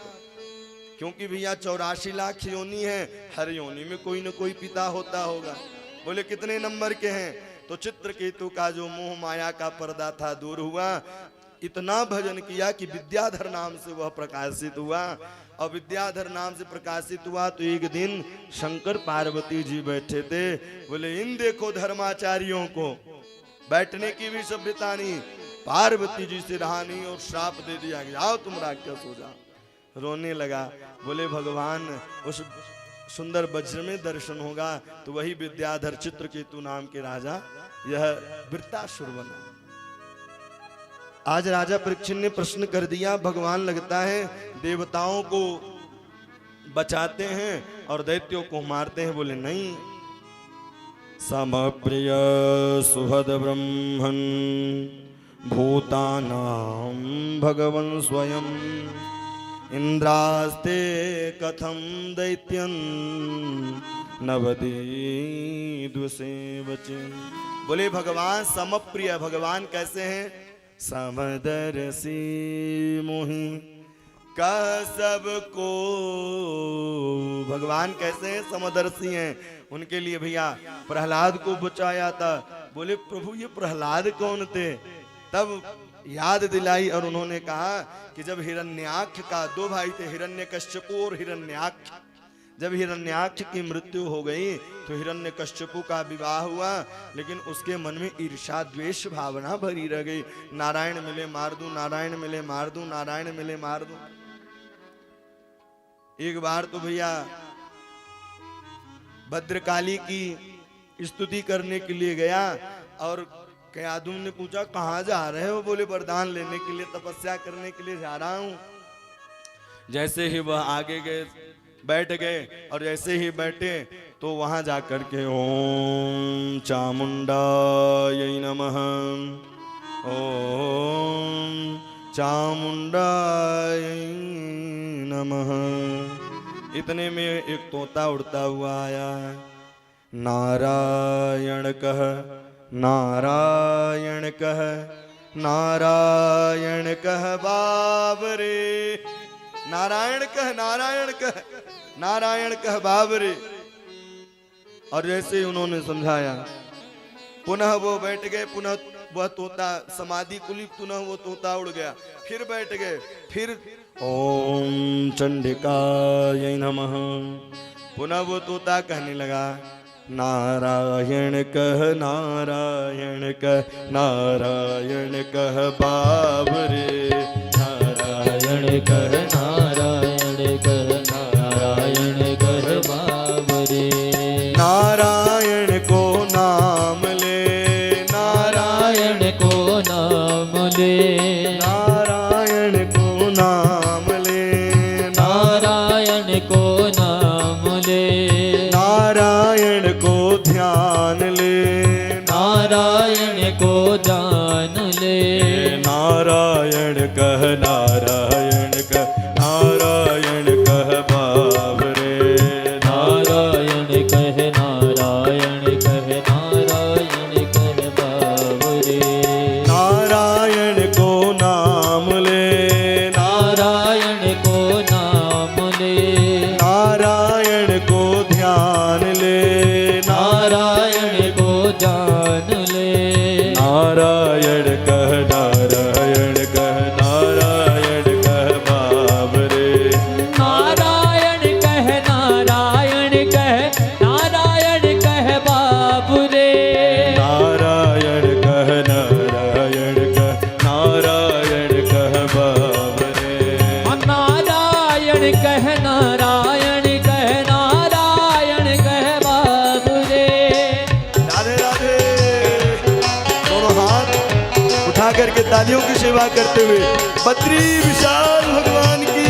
क्योंकि भैया 84 लाख योनि है, हर योनि में कोई न कोई पिता होता होगा। बोले कितने नंबर के हैं? तो चित्रकेतु का जो मोह माया का पर्दा था दूर हुआ। इतना भजन किया कि विद्याधर नाम से वह प्रकाशित हुआ, और विद्याधर नाम से प्रकाशित हुआ तो एक दिन शंकर पार्वती जी बैठे थे। बोले इन देखो धर्माचार्यों को, बैठने की भी सभ्यता नहीं। पार्वती जी से रहा नहीं और श्राप दे दिया कि आओ तुम राक्षस हो जाओ। रोने लगा। बोले भगवान उस सुंदर वज्र में दर्शन होगा तो वही विद्याधर चित्रकेतु नाम के राजा यह वृत्तासुर बना। आज राजा परीक्षित ने प्रश्न कर दिया, भगवान लगता है देवताओं को बचाते हैं और दैत्यों को मारते हैं। बोले नहीं, समप्रिय सुहद ब्रह्मन् भूतानां भगवन् स्वयं इंद्रास्ते कथम दैत्यं नवदीद्वसे वचे। बोले भगवान समप्रिय, भगवान कैसे हैं? समदर्शी मोहि का सबको। भगवान कैसे हैं? समदर्शी हैं। उनके लिए भैया प्रहलाद को बचाया था। बोले प्रभु ये प्रहलाद कौन थे? तब याद दिलाई और उन्होंने कहा कि जब हिरण्याक्ष का 2 भाई थे, हिरण्यकश्यपु और हिरण्याक्ष, जब हिरण्याक्ष की मृत्यु हो गई तो हिरण्यकश्यपु का विवाह हुआ, लेकिन उसके मन में ईर्ष्या द्वेष भावना भरी रह गई। नारायण मिले मार दूं, नारायण मिले मार दूं, नारायण मिले मार दूं। एक बार तो भैया भद्रकाली की स्तुति करने के लिए गया और कयादुम ने पूछा कहाँ जा रहे हो? बोले वरदान लेने के लिए, तपस्या करने के लिए जा रहा हूं। जैसे ही वह आगे गए, बैठ गए, और जैसे ही बैठे तो वहां जाकर के ओम चामुंडायै नमः, ओम चामुंडायै नमः। इतने में एक तोता उड़ता हुआ आया। नारायण कह, नारायण कह, नारायण कह बाबरे। नारायण कह, नारायण कह, नारायण कह बाबरे। और जैसे ही उन्होंने समझाया, पुनः वो बैठ गए। पुनः वह तोता समाधि कुलित, पुनः वो तोता उड़ गया। फिर बैठ गए। फिर ओम चंडिकायै नमः। पुनः वो तोता कहने लगा, नारायण कह, नारायण कह, नारायण कह बाबरे। नारायण कह, नारायण कह, नारायण कह बाबरे। नारायण को नाम ले, नारायण को नाम ले, नारायण को नाम ले, नारायण को नाम ले, नारायण को ध्यान ले, नारायण को जान ले। नारायण कह, नारायण कह, नारायण कह बाबरे। नारायण कह, नारायण कह, नारायण कह बाबरे। कह नारायण कह नारायण कह बाबू रे। राधे राधे। दोनों हाथ उठा करके तालियों की सेवा करते हुए बद्री विशाल भगवान की।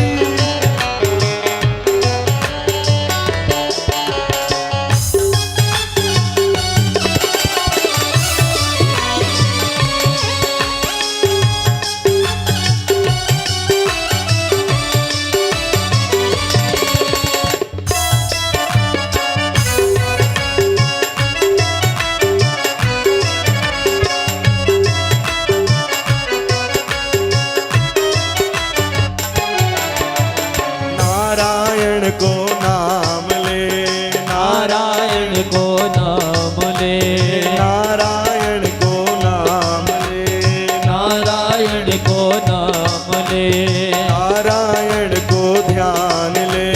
नारायण को नाम ले, नारायण को नाम ले, नारायण को नाम ले, नारायण को नाम ले, नारायण को ध्यान ले,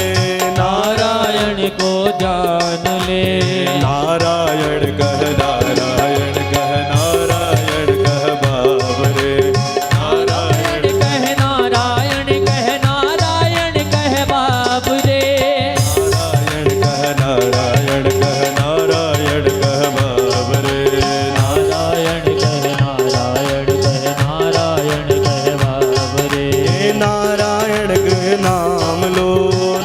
नारायण को ध्यान ले। नारायण कह नारायण कह नारायण कह बाबरे। नारायण कह नारायण कह नारायण कह बाबू रे। नारायण कह नारायण कह नारायण कह बाबरे। नारायण कह नारायण कह नारायण कह बाबू रे। नारायण के नाम लो,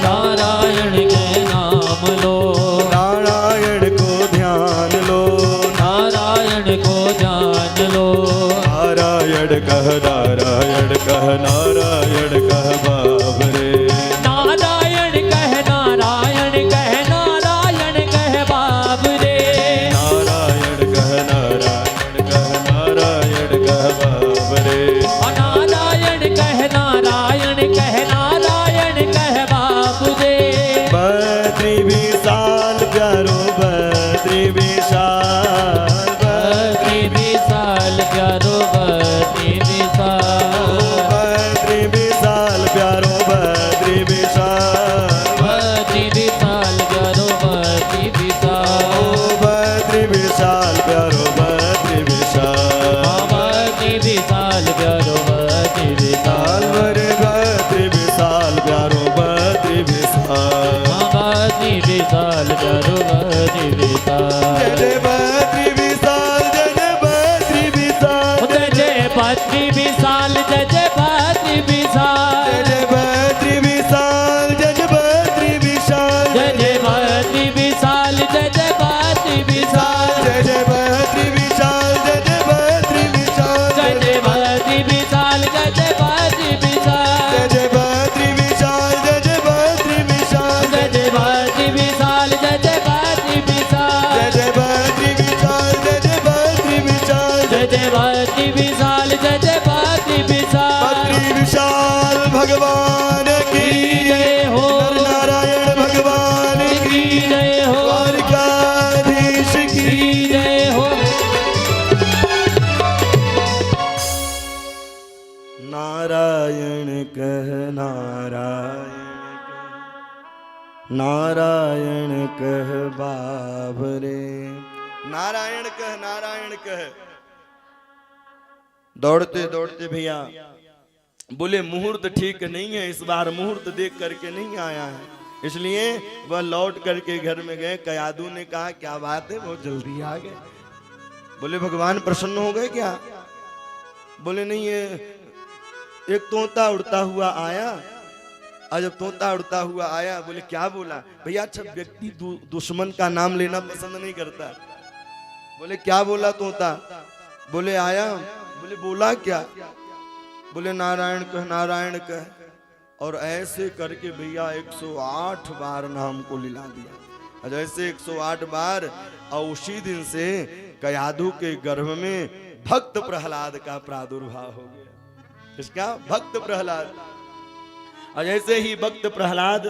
नारायण के नाम लो, नारायण को ध्यान लो, नारायण को जान लो। नारायण कह नारायण कह नारायण कह बाबरे। नारायण कह नारायण कह नारायण कह बाबू रे। नारायण कह नारायण कह नारायण कह बाबरे। नारायण कह नारायण कह नारायण कह बाबू रे। बद्री विशाल प्यारो बद्री विशाल, बद्री विशाल प्यारो बद्री विशाल, बद्री विशाल प्यारो बद्री विशाल, बद्री विशाल प्यारो बद्री विशाल, बद्री विशाल प्यारो बद्री विशाल, बद्री विशाल प्यारो बद्री विशाल, बद्री विशाल प्यारो बद्री विशाल, बद्री विशाल प्यारो बद्री विशाल। जय बद्री विशाल जय बद्री विशाल, जय जय बद्री विशाल जय जय बद्री विशाल, जय बद्री विशाल जय बद्री विशाल, जय जय बद्री विशाल जय जय बद्री विशाल, जय बद्री विशाल जय बद्री विशाल, जय जय बद्री विशाल जय जय बद्री विशाल, जय बद्री विशाल जय बद्री विशाल, जय जय बद्री विशाल जय जय बद्री विशाल, जय बद्री विशाल जय बद्री विशाल, जय जय बद्री विशाल जय जय बद्री विशाल। बद्री विशाल भगवान की जय हो, नारायण भगवान की जय हो, द्वारकाधीश की जय हो। नारायण कह नारायण कह बाबरे। नारायण कह। दौड़ते दौड़ते भैया बोले मुहूर्त ठीक नहीं है, इस बार मुहूर्त देख करके नहीं आया है, इसलिए वह लौट करके घर में गए। कयादू ने कहा क्या बात है, बहुत जल्दी आ गए। बोले भगवान प्रसन्न हो गए क्या? बोले नहीं, ये एक तोता उड़ता हुआ आया, और जब तोता उड़ता हुआ आया बोले क्या बोला? भैया अच्छा व्यक्ति दुश्मन का नाम लेना पसंद नहीं करता। बोले क्या बोला तोता? बोले आया। बोले बोला क्या? बोले नारायण कह। और ऐसे करके भैया 108 बार नाम को लिला दिया, और जैसे 108 बार, और उसी दिन से कयादू के गर्भ में भक्त प्रहलाद का प्रादुर्भाव हो गया। इसका भक्त प्रहलाद। और जैसे ही भक्त प्रहलाद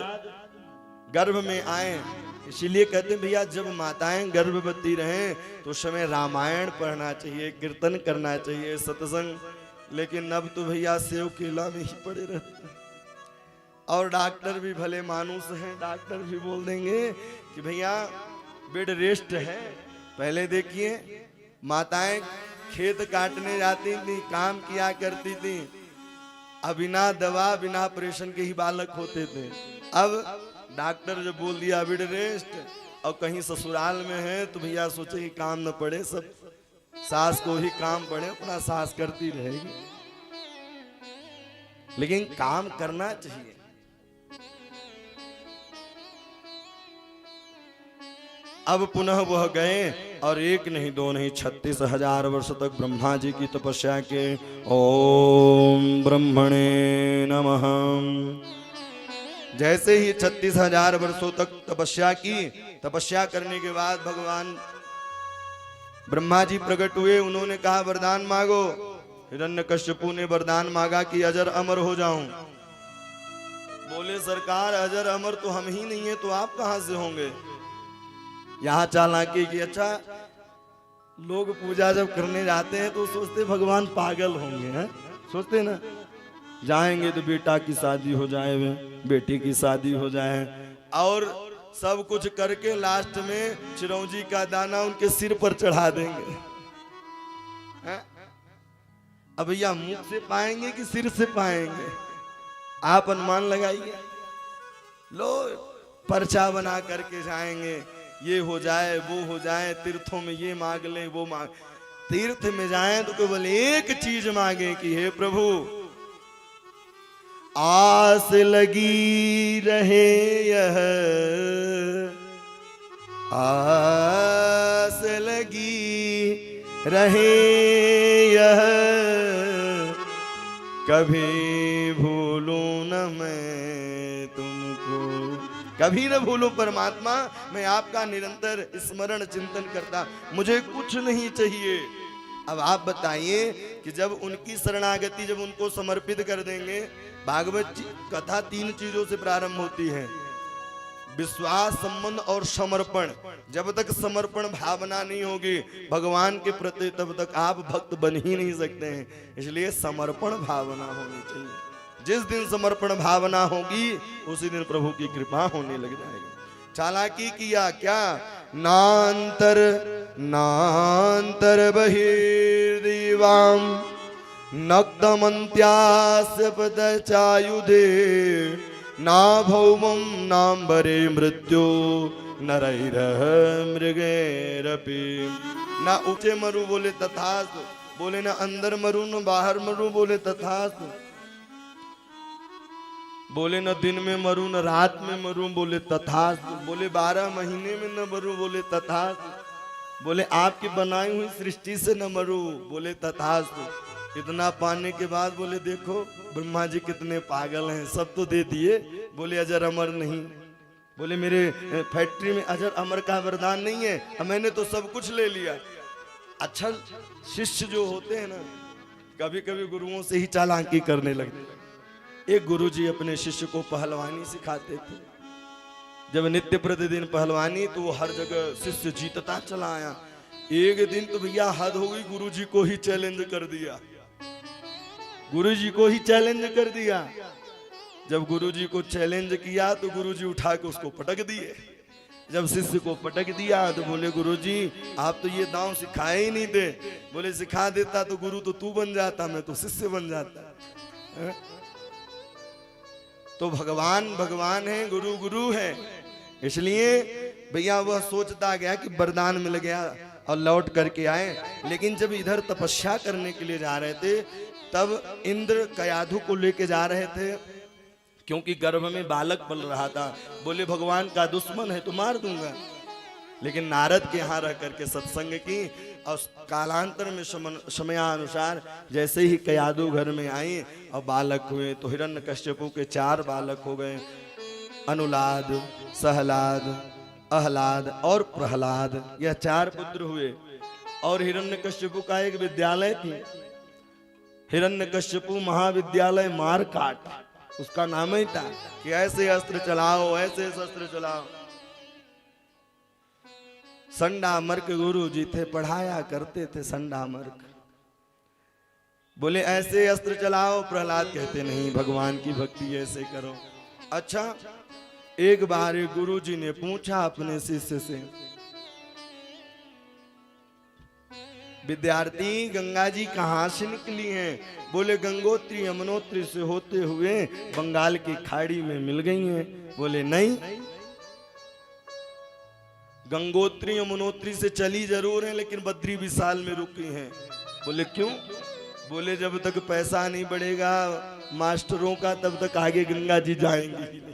गर्भ में आए, इसीलिए कहते हैं भैया जब माताएं गर्भवती रहें तो उस समय रामायण पढ़ना चाहिए, कीर्तन करना चाहिए, सत्संग। लेकिन अब तो भैया सेव केला में ही पड़े रहते हैं। और डॉक्टर भी भले मानुस हैं, डॉक्टर भी बोल देंगे कि भैया बेड रेस्ट है। पहले देखिए माताएं खेत काटने जाती थी, काम किया करती थी, अब बिना दवा बिना ऑपरेशन के ही बालक होते थे। अब डॉक्टर जब बोल दिया बेड रेस्ट, और कहीं ससुराल में है तो भैया सोचे कि काम न पड़े, सब सास को ही काम पड़े, अपना सास करती रहेगी, लेकिन काम करना चाहिए। अब पुनः वह गए और एक नहीं दो नहीं 36,000 वर्ष तक ब्रह्मा जी की तपस्या के। ओम ब्रह्मणे नमः। जैसे ही 36,000 वर्षों तक तपस्या की, तपस्या करने के बाद भगवान ब्रह्मा जी प्रकट हुए। उन्होंने कहा वरदान मांगो। हिरण्यकश्यपु ने वरदान मांगा कि अजर अमर हो जाऊं। बोले सरकार अजर अमर तो हम ही नहीं है, तो आप कहां से होंगे। यहाँ चालाकी की। अच्छा, लोग पूजा जब करने जाते हैं तो सोचते भगवान पागल होंगे, हैं सोचते ना, जाएंगे तो बेटा की शादी हो जाए, बेटी की शादी हो जाए, और सब कुछ करके लास्ट में चिरौंजी का दाना उनके सिर पर चढ़ा देंगे। हैं? अब भैया मुंह से पाएंगे कि सिर से पाएंगे, आप अनुमान लगाइए। लो पर्चा बना करके जाएंगे, ये हो जाए वो हो जाए, तीर्थों में ये मांग ले वो मांग। तीर्थ में जाएं तो केवल एक चीज मांगे कि हे प्रभु आस लगी रहे यह, आस लगी रहे यह, कभी भूलूं न मैं तुमको, कभी न भूलूं परमात्मा, मैं आपका निरंतर स्मरण चिंतन करता, मुझे कुछ नहीं चाहिए। अब आप बताइए कि जब उनकी शरणागति जब उनको समर्पित कर देंगे, भागवत कथा 3 चीजों से प्रारंभ होती है, विश्वास, संबंध और समर्पण। जब तक समर्पण भावना नहीं होगी भगवान के प्रति, तब तक आप भक्त बन ही नहीं सकते हैं। इसलिए समर्पण भावना होनी चाहिए। जिस दिन समर्पण भावना होगी उसी दिन प्रभु की कृपा होने लग जाएगी। चालाकी किया क्या, नांतर नांतर बहिर्दीवाम नक्तमन्त्यास्य पदचायुधे, ना भौमं नाम्बरे मृत्यु नरैरः मृगैरपि। ना ऊंचे मरु बोले तथास्तु, बोले ना अंदर मरु न बाहर मरु बोले तथास्तु, बोले न दिन में मरू न रात में मरू बोले तथास्तु, बोले 12 महीने में न मरू बोले तथास्तु, बोले आपकी बनाई हुई सृष्टि से न मरू बोले तथास्तु। इतना पाने के बाद बोले देखो ब्रह्मा जी कितने पागल हैं, सब तो दे दिए, बोले अजर अमर नहीं। बोले मेरे फैक्ट्री में अजर अमर का वरदान नहीं है, मैंने तो सब कुछ ले लिया। अच्छा, शिष्य जो होते हैं ना, कभी कभी गुरुओं से ही चालाकी करने लगते हैं। एक गुरुजी अपने शिष्य को पहलवानी सिखाते थे। जब नित्य प्रतिदिन पहलवानी, तो वो हर जगह शिष्य जीतता चला आया। एक दिन तो भैया हद हो गई, गुरुजी को ही चैलेंज कर दिया, गुरुजी को ही चैलेंज कर दिया। जब गुरुजी को चैलेंज किया तो गुरुजी उठा के उसको पटक दिए। जब शिष्य को पटक दिया तो बोले गुरुजी आप तो ये दांव सिखाए ही नहीं थे, बोले सिखा देता तो गुरु तो तू बन जाता, मैं तो शिष्य बन जाता। तो भगवान भगवान है, गुरु गुरु है। इसलिए भैया वह सोचता गया कि वरदान मिल गया और लौट करके आए। लेकिन जब इधर तपस्या करने के लिए जा रहे थे, तब इंद्र कयाधु को लेके जा रहे थे, क्योंकि गर्भ में बालक पल रहा था। बोले भगवान का दुश्मन है तो मार दूंगा। लेकिन नारद के यहाँ रह करके सत्संग की, और कालांतर में समयानुसार जैसे ही कयादु घर में आई और बालक हुए, तो हिरण्यकश्यपु के 4 बालक हो गए, अनुलाद, सहलाद, अहलाद और प्रहलाद, यह 4 पुत्र हुए। और हिरण्यकश्यपु का एक विद्यालय थी, हिरण्यकश्यपु महाविद्यालय मारकाट, उसका नाम ही था कि ऐसे अस्त्र चलाओ, ऐसे शस्त्र चलाओ। संडामर्क गुरु जी थे, पढ़ाया करते थे संडामर्क। बोले ऐसे अस्त्र चलाओ, प्रहलाद कहते नहीं, भगवान की भक्ति ऐसे करो। अच्छा, एक बार गुरु जी ने पूछा अपने शिष्य से, विद्यार्थी गंगा जी कहाँ से निकली हैं? बोले गंगोत्री यमुनोत्री से होते हुए बंगाल की खाड़ी में मिल गई हैं। बोले नहीं, गंगोत्री यमुनोत्री से चली जरूर है लेकिन बद्री विशाल में रुकी हैं। बोले क्यों? बोले जब तक पैसा नहीं बढ़ेगा मास्टरों का तब तक आगे गंगा जी जाएंगी ही नहीं।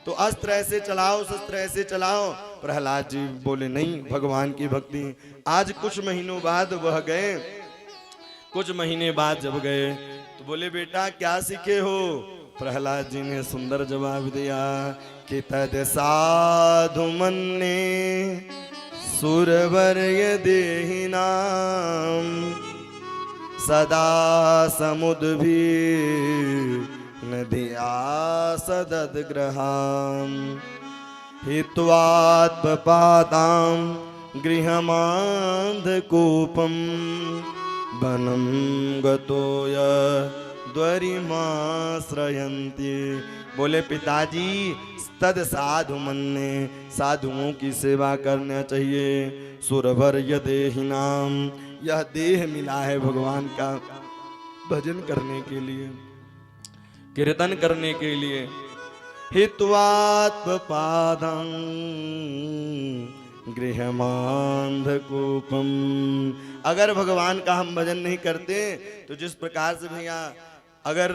तो अस्त्र ऐसे चलाओ, शस्त्र ऐसे चलाओ। प्रहलाद जी बोले नहीं, भगवान की भक्ति। आज कुछ महीनों बाद वह गए। कुछ महीने बाद जब गए तो बोले बेटा क्या सीखे हो? प्रहलाद जी ने सुंदर जवाब दिया कि तद साधु मन्ने सुरवर्य देहिनाम सदा समुद्भी नदिया सदद्ग्रहाम हित्वात्पादां गृहमान्धकूपं वनं गतो यद्वरिमाश्रयन्ति। बोले पिताजी तद साधु मन्ने, साधुओं की सेवा करना चाहिए। सुरवर्य देहिनाम, यह देह मिला है भगवान का भजन करने के लिए, कीर्तन करने के लिए। हित्वात्पादं गृहमान्धकूपम, अगर भगवान का हम भजन नहीं करते तो जिस प्रकार से भैया अगर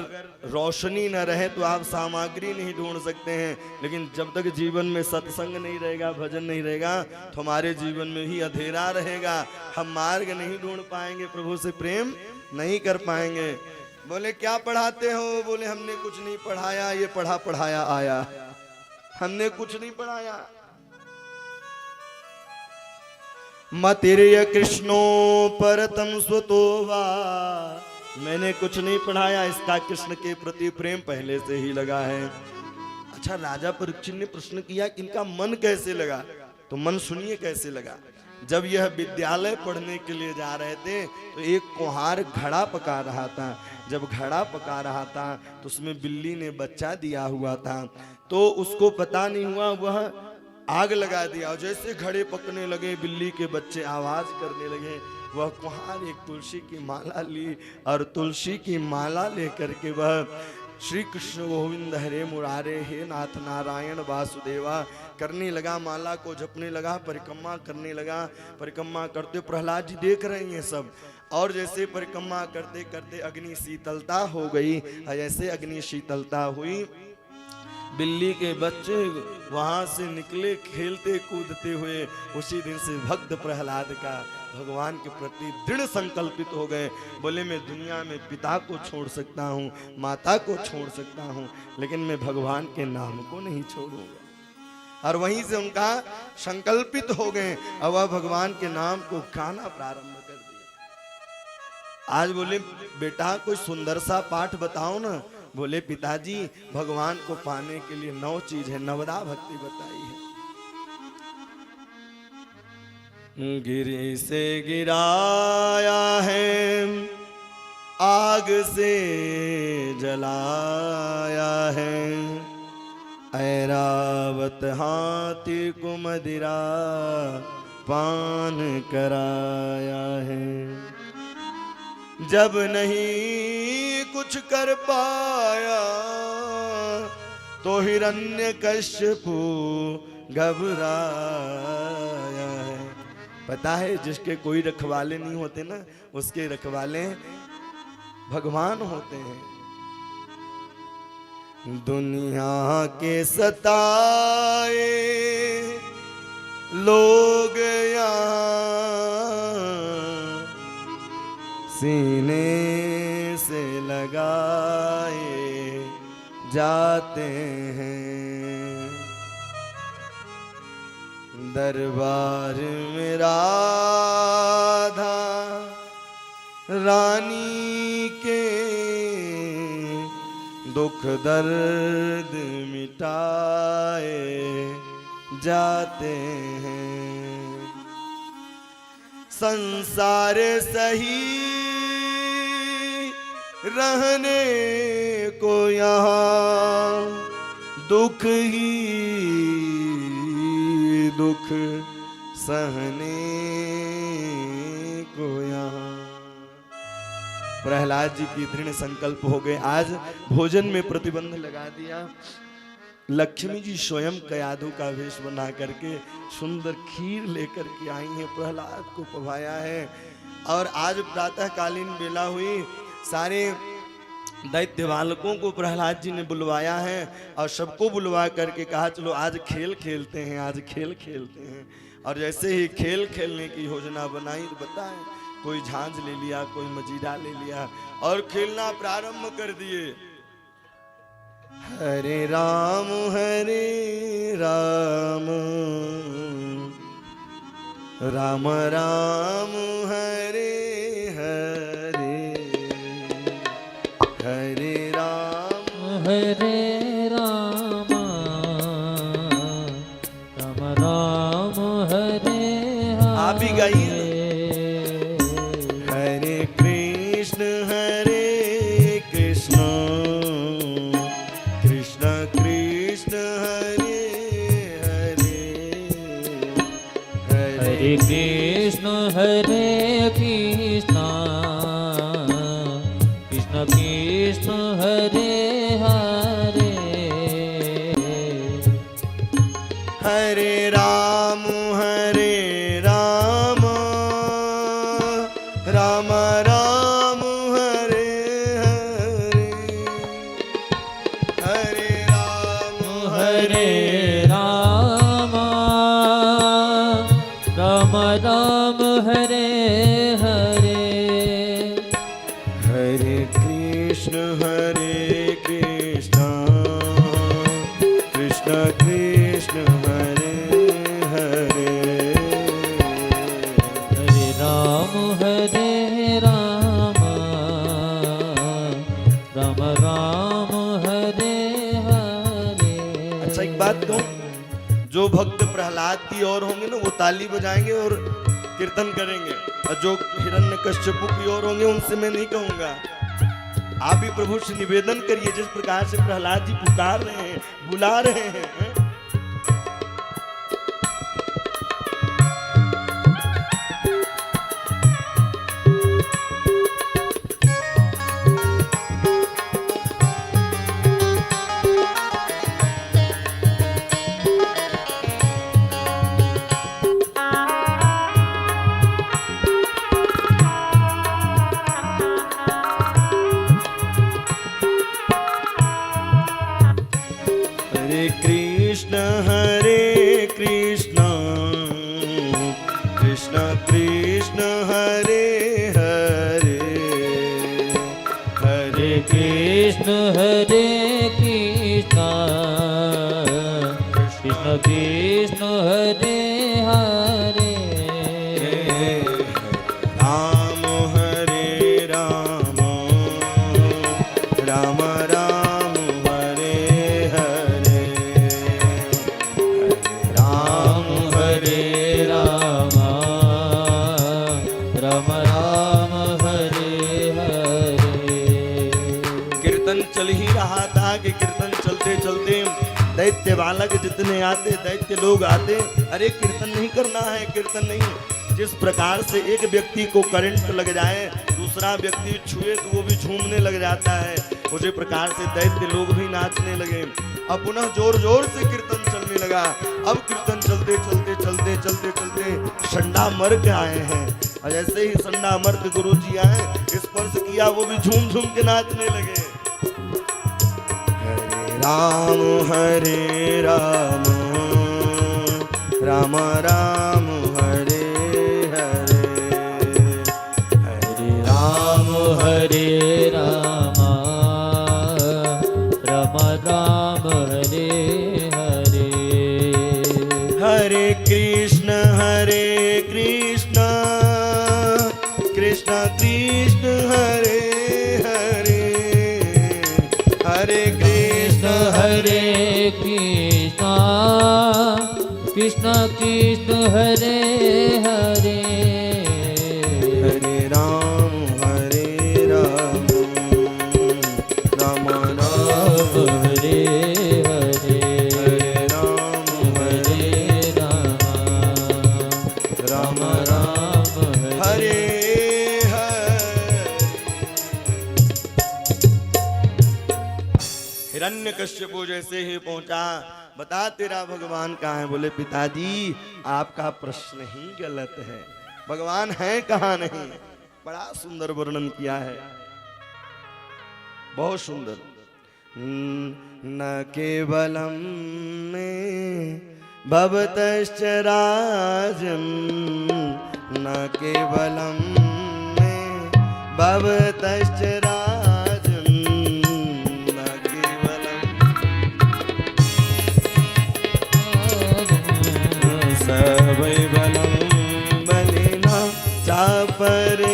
रोशनी न रहे तो आप सामग्री नहीं ढूंढ सकते हैं, लेकिन जब तक जीवन में सत्संग नहीं रहेगा, भजन नहीं रहेगा तो हमारे जीवन में ही अंधेरा रहेगा। हम मार्ग नहीं ढूंढ पाएंगे, प्रभु से प्रेम नहीं कर पाएंगे। बोले क्या पढ़ाते हो? बोले हमने कुछ नहीं पढ़ाया, ये पढ़ा पढ़ाया आया, हमने कुछ नहीं पढ़ाया। मतिर्य कृष्णो परतम स्वतो वा, मैंने कुछ नहीं पढ़ाया, इसका कृष्ण के प्रति प्रेम पहले से ही लगा है। अच्छा, राजा परीक्षित ने प्रश्न किया कि इनका मन कैसे लगा? तो मन सुनिए कैसे लगा। जब यह विद्यालय पढ़ने के लिए जा रहे थे तो एक कुम्हार घड़ा पका रहा था। जब घड़ा पका रहा था तो उसमें बिल्ली ने बच्चा दिया हुआ था, तो उसको पता नहीं हुआ, वह आग लगा दिया। और जैसे घड़े पकने लगे बिल्ली के बच्चे आवाज करने लगे, वह कुम्हार एक तुलसी की माला ली और तुलसी की माला लेकर के वह श्री कृष्ण गोविंद हरे मुरारे हे नाथ नारायण वासुदेवा करने लगा, माला को जपने लगा, परिक्रमा करने लगा। परिक्रमा करते प्रहलाद जी देख रहे हैं सब, और जैसे परिक्रमा करते करते अग्नि शीतलता हो गई। जैसे अग्नि शीतलता हुई, बिल्ली के बच्चे वहां से निकले खेलते कूदते हुए। उसी दिन से भक्त प्रहलाद का भगवान के प्रति दृढ़ संकल्पित हो गए। बोले मैं दुनिया में पिता को छोड़ सकता हूँ, माता को छोड़ सकता हूँ, लेकिन मैं भगवान के नाम को नहीं छोड़ूंगा। और वहीं से उनका संकल्पित हो गए और वह भगवान के नाम को गाना प्रारंभ कर दिया। आज बोले बेटा कोई सुंदर सा पाठ बताओ ना। बोले पिताजी भगवान को पाने के लिए 9 चीज है, नवदा भक्ति बताई है। गिरी से गिराया है, आग से जलाया है, ऐरावत हाथी को मदिरा पान कराया है। जब नहीं कुछ कर पाया तो हिरण्यकश्यपु घबराया है। पता है जिसके कोई रखवाले नहीं होते ना, उसके रखवाले भगवान होते हैं। दुनिया के सताए लोग यहाँ सीने से लगाए जाते हैं। दरबार में राधा रानी के दुख दर्द मिटाए जाते हैं। संसार सही रहने को यहाँ दुख ही दुख सहने को यहाँ। प्रहलाद जी की दृढ़ संकल्प हो गए। आज भोजन में प्रतिबंध लगा दिया। लक्ष्मी जी स्वयं कयादू का वेश बना करके सुंदर खीर लेकर के आई हैं, प्रहलाद को पवाया है। और आज प्रातःकालीन बेला हुई, सारे दैत्य बालकों को प्रहलाद जी ने बुलवाया है और सबको बुलवा करके कहा चलो आज खेल खेलते हैं, आज खेल खेलते हैं। और जैसे ही खेल खेलने की योजना बनाई तो बताएं, कोई झांझ ले लिया, कोई मजीरा ले लिया और खेलना प्रारंभ कर दिए। हरे राम राम राम हरे हरे, हरे राम राम राम हरे हरे। आप ही गाइए। हरे कृष्ण कृष्ण कृष्ण हरे हरे, हरे कृष्ण कृष्ण कृष्ण हरे हरे। हरे राम राम राम हरे हरे, हरे राम राम राम हरे हरे। हरे कृष्ण कृष्ण कृष्ण हरे हरे, हरे राम राम राम हरे हरे। अच्छा एक बात कहूं, जो भक्त प्रहलाद की ओर होंगे ना वो ताली बजाएंगे और कीर्तन करेंगे, और जो हिरण्यकश्यपु की ओर होंगे उनसे मैं नहीं कहूंगा। आप भी प्रभु से निवेदन करिए, जिस प्रकार से प्रहलाद जी पुकार रहे हैं, बुला रहे हैं। हरे कृष्ण कृष्ण कृष्ण हरे हरे, हरे कृष्ण कृष्ण कृष्ण हरे हरे। राम राम राम हरे हरे, राम राम राम हरे हरे। कीर्तन चल ही रहा था कि कीर्तन चलते चलते दैत्य बालक जितने आते, दैत्य लोग आते, अरे कीर्तन नहीं करना है, कीर्तन नहीं। जिस प्रकार से एक व्यक्ति को करंट लग जाए, दूसरा व्यक्ति छुए तो वो भी झूमने लग जाता है, उसी प्रकार से दैत्य लोग भी नाचने लगे। अब पुनः जोर जोर से कीर्तन चलने लगा। अब कीर्तन चलते चलते चलते चलते चलते संडा मर्ग आए हैं, और जैसे ही संडा मर्ग गुरु जी आए, स्पर्श किया, वो भी झूम झूम के नाचने लगे। हरे राम राम राम हरे हरे, हरे राम राम राम हरे हरे। हरे कृष्ण कृष्ण कृष्ण हरे हरे, हरे कृष्ण कृष्ण कृष्ण हरे हरे, हरे राम राम राम हरे हरे, हरे राम हरे राम। हिरण्यकश्यप जैसे ही पहुंचा, बता तेरा भगवान कहाँ है? बोले पिताजी आपका प्रश्न ही गलत है, भगवान है कहाँ नहीं। बड़ा सुंदर वर्णन किया है, बहुत सुंदर। न केवलम में भवतश्च राजन, न केवलम में भवतश्च राजन, न केवलम सवैबलम बलिना चापरे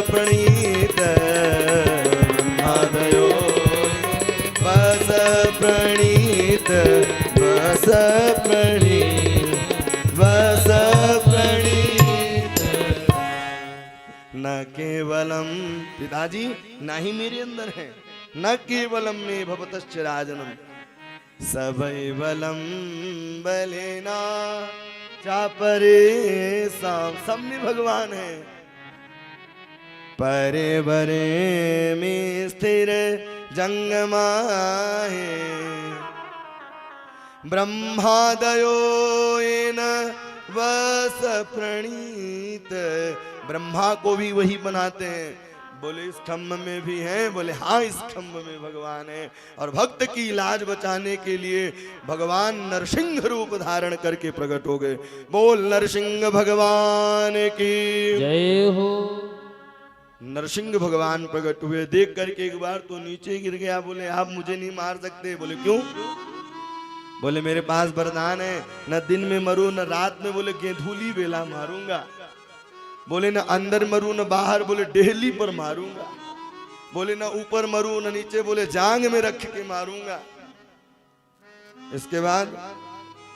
प्रणीत ब्रह्मादयो बस प्रणीत बस प्रणीत बस प्रणीत। न केवलम पिताजी ना ही मेरे अंदर है, न केवलम में भवतश्च राजनम सबैबलम बलेना चापरे साम, सब में भगवान है। परे बरे में स्थिर जंगमाहे ब्रह्मादयो येन वस प्रणीत। ब्रह्मा को भी वही बनाते हैं। बोले स्तंभ में भी हैं? बोले हाँ, स्तंभ में भगवान है। और भक्त की लाज बचाने के लिए भगवान नरसिंह रूप धारण करके प्रकट हो गए। बोल नरसिंह भगवान की जय हो। नरसिंह भगवान प्रकट हुए, देख करके एक बार तो नीचे गिर गया। बोले आप मुझे नहीं मार सकते। बोले क्यों? बोले मेरे पास वरदान है, न दिन में मरू न रात में, बोले गेंधूली बेला मारूंगा। बोले न अंदर मरू न बाहर, बोले डेहली पर मारूंगा। बोले न ऊपर मरू न नीचे, बोले जांग में रख के मारूंगा। इसके बाद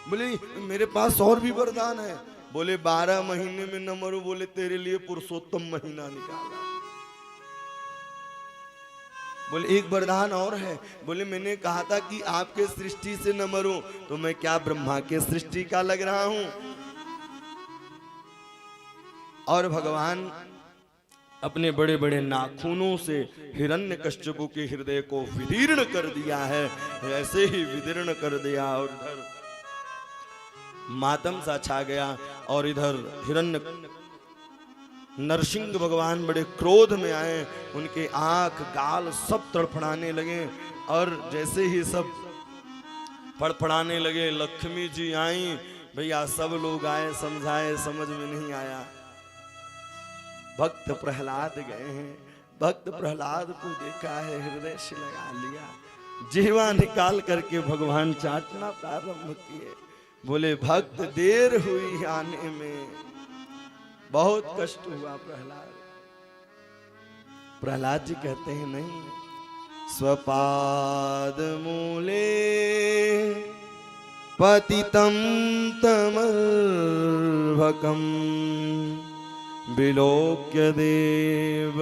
बोले मेरे पास और भी वरदान है। बोले 12 महीने में न मरू, बोले तेरे लिए पुरुषोत्तम महीना निकाला। बोले एक वरदान और है। बोले मैंने कहा था कि आपके सृष्टि से न मरूं, तो मैं क्या ब्रह्मा के सृष्टि का लग रहा हूं? और भगवान अपने बड़े बड़े नाखूनों से हिरण्यकश्यप के हृदय को विदीर्ण कर दिया है। ऐसे ही विदीर्ण कर दिया और इधर मातम सा छा गया। और इधर हिरण्य नरसिंह भगवान बड़े क्रोध में आए। उनके आंख गाल सब तड़फड़ाने लगे। और जैसे ही सब फड़फड़ाने लगे, लक्ष्मी जी आई। भैया सब लोग आए, समझाए, समझ में नहीं आया। भक्त प्रहलाद गए हैं। भक्त प्रहलाद को देखा है, हृदय से लगा लिया। जीवा निकाल करके भगवान चाटना प्रारंभ किए। बोले भक्त देर हुई आने में, बहुत कष्ट हुआ प्रहलाद। प्रहलाद जी कहते हैं नहीं, स्वपाद मूले पतितं तमर्भकं विलोक्य देव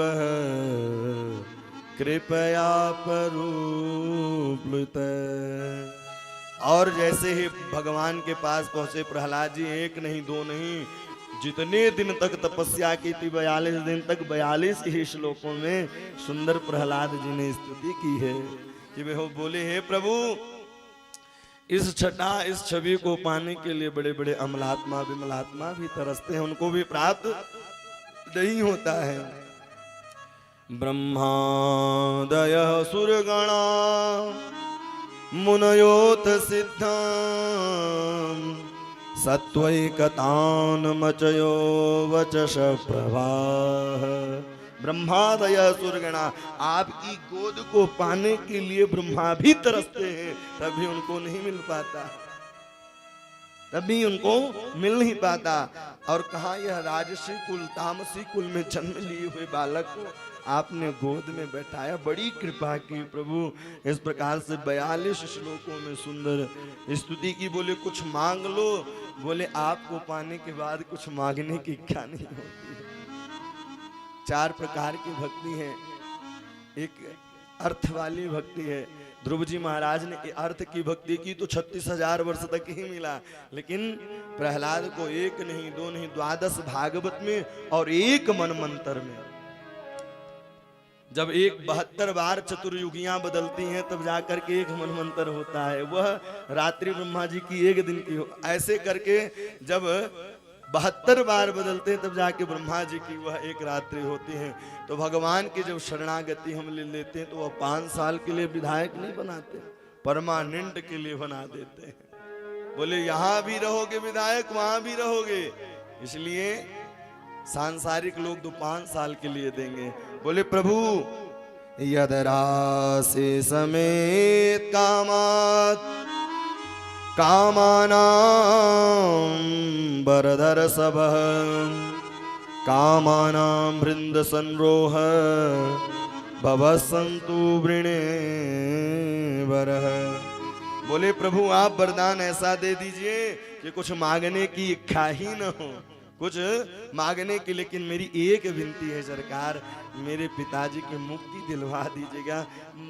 कृपया परूप्लुत। और जैसे ही भगवान के पास पहुंचे प्रहलाद जी, एक नहीं दो नहीं, जितने दिन तक तपस्या की थी 42 दिन तक 42 ही श्लोकों में सुंदर प्रहलाद जी ने स्तुति की है कि वे हो बोले हे प्रभु, इस छटा इस छवि को पाने के लिए बड़े बड़े अमलात्मा विमलात्मा भी तरसते हैं, उनको भी प्राप्त नहीं होता है। ब्रह्मादय सुरगणा मुनयोत सिद्धा सत्वैकतान मचयो वचस प्रवाह। ब्रह्मादय सुरगणा, आपकी गोद को पाने के लिए ब्रह्मा भी तरसते हैं, तभी उनको नहीं मिल पाता, तभी उनको मिल नहीं पाता। और कहा यह राजसी कुल तामसी कुल में जन्म लिए हुए बालक को आपने गोद में बैठाया, बड़ी कृपा की प्रभु। इस प्रकार से 42 श्लोकों में सुंदर स्तुति की। बोले कुछ मांग लो, बोले आपको पाने के बाद कुछ मांगने की इच्छा नहीं होती है। 4 प्रकार की भक्ति है। एक अर्थ वाली भक्ति है। ध्रुव जी महाराज ने अर्थ की भक्ति की तो 36,000 वर्ष तक ही मिला, लेकिन प्रहलाद को 1 नहीं 2 नहीं 12 भागवत में और 1 मनमंत्र में। जब 72 बार चतुर्युगियां बदलती हैं तब जाकर के 1 मनमंत्र होता है। वह रात्रि ब्रह्मा जी की 1 दिन की हो। ऐसे करके जब 72 बार बदलते हैं तब जाके ब्रह्मा जी की वह 1 रात्रि होती है। तो भगवान की जब शरणागति हम ले लेते हैं तो वह 5 साल के लिए विधायक नहीं बनाते, परमानेंट के लिए बना देते हैं। बोले यहां भी रहोगे विधायक, वहां भी रहोगे, इसलिए सांसारिक लोग तो 5 साल के लिए देंगे। बोले प्रभु यदरासे समेत कामात कामानां बरधर सबह कामानां वृंद संरोह भवसंतु वृणे वरह। बोले प्रभु आप वरदान ऐसा दे दीजिए कि कुछ मांगने की इच्छा ही न हो, कुछ मांगने की। लेकिन मेरी एक विनती है सरकार, मेरे पिताजी की मुक्ति दिलवा दीजिएगा।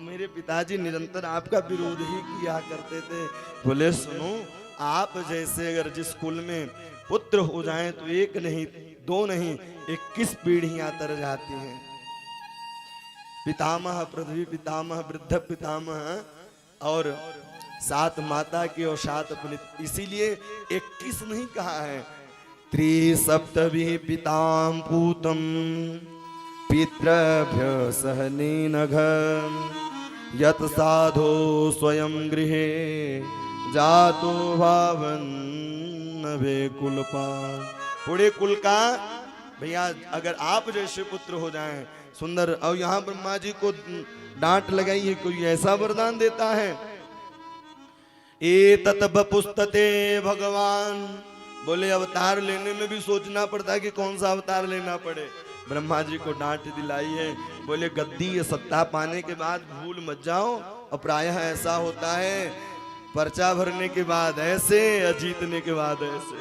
मेरे पिताजी निरंतर आपका विरोध ही किया करते थे। बोले सुनो, आप जैसे अगर जिस कुल में पुत्र हो जाएं तो 1 नहीं 2 नहीं 21 पीढ़ियां तर जाती हैं। पितामह, पृथ्वी पितामह, वृद्ध पितामह और 7 माता की और 7 अपने, इसीलिए 21 नहीं कहा है। त्रिसप्तभिः पितां पूतं पितृभ्य सहनीनघ यत् साधो स्वयं गृहे जातो भावन्न वे कुलपान। पूरे कुल का भैया अगर आप जैसे पुत्र हो जाएं सुंदर। और यहाँ ब्रह्मा जी को डांट लगाई है, कोई ऐसा वरदान देता है। एतत् बपुस्तते भगवान। बोले अवतार लेने में भी सोचना पड़ता है कि कौन सा अवतार लेना पड़े। ब्रह्मा जी को डांट दिलाई है। बोले गद्दी ये सत्ता पाने के बाद भूल मत जाओ। और प्रायः ऐसा होता है, पर्चा भरने के बाद ऐसे, जीतने के बाद ऐसे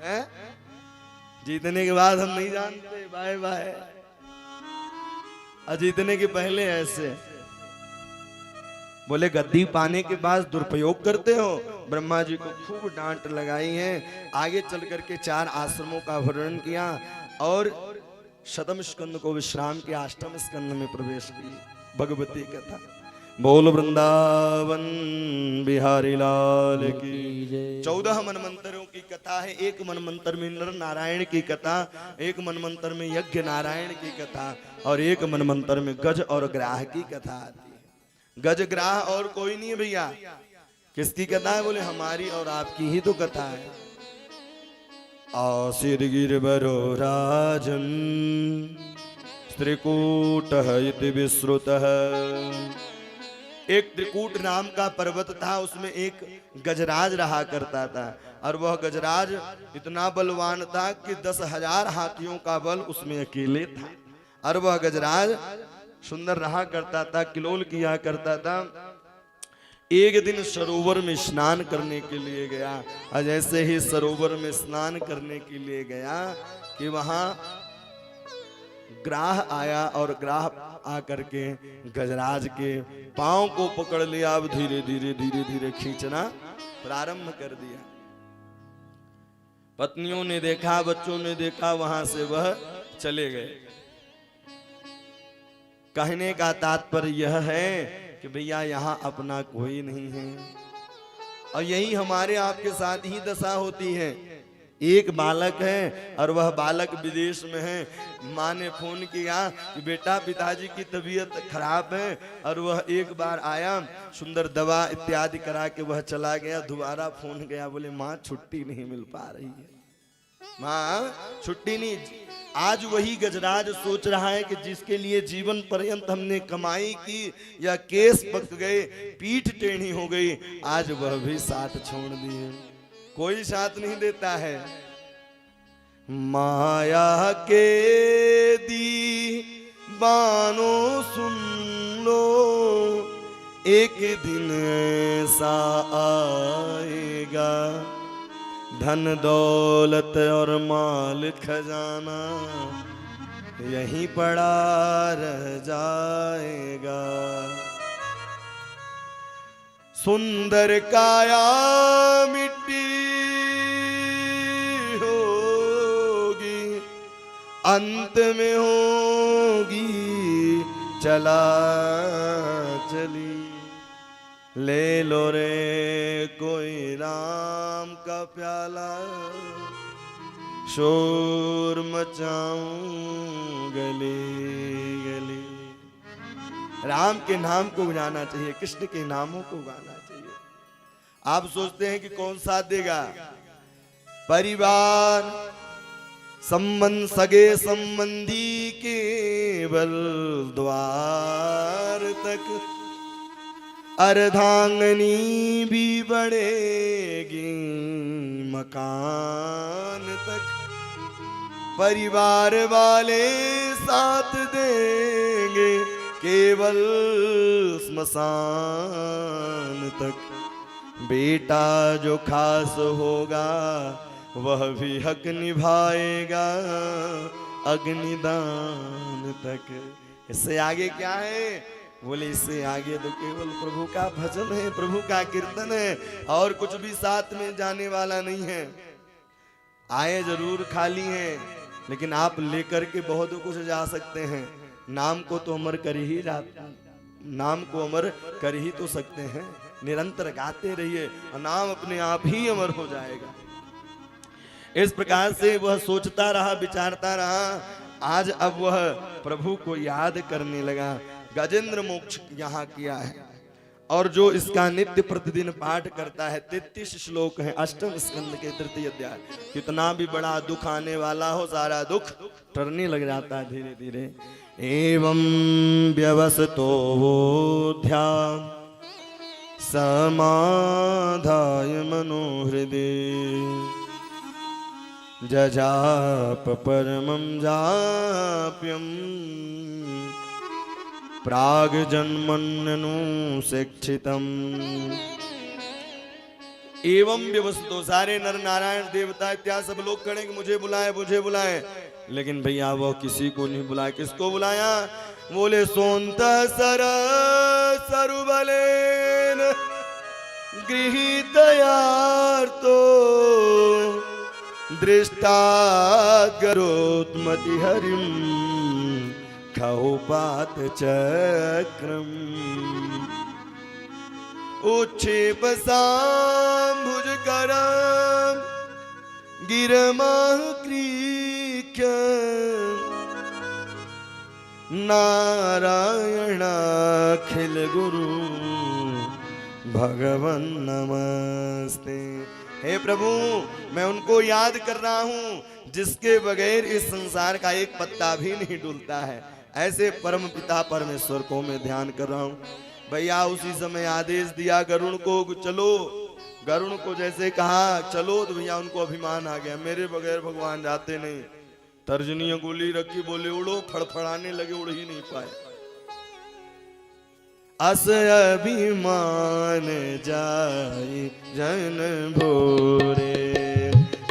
है? जीतने के बाद हम नहीं जानते, बाय बाय। जीतने के पहले ऐसे। बोले गद्दी पाने के बाद दुरुपयोग करते हो। ब्रह्मा जी को खूब डांट लगाई है। आगे चल करके 4 आश्रमों का वर्णन किया और 7वें स्कंद को विश्राम के 8वें स्कंद में प्रवेश की भगवती कथा। बोल वृंदावन बिहारी लाल की। 14 मनमंत्रों की कथा है। 1 मनमंत्र में नर नारायण की कथा, 1 मनमंत्र में यज्ञ नारायण की कथा और 1 मनमंत्र में गज और ग्राह की कथा आती है। गज ग्राह और कोई नहीं है भैया। किसकी कथा है? बोले हमारी और आपकी ही तो कथा है। आसिर गिरवरो राजन त्रिकूटः इति विश्रुतः। एक त्रिकूट नाम का पर्वत था, उसमें एक गजराज रहा करता था और वह गजराज इतना बलवान था कि 10,000 हाथियों का बल उसमें अकेले था। और वह गजराज सुंदर रहा करता था, किलोल किया करता था। एक दिन सरोवर में स्नान करने के लिए गया और जैसे ही सरोवर में स्नान करने के लिए गया कि वहां ग्राह आया और ग्राह आकर के गजराज के पांव को पकड़ लिया। अब धीरे धीरे धीरे धीरे खींचना प्रारंभ कर दिया। पत्नियों ने देखा, बच्चों ने देखा, वहां से वह चले गए। कहने का तात्पर्य यह है कि भैया यहाँ अपना कोई नहीं है। और यही हमारे आपके साथ ही दशा होती है। एक बालक है और वह बालक विदेश में है। माँ ने फोन किया कि बेटा पिताजी की तबीयत खराब है और वह एक बार आया, सुंदर दवा इत्यादि करा के वह चला गया। दोबारा फोन गया, बोले माँ छुट्टी नहीं मिल पा रही है, माँ छुट्टी नहीं। आज वही गजराज सोच रहा है कि जिसके लिए जीवन पर्यंत हमने कमाई की, या केस पक गए, पीठ टेढ़ी हो गई, आज वह भी साथ छोड़ दिए। कोई साथ नहीं देता है। माया के दी बानो सुन लो, एक दिन ऐसा आएगा, धन दौलत और माल खजाना यहीं पड़ा रह जाएगा। सुंदर काया मिट्टी होगी, अंत में होगी चला चली। ले लो रे कोई राम का प्याला, शोर मचाऊं गली गली। राम के नाम को गाना चाहिए, कृष्ण के नामों को गाना चाहिए। आप सोचते हैं कि कौन साथ देगा? परिवार, संबंध, सगे संबंधी केवल द्वार तक, अर्धांगनी भी बढ़ेगी मकान तक। परिवार वाले साथ देंगे केवल स्मशान तक। बेटा जो खास होगा वह भी हक निभाएगा अग्निदान तक। इससे आगे क्या है? बोले इससे आगे तो केवल प्रभु का भजन है, प्रभु का कीर्तन है, और कुछ भी साथ में जाने वाला नहीं है। आए जरूर खाली हैं, लेकिन आप लेकर के बहुत कुछ जा सकते हैं। नाम को तो अमर कर ही नाम को अमर कर ही तो सकते हैं। निरंतर गाते रहिए और नाम अपने आप ही अमर हो जाएगा। इस प्रकार से वह सोचता रहा, विचारता रहा। आज अब वह प्रभु को याद करने लगा। गजेंद्र मोक्ष यहाँ किया है, और जो इसका नित्य प्रतिदिन पाठ करता है, 33 श्लोक है, अष्टम स्कंद के 3य अध्याय। कितना भी बड़ा दुख आने वाला हो, सारा दुख टरने लग जाता है धीरे धीरे। एवं व्यवसतो ध्यान समाधाय मनोहृदय, जजाप परमं जाप्यं प्राग जन्मन्यनु शिक्षितम्। एवं व्यवस्थितो, सारे नर नारायण देवता इत्यादि सब लोग कहें कि मुझे बुलाए, मुझे बुलाए, लेकिन भैया वो किसी को नहीं बुलाया। किसको बुलाया? बोले सोंत सर सरुबलेन गृहीतयार्तो दृष्टा करोत्मति हरिम खौपात चक्रम। उच्छेप सांभुज करम गिरमह क्रीक्य नारायणाखिल गुरु भगवन नमस्ते। हे प्रभु, मैं उनको याद कर रहा हूँ जिसके बगैर इस संसार का एक पत्ता भी नहीं डुलता है। ऐसे परम पिता परमेश्वर को मैं ध्यान कर रहा हूँ। भैया उसी समय आदेश दिया गरुड़ को, चलो। गरुड़ को जैसे कहा चलो, तो भैया उनको अभिमान आ गया, मेरे बगैर भगवान जाते नहीं। तर्जनी गोली रखी, बोले उड़ो, फड़फड़ाने लगे, उड़ ही नहीं पाए। अस अभिमान जाई जन भोरे,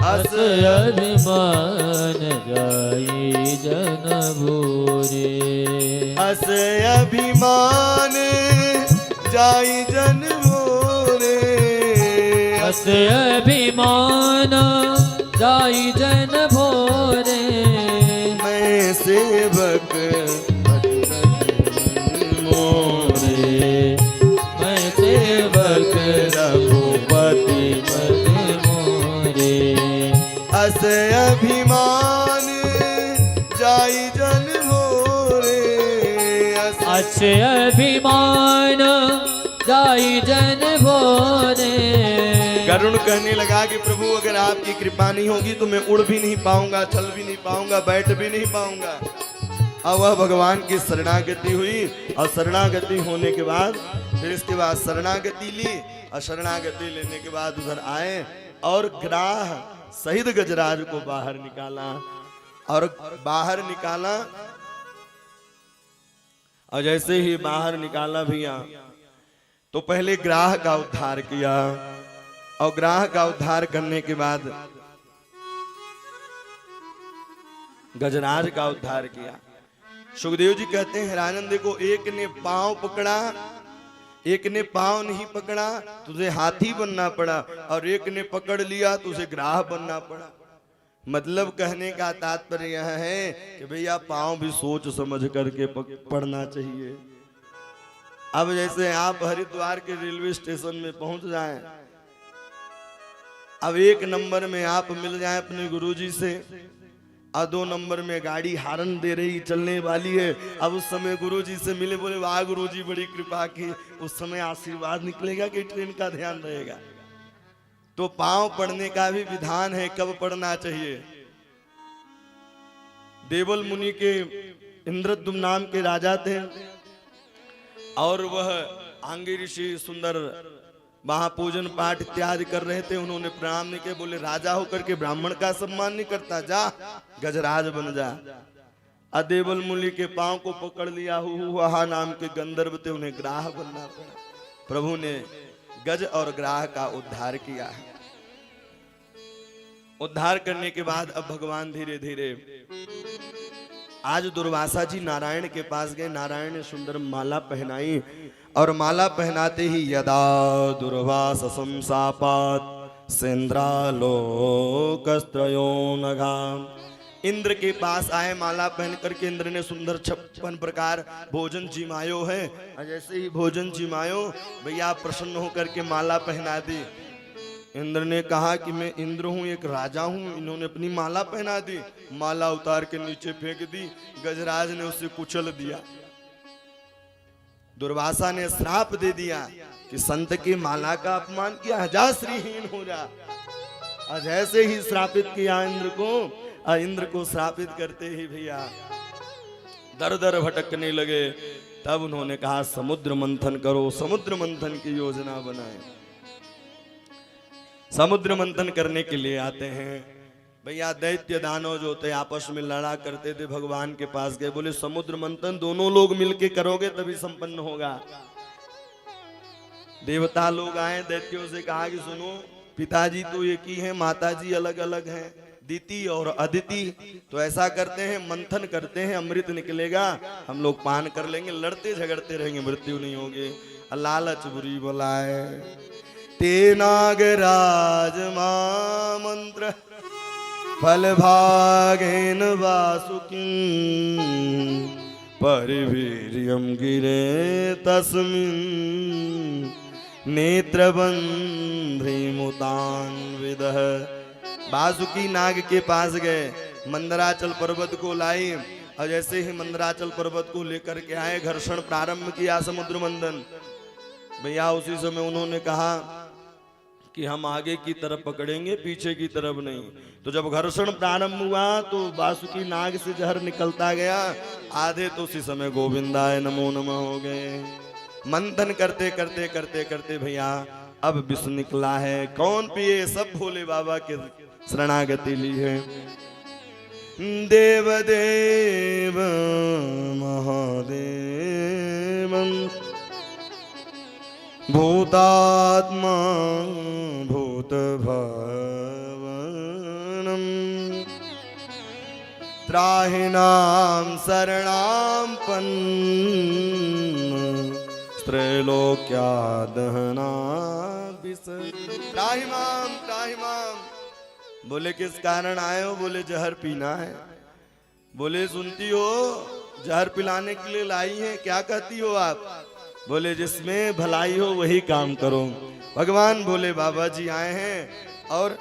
अस अभिमान जाई जन भोरे, अस अभिमान जाई जन भोरे, अस अभिमान जाई जन भोरे। मैं सेवक मैं सेवक रघुपति पद मोरे। अस अभिमान जाई जन भोरे, अस अभिमान जाई जन भोरे। गरुड़ कहने लगा कि प्रभु अगर आपकी कृपा नहीं होगी तो मैं उड़ भी नहीं पाऊंगा, चल भी नहीं पाऊंगा, बैठ भी नहीं पाऊंगा। अब वह भगवान की शरणागति हुई, और शरणागति होने के बाद फिर इसके बाद शरणागति ली, और शरणागति लेने के बाद उधर आए और ग्राह सहित गजराज को बाहर निकाला। और बाहर निकाला और जैसे ही बाहर निकाला भैया तो पहले ग्राह का उद्धार किया और ग्राह का उद्धार करने के बाद गजराज का उद्धार किया। सुखदेव जी कहते हैं राजन देखो, एक ने पांव पकड़ा, एक ने पांव नहीं पकड़ा, तुझे हाथी बनना पड़ा, और एक ने पकड़ लिया तुझे ग्राह बनना पड़ा। मतलब कहने का तात्पर्य यह है कि भैया पांव भी सोच समझ करके पड़ना चाहिए। अब जैसे आप हरिद्वार के रेलवे स्टेशन में पहुंच जाएं, अब 1 नंबर में आप मिल जाएं अपने गुरुजी से, और 2 नंबर में गाड़ी हारन दे रही चलने वाली है। अब उस समय गुरुजी से मिले, बोले वाह गुरुजी बड़ी कृपा की, उस समय आशीर्वाद निकलेगा कि ट्रेन का ध्यान रहेगा। तो पांव पड़ने का भी विधान है, कब पड़ना चाहिए। देवल मुनि के इंद्रद्युम्न नाम के राजा थे, और वह आंगी ऋषि सुंदर वहां पूजन पाठ इत्यादि कर रहे थे। उन्होंने प्रणाम नहीं किया, बोले राजा होकर के ब्राह्मण का सम्मान नहीं करता, जा गजराज बन जा। अदेवल मुनि के पांव को पकड़ लिया, हुआ नाम के गंधर्व थे, उन्हें ग्राह बनना पड़ा। प्रभु ने गज और ग्राह का उद्धार किया है। उद्धार करने के बाद अब भगवान धीरे धीरे आज दुर्वासा जी नारायण के पास गए। नारायण ने सुंदर माला पहनाई, और माला पहनाते ही यदा दुर्वासा संसापात सेन्द्रालोकस्त्रयो नघा, इंद्र के पास आए माला पहन करके। इंद्र ने सुंदर 56 प्रकार भोजन जिमायो है, और जैसे ही भोजन जिमायो भैया प्रसन्न होकर के माला पहना दी। इंद्र ने कहा कि मैं इंद्र हूं, एक राजा हूं। इन्होंने अपनी माला पहना दी, माला उतार के नीचे फेंक दी। गजराज ने उसे कुचल दिया। दुर्वासा ने श्राप दे दिया कि संत की माला का अपमान किया, जा श्रीहीन हो जा। और जैसे ही श्रापित किया इंद्र को, और इंद्र को श्रापित करते ही भैया दर दर भटकने लगे। तब उन्होंने कहा समुद्र मंथन करो, समुद्र मंथन की योजना बनाए। समुद्र मंथन करने के लिए आते हैं भैया। दैत्य दानव जो थे आपस में लड़ा करते थे, भगवान के पास गए, बोले समुद्र मंथन दोनों लोग मिलके करोगे तभी संपन्न होगा। देवता लोग आए, दैत्यों से कहा कि सुनो, पिताजी तो एक ही हैं, माताजी अलग अलग हैं, दिति और अदिति। तो ऐसा करते हैं, मंथन करते हैं, अमृत निकलेगा, हम लोग पान कर लेंगे, लड़ते झगड़ते रहेंगे, मृत्यु नहीं होगी। लालच बुरी बलाए, ते नागराज मंत्र फल भागेन वासुकी, परिवीर्यम गिरे तस्मिन् नेत्रबन्ध्रिमुतान्विदः। वासुकी नाग के पास गए, मंदराचल पर्वत को लाई, और जैसे ही मंदराचल पर्वत को लेकर के आए, घर्षण प्रारंभ किया, समुद्र मंथन। भैया उसी समय उन्होंने कहा कि हम आगे की तरफ पकड़ेंगे, पीछे की तरफ नहीं। तो जब घर्षण प्रारंभ हुआ तो वासुकी नाग से जहर निकलता गया, आधे तो उसी समय गोविंदाय नमो नमः हो गए। मंथन करते करते करते करते भैया अब विष निकला है। कौन पिए? सब भोले बाबा के शरणागति ली है। देव देव महादेवम भूतात्मा भूत भवनम त्राहिणाम शरणाम पन्न त्रैलोक्या दहना त्राहिमाम त्राहिमाम। बोले किस कारण आए हो? बोले जहर पीना है। बोले सुनती हो जहर पिलाने के लिए लाई है, क्या कहती हो आप? बोले जिसमें भलाई हो वही काम करो। भगवान भोले बाबा जी आए हैं और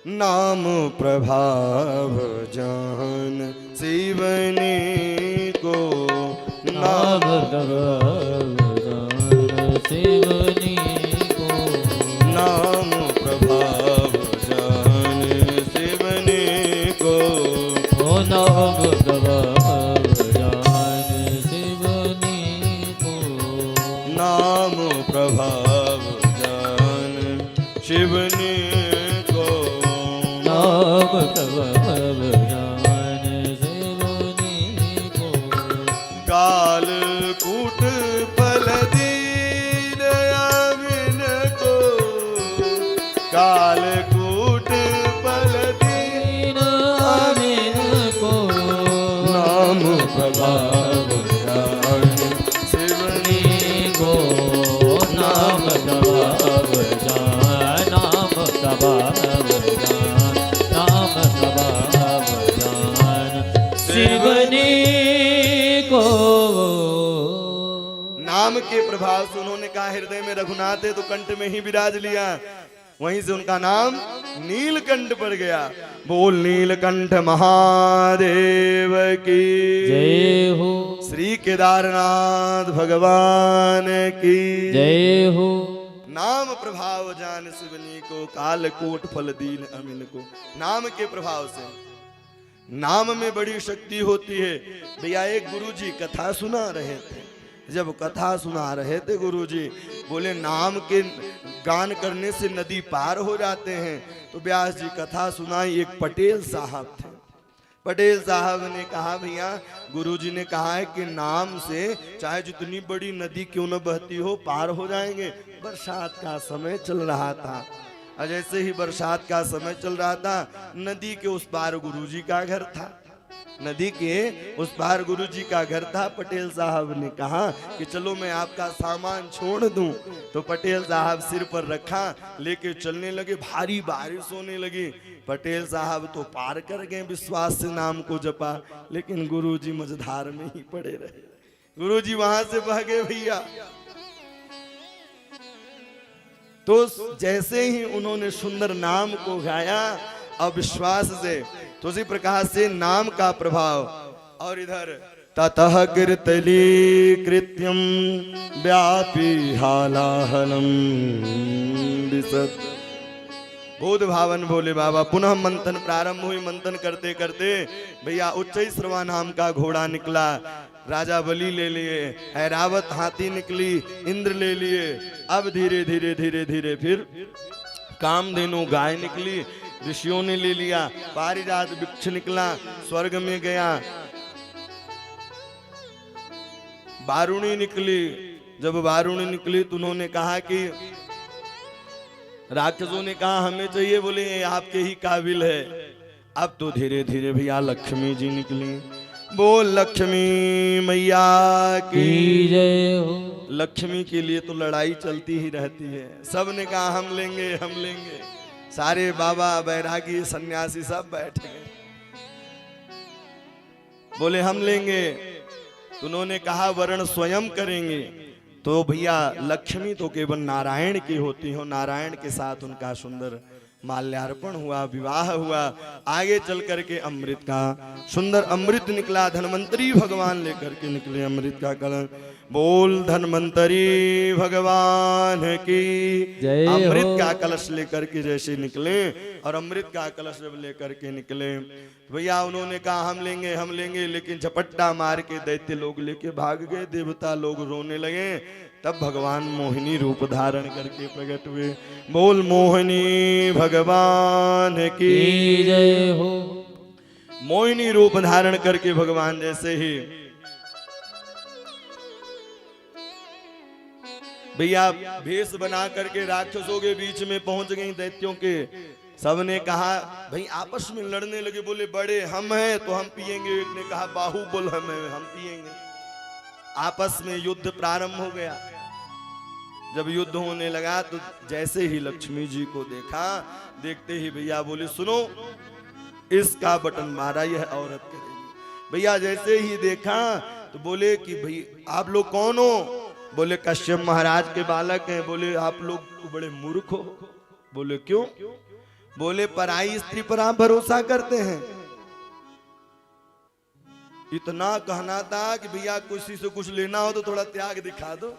नाम प्रभाव जान शिवने को, नाम प्रभाव जान शिवने को, नाम प्रभाव जान शिवने को, ओ नाम प्रभाव जान शिवने को, नाम प्रभाव जान शिवने को, नाम प्रभाव जान शिवने को। काल कालकूट फल दीन अमीन को नाम प्रभाव जान शिवनी को नाम दबाव जान, नाम दबाव जान, नाम दबाव जान शिवनी को। नाम के प्रभाव से उन्होंने कहा हृदय में रघुनाथ है तो कंठ में ही विराज लिया, वहीं से उनका नाम नीलकंठ पड़ गया। बोल नीलकंठ महादेव की जय हो, श्री केदारनाथ भगवान की जय हो। नाम प्रभाव जान शिवनी को कालकूट फल दीन अमीन को। नाम के प्रभाव से, नाम में बड़ी शक्ति होती है। भैया एक गुरुजी कथा सुना रहे थे, जब कथा सुना रहे थे गुरुजी बोले नाम के गान करने से नदी पार हो जाते हैं। तो व्यास जी कथा सुनाई, एक पटेल साहब थे। पटेल साहब ने कहा भैया गुरुजी ने कहा है कि नाम से चाहे जितनी बड़ी नदी क्यों न बहती हो पार हो जाएंगे। बरसात का समय चल रहा था, और जैसे ही बरसात का समय चल रहा था नदी के उस पार गुरुजी का घर था, नदी के उस पार गुरुजी का घर था। पटेल साहब ने कहा कि चलो मैं आपका सामान छोड़ दूं, तो पटेल साहब सिर पर रखा लेके चलने लगे। भारी बारिश होने लगी, पटेल साहब तो पार कर गए, विश्वास से नाम को जपा, लेकिन गुरुजी मझधार में ही पड़े रहे। गुरुजी वहां से बह गए भैया। तो जैसे ही उन्होंने सुंदर नाम को गाया अविश्वास से, तो उसी प्रकार से नाम का प्रभाव। और इधर ततः कीर्तली कृत्यम व्यापी हालाहलम विशद। बोध भावन भोले बाबा पुनः मंथन प्रारंभ हुई। मंथन करते करते भैया उच्चई श्रवा नाम का घोड़ा निकला, राजा बलि ले लिए, ऐरावत हाथी निकली, इंद्र ले लिए। अब धीरे धीरे धीरे धीरे फिर कामधेनु गाय निकली, ऋषियों ने ले लिया, पारिजात वृक्ष निकला, स्वर्ग में गया, वारुणी निकली। जब वारुणी निकली तो उन्होंने कहा कि राक्षसों ने कहा हमें चाहिए, बोले ये आपके ही काबिल है। अब तो धीरे धीरे भैया लक्ष्मी जी निकली। बोल लक्ष्मी मैया की जय हो। लक्ष्मी के लिए तो लड़ाई चलती ही रहती है। सब ने कहा हम लेंगे हम लेंगे, सारे बाबा बैरागी सन्यासी सब बैठ गए, बोले हम लेंगे। तो उन्होंने कहा वर्ण स्वयं करेंगे। तो भैया लक्ष्मी तो केवल नारायण की होती हो, नारायण के साथ उनका सुंदर माल्यार्पण हुआ, विवाह हुआ। आगे चल करके अमृत का सुंदर अमृत निकला, धन्वंतरी भगवान लेकर के निकले अमृत का कलश। बोल धन्वंतरी भगवान की जय हो। अमृत का कलश लेकर के जैसे निकले, और अमृत का कलश जब लेकर के निकले भैया उन्होंने कहा हम लेंगे, लेकिन झपट्टा मार के दैत्य लोग लेके भाग गए, देवता लोग रोने लगे। तब भगवान मोहिनी रूप धारण करके प्रकट हुए। बोल मोहिनी भगवान की जय हो। मोहिनी रूप धारण करके भगवान जैसे ही भैया भेष बना करके राक्षसों के बीच में पहुंच गई, दैत्यों के। सबने कहा भाई आपस में लड़ने लगे, बोले बड़े हम हैं तो हम पिएंगे, एक ने कहा बाहुबल हम पिएंगे। आपस में युद्ध प्रारंभ हो गया। जब युद्ध होने लगा तो जैसे ही लक्ष्मी जी को देखा, देखते ही भैया बोले सुनो इसका बटन मारा यह औरत करेगी। भैया जैसे ही देखा तो बोले कि भाई आप लोग कौन हो? बोले कश्यप महाराज के बालक हैं। बोले आप लोग तो बड़े मूर्ख हो। बोले क्यों? बोले पराई स्त्री पर आप भरोसा करते हैं। इतना कहना था कि भैया किसी से कुछ लेना हो तो थोड़ा त्याग दिखा दो।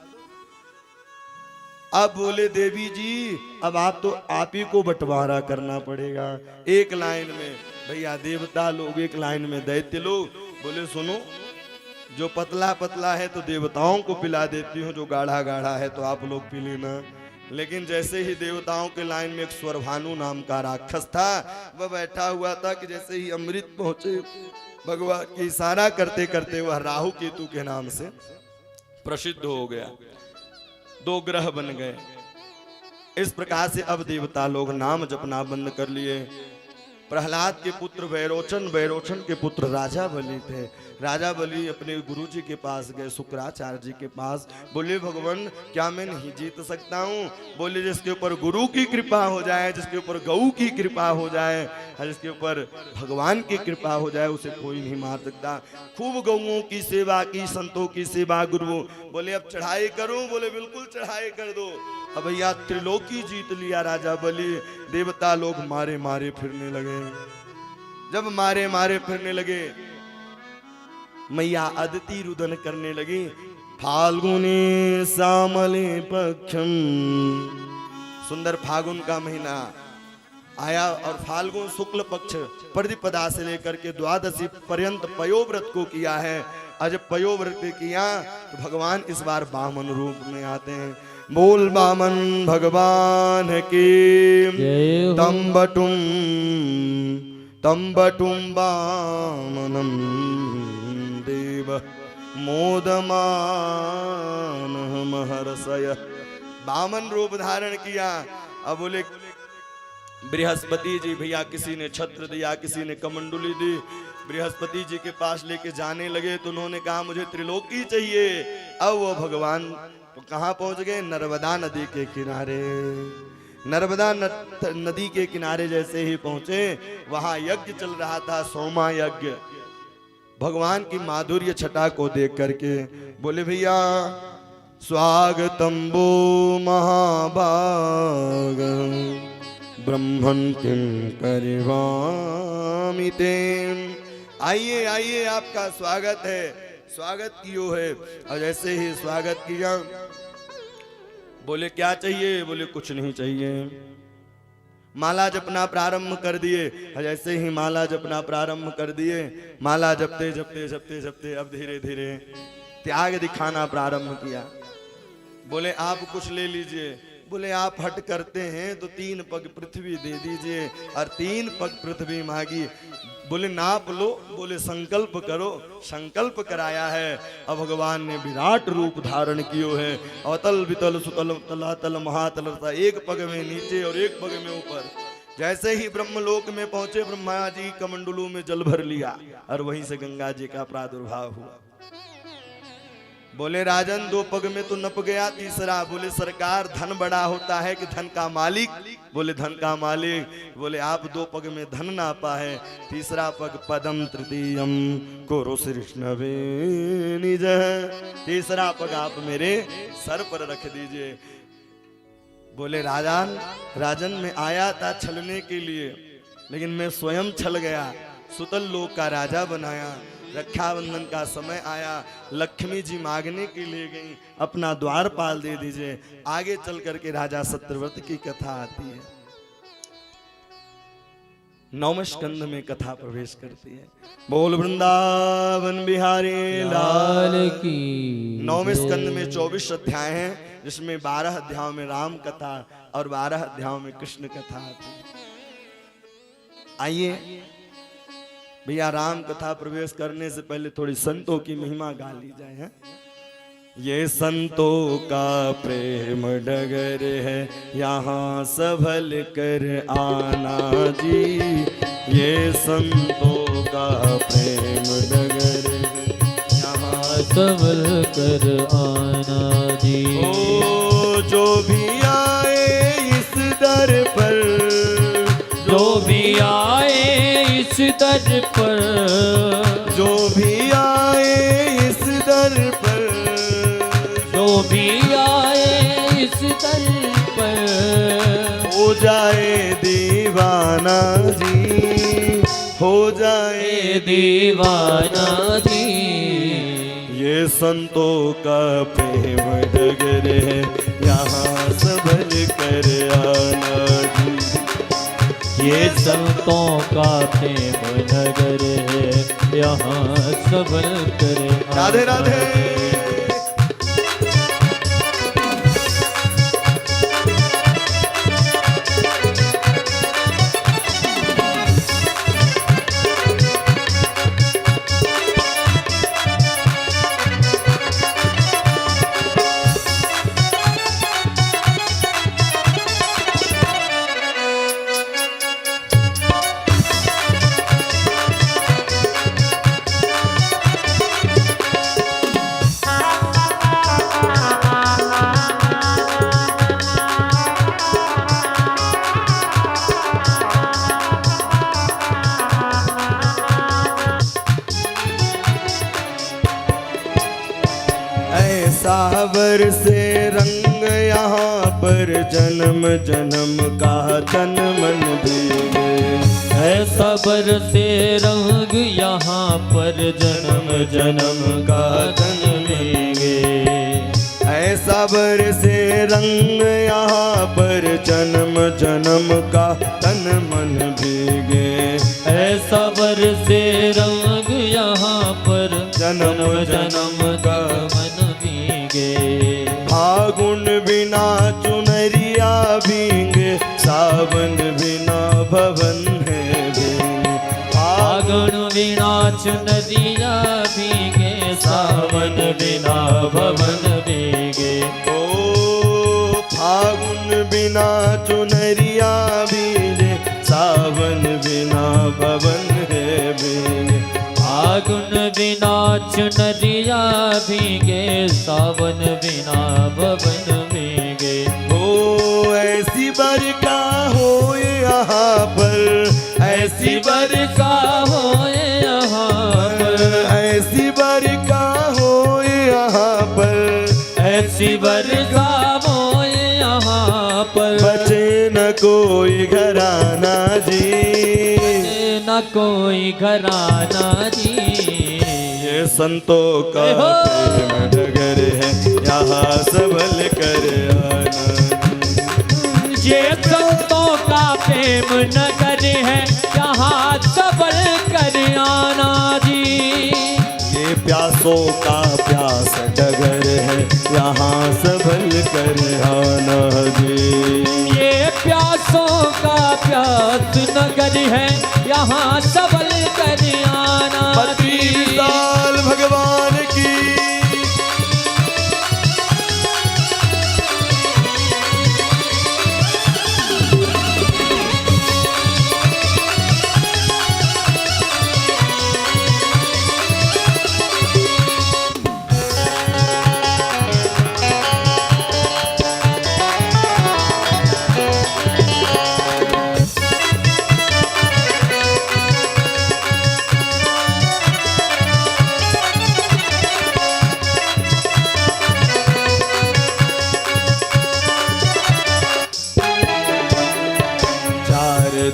अब बोले देवी जी अब आप ही को बंटवारा करना पड़ेगा। एक लाइन में भैया देवता लोग, एक लाइन में दैत्य लोग। बोले सुनो जो पतला पतला है तो देवताओं को पिला देती हूँ, जो गाढ़ा गाढ़ा है तो आप लोग पी लेना। लेकिन जैसे ही देवताओं के लाइन में एक स्वरभानु नाम का राक्षस था, वह बैठा हुआ था कि जैसे ही अमृत पहुंचे भगवान की इशारा करते करते वह राहु केतु के नाम से प्रसिद्ध हो गया। 2 ग्रह बन गए। इस प्रकार से अब देवता लोग नाम जपना बंद कर लिए। प्रहलाद के पुत्र वैरोचन, वैरोचन के पुत्र राजा बलि थे। राजा बलि अपने गुरुजी के पास गए, शुक्राचार्य जी के पास। बोले भगवान क्या मैं नहीं जीत सकता हूँ? बोले जिसके ऊपर गुरु की कृपा हो जाए, जिसके ऊपर गऊ की कृपा हो जाए, जिसके ऊपर भगवान की कृपा हो जाए, उसे कोई नहीं मार सकता। खूब गऊओं की सेवा की, संतों की सेवा। गुरु बोले अब चढ़ाई करूं? बोले बिल्कुल चढ़ाई कर दो। अब भैया त्रिलोकी जीत लिया राजा बलि। देवता लोग मारे मारे फिरने लगे। जब मारे मारे फिरने लगे, मैया अदिति रुदन करने लगी। फाल्गुनी सामले पक्षम, सुंदर फागुन का महीना आया और फाल्गुन शुक्ल पक्ष प्रतिपदा से लेकर के द्वादशी पर्यंत पयोव्रत को किया है। आज पयोव्रत किया तो भगवान इस बार वामन रूप में आते हैं। बोल वामन भगवान की तंबटुम तंबटुम वामनम देव मोदमान महर्षय। वामन रूप धारण किया। अब बोले बृहस्पति जी, भैया किसी ने छत्र दिया, किसी ने कमंडुली दी। बृहस्पति जी के पास लेके जाने लगे तो उन्होंने कहा मुझे त्रिलोकी चाहिए। अब वो भगवान तो कहाँ पहुंच गए? नर्मदा नदी के किनारे। नर्मदा नदी के किनारे जैसे ही पहुंचे, वहां यज्ञ चल रहा था, सोमा यज्ञ। भगवान की माधुर्य छटा को देख करके बोले भैया स्वागतम वो महाभाग ब्रह्मण किम परिवामिते। आइए आइए, आपका स्वागत है। स्वागत कियो है। और जैसे ही स्वागत किया, बोले क्या चाहिए? बोले कुछ नहीं चाहिए। माला जपना प्रारंभ कर दिए। जैसे ही माला जपना प्रारंभ कर दिए, माला जपते जपते जपते जपते अब धीरे धीरे त्याग दिखाना प्रारंभ किया। बोले आप कुछ ले लीजिए। बोले आप हट करते हैं तो 3 पग पृथ्वी दे दीजिए। और 3 पग पृथ्वी मांगी। बोले नाप लो। बोले संकल्प करो। संकल्प कराया है। अब भगवान ने विराट रूप धारण कियो है। अवतल वितल सुतल तलातल महातल, एक पग में नीचे और एक पग में ऊपर। जैसे ही ब्रह्मलोक में पहुंचे, ब्रह्मा जी कमंडलू में जल भर लिया और वहीं से गंगा जी का प्रादुर्भाव हुआ। बोले राजन 2 पग में तो नप गया, तीसरा? बोले सरकार धन बड़ा होता है कि धन का मालिक? बोले धन का मालिक। बोले आप 2 पग में धन नापा है, तीसरा पग पदम तृतीयम कुरु कृष्णवे निज, तीसरा पग आप मेरे सर पर रख दीजिए। बोले राजन मैं आया था छलने के लिए, लेकिन मैं स्वयं छल गया। सुतल लोक का राजा बनाया। रक्षाबंधन का समय आया, लक्ष्मी जी मांगने के लिए गई, अपना द्वारपाल दे दीजिए। आगे चल करके राजा सत्यव्रत की कथा आती है। 9वें स्कंद में कथा प्रवेश करती है। बोल वृंदावन बिहारी लाल की। 9वें स्कंद में 24 अध्याय हैं, जिसमें 12 अध्यायों में राम कथा और 12 अध्यायों में कृष्ण कथा आती है। आइए भैया, राम कथा प्रवेश करने से पहले थोड़ी संतों की महिमा गा ली जाए। है ये संतों का प्रेम डगर है, यहाँ संभल कर आना जी। ये संतों का प्रेम डगर है, यहाँ संभल कर आना जी। ओ जो भी आए इस दर पर, जो भी आए इस दर पर, जो भी आए इस दर पर, जो भी आए इस दर पर, हो जाए दीवाना जी, हो जाए दीवाना जी। ये संतों का प्रेम डगर है, यहाँ संभल कर आना जी। ये संतों का प्रेम नगर है, यहाँ संभल कर राधे राधे। सावर से रंग यहाँ पर जन्म जन्म का तन मन भीगे। ऐसा बरसे रंग यहाँ पर जन्म जन्म का तन भीगे। ऐसा बरसे रंग यहाँ पर जन्म जन्म का तन मन भीगे। ऐसा बरसे रंग यहाँ पर जन्म जन्म का मन भीगे। फागुन बिना चुनरिया भीगे, सावन बिना भवन है भीगे। फागुन बिना चुनरिया भीगे, सावन बिना भवन भीगे। ओ फागुन बिना चुनरिया भीगे, सावन बिना भवन है भीगे। फागुन बिना चुनरिया भीगे, सावन बिना भवन भीगे। ओ ऐसी बरखा हो यहाँ पर, ऐसी बरखा हो यहाँ पर, ऐसी बरखा हो यहाँ पर, ऐसी बरखा हो यहाँ पर। बचे न कोई घराना जी, न कोई घराना जी। ये संतों का प्रेम डगर है, यहाँ सबल कर आना। ये संतों का प्रेम नगर है, यहाँ सबल कर आना जी। ये प्यासों का प्यास डगर है, यहाँ सबल कर आना जी। ये प्यासों का प्यास नगर है, यहाँ सबल कर आना जी। साल भगवान की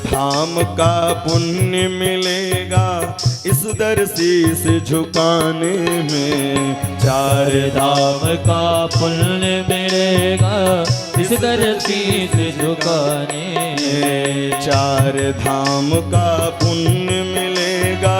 धाम का पुण्य मिलेगा इस दर शीस झुकाने में। चार धाम का पुण्य मिलेगा इस दर शीस झुकाने में। चार धाम का पुण्य मिलेगा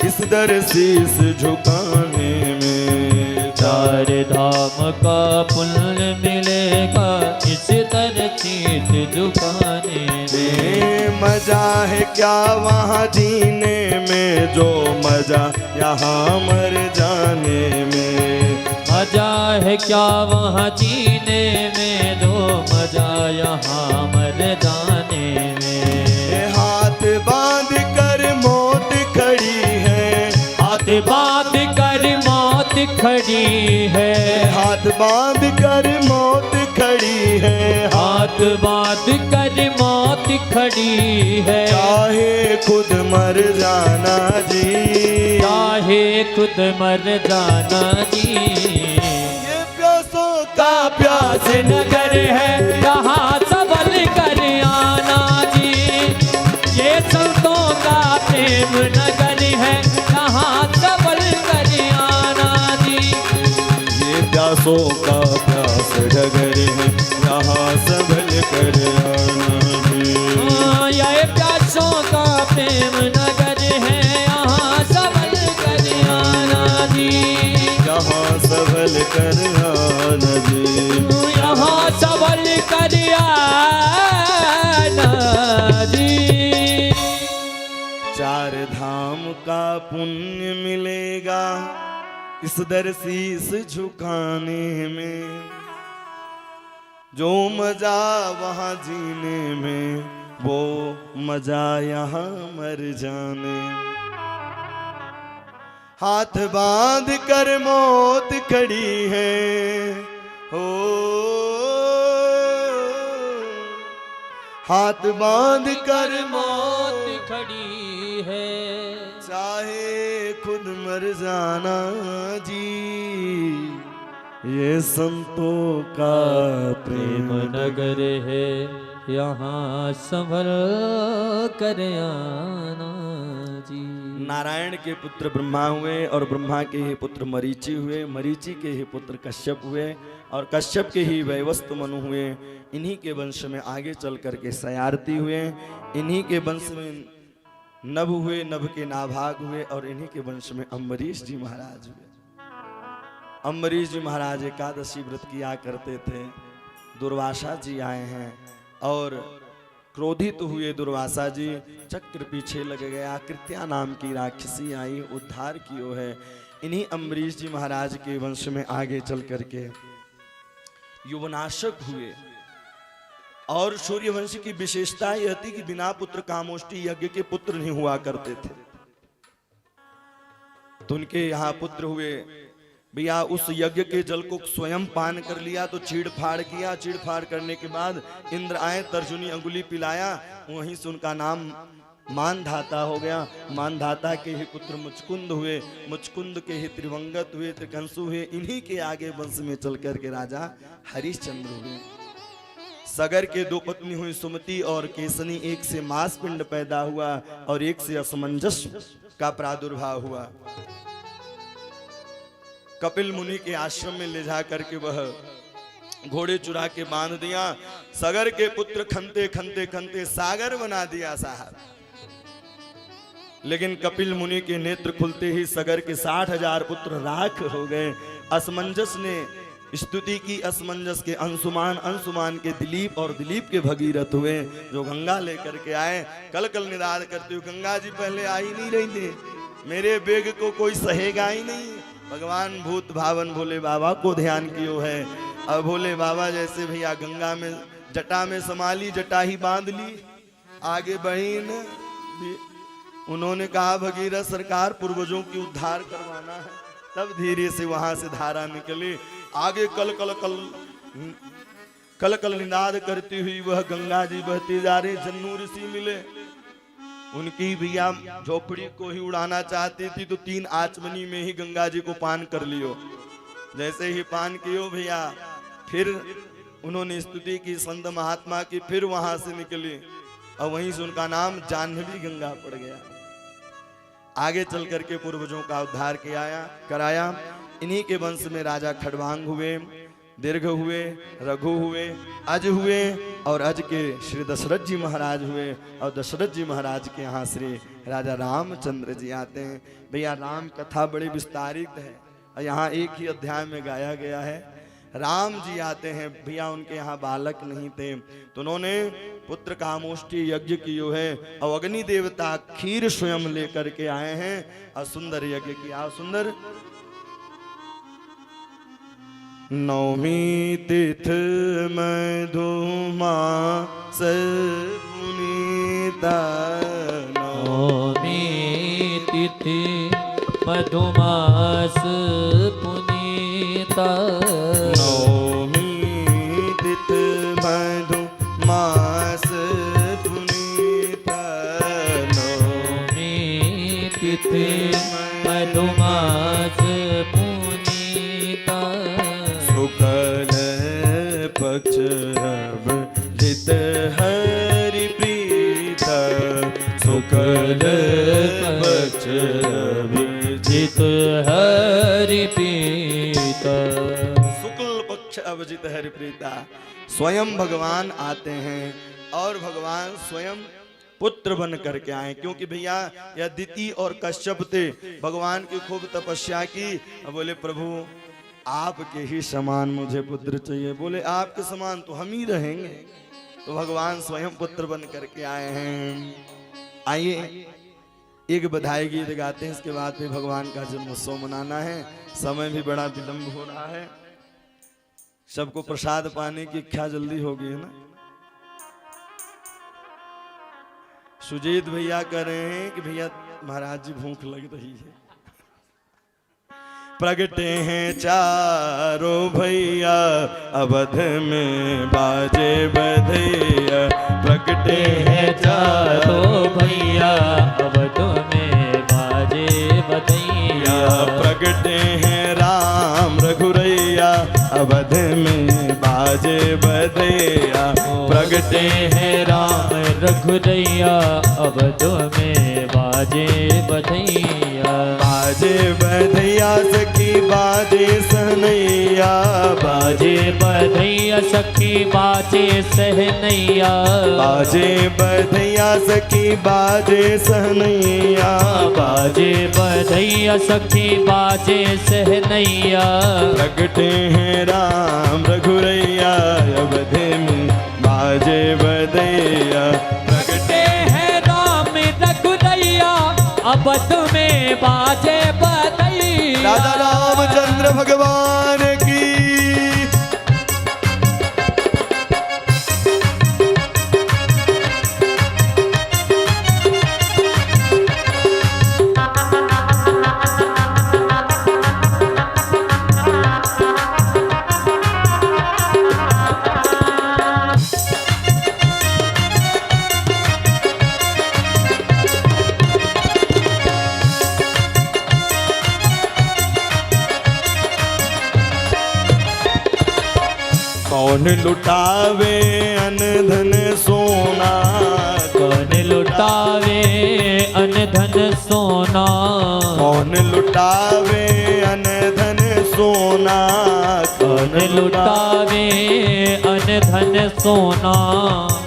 इस दर शीस झुकाने में। चार धाम का पुण्य मिलेगा इस दर शीस झुकाने में। मजा है क्या वहाँ जीने में, जो मजा यहाँ मर जाने में। मजा है क्या वहाँ जीने में, जो मजा यहाँ मर जाने में। हाथ बांध कर मौत खड़ी है, हाथ बांध कर मौत खड़ी है। हाथ बांध कर मौत खड़ी है, हाथ बांध कर मौत खड़ी है। चाहे खुद मर जाना जी, चाहे खुद मर जाना जी। ये प्यासों का प्यास नगर है, यहाँ सबल कर आना जी। ये संतों का प्रेम नगर है, यहाँ सबल कर आना जी। ये प्यासों का प्यास डगर है, यहाँ सबल कर आना जी। ये प्यासों का प्रेम नगर है, यहाँ सबल कर आना जी। यहाँ सबल कर आना जी। यहाँ सबल कर आना जी। चार धाम का पुण्य मिलेगा इस दर शीस झुकाने में। जो मजा वहाँ जीने में, वो मजा यहाँ मर जाने। हाथ बांध कर मौत खड़ी है, हो हाथ बांध कर मौत खड़ी है। चाहे खुद मर जाना जी। ये संतों का प्रेम नगर है, यहाँ संभल कर आना जी। नारायण के पुत्र ब्रह्मा हुए और ब्रह्मा के ही पुत्र मरीचि हुए, मरीचि के ही पुत्र कश्यप हुए और कश्यप के ही वैवस्वत मनु हुए। इन्हीं के वंश में आगे चल करके सयारती हुए, इन्हीं के वंश में नभ हुए, नभ के नाभाग हुए और इन्हीं के वंश में अम्बरीश जी महाराज हुए। अम्बरीश जी महाराज एकादशी व्रत किया करते थे। दुर्वासा जी आए हैं और क्रोधित हुए दुर्वासा जी, चक्र पीछे लग गया। कृत्या नाम की राक्षसी आई, उद्धार कियो है। इन्हीं अम्बरीश जी महाराज के वंश में आगे चल करके युवनाशक हुए। और सूर्यवंश की विशेषता यह थी कि बिना पुत्र कामोष्टी यज्ञ के पुत्र नहीं हुआ करते थे, तो उनके यहाँ पुत्र हुए। भैया उस यज्ञ के जल को स्वयं पान कर लिया तो चीड़-फाड़ किया। चीड़-फाड़ करने के बाद इंद्र आए, तर्जुनी अंगुली पिलाया, वहीं से उनका नाम मानधाता हो गया। मानधाता के ही पुत्र मुचकुंद हुए, मुचकुंद के ही त्रिवंगत हुए, त्रिकंसु हुए। इन्हीं के आगे वंश में चल करके राजा हरिश्चंद्र हुए। सगर के दो पत्नी हुई, सुमति और केसनी। एक से मांस पिंड पैदा हुआ और एक से असमंजस का प्रादुर्भाव हुआ। कपिल मुनि के आश्रम में ले जा करके वह घोड़े चुरा के बांध दिया। सगर के पुत्र खनते खनते खनते सागर बना दिया साहब। लेकिन कपिल मुनि के नेत्र खुलते ही सगर के 60,000 पुत्र राख हो गए। असमंजस ने स्तुति की, असमंजस के अंशुमान, अंशुमान के दिलीप और दिलीप के भगीरथ हुए, जो गंगा लेकर के आए। कल कल निदान करते हुए, गंगा जी पहले आई नहीं रही थे, मेरे बेग को कोई सहेगा ही नहीं। भगवान भूत भावन भोले बाबा को ध्यान कियो है। अब भोले बाबा जैसे भैया गंगा में जटा में संभाली, जटा ही बांध ली, आगे बढ़ी न। उन्होंने कहा भगीरथ सरकार पूर्वजों की उद्धार करवाना है, तब धीरे से वहां से धारा निकली। आगे कल कल कल कल कल निनाद करती हुई वह गंगा जी बहती जा रही। जन्नू ऋषि मिले, उनकी भैया झोपड़ी को ही उड़ाना चाहती थी, तो 3 आचमनी में ही गंगा जी को पान कर लियो। जैसे ही पान कियो भैया, फिर उन्होंने स्तुति की संत महात्मा की, फिर वहां से निकली और वहीं से उनका नाम जाह्नवी गंगा पड़ गया। आगे चल करके पूर्वजों का उद्धार कराया। इन्हीं के वंश में राजा खड़वांग हुए, दीर्घ हुए, रघु हुए, अज हुए और अज के श्री दशरथ जी महाराज हुए। और दशरथ जी महाराज के यहाँ श्री राजा रामचंद्र जी आते हैं। भैया राम कथा बड़ी विस्तारित है और यहाँ एक ही अध्याय में गाया गया है। राम जी आते हैं भैया, उनके यहाँ बालक नहीं थे, तो उन्होंने पुत्र कामोष्टी यज्ञ कियो है और अग्नि देवता खीर स्वयं लेकर के आए हैं और सुंदर यज्ञ किया। सुंदर नौमी तिथ मधुमास पुनीता, नौमी तिथि मधुमास पुनीता, नौमी तिथ मधुमास पुनीता, नौमी तिथि मधुमास पुनीता, शुक्ल पक्ष जित हरि प्रीता, शुक्ल पक्ष जित हरि प्रीता, शुक्ल पक्ष अभिजित हरि प्रीता। स्वयं भगवान आते हैं और भगवान स्वयं पुत्र बन करके आए, क्योंकि भैया यह दिति और कश्यप थे, भगवान की खूब तपस्या की। बोले प्रभु आपके ही समान मुझे पुत्र चाहिए। बोले आपके समान तो हम ही रहेंगे। तो भगवान स्वयं पुत्र बन करके आए हैं। आइए एक बधाई गीत गाते हैं, इसके बाद फिर भगवान का जन्मोत्सव मनाना है। समय भी बड़ा विलंब हो रहा है, सबको प्रसाद पाने की इच्छा जल्दी होगी है ना। सुजीत भैया कह रहे हैं कि भैया महाराज जी भूख लग रही है। प्रगटे हैं चारों भैया अवध में बाजे बधैया, प्रगटे हैं चारों भैया अवध में बाजे बधैया, प्रगटे हैं राम रघुरैया प्रगटे हैं राम रघुरैया अवध में बाजे बधैया। बाजे बधैया सखी बाजे सहनैया, बाजे बधैया सखी बाजे सहनैया। बाजे बधैया सखी बाजे सहनैया, बाजे बधैया सखी बाजे सहनैया। प्रगटे हैं राम रघुरैया अवध में बाजे बधैया। प्रगटे हैं राम रघुरैया अवध में बाजे बधैया। राजा रामचंद्र भगवान की। कौन लुटावे अन धन सोना, कौन लुटावे अन धन सोना। कौन लुटावे अन धन सोना, कौन लुटावे अन धन सोना।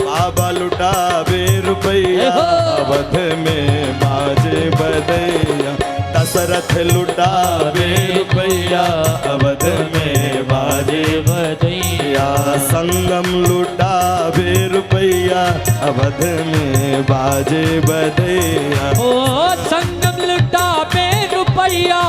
बाबा लुटावे रुपया अवध में बाजे बधैया। दशरथ लुटावे रुपया अवध में बाजे बधैया। संगम लुटावे रुपया अवध में बाजे बधैया। ओ संगम लुटावे रुपया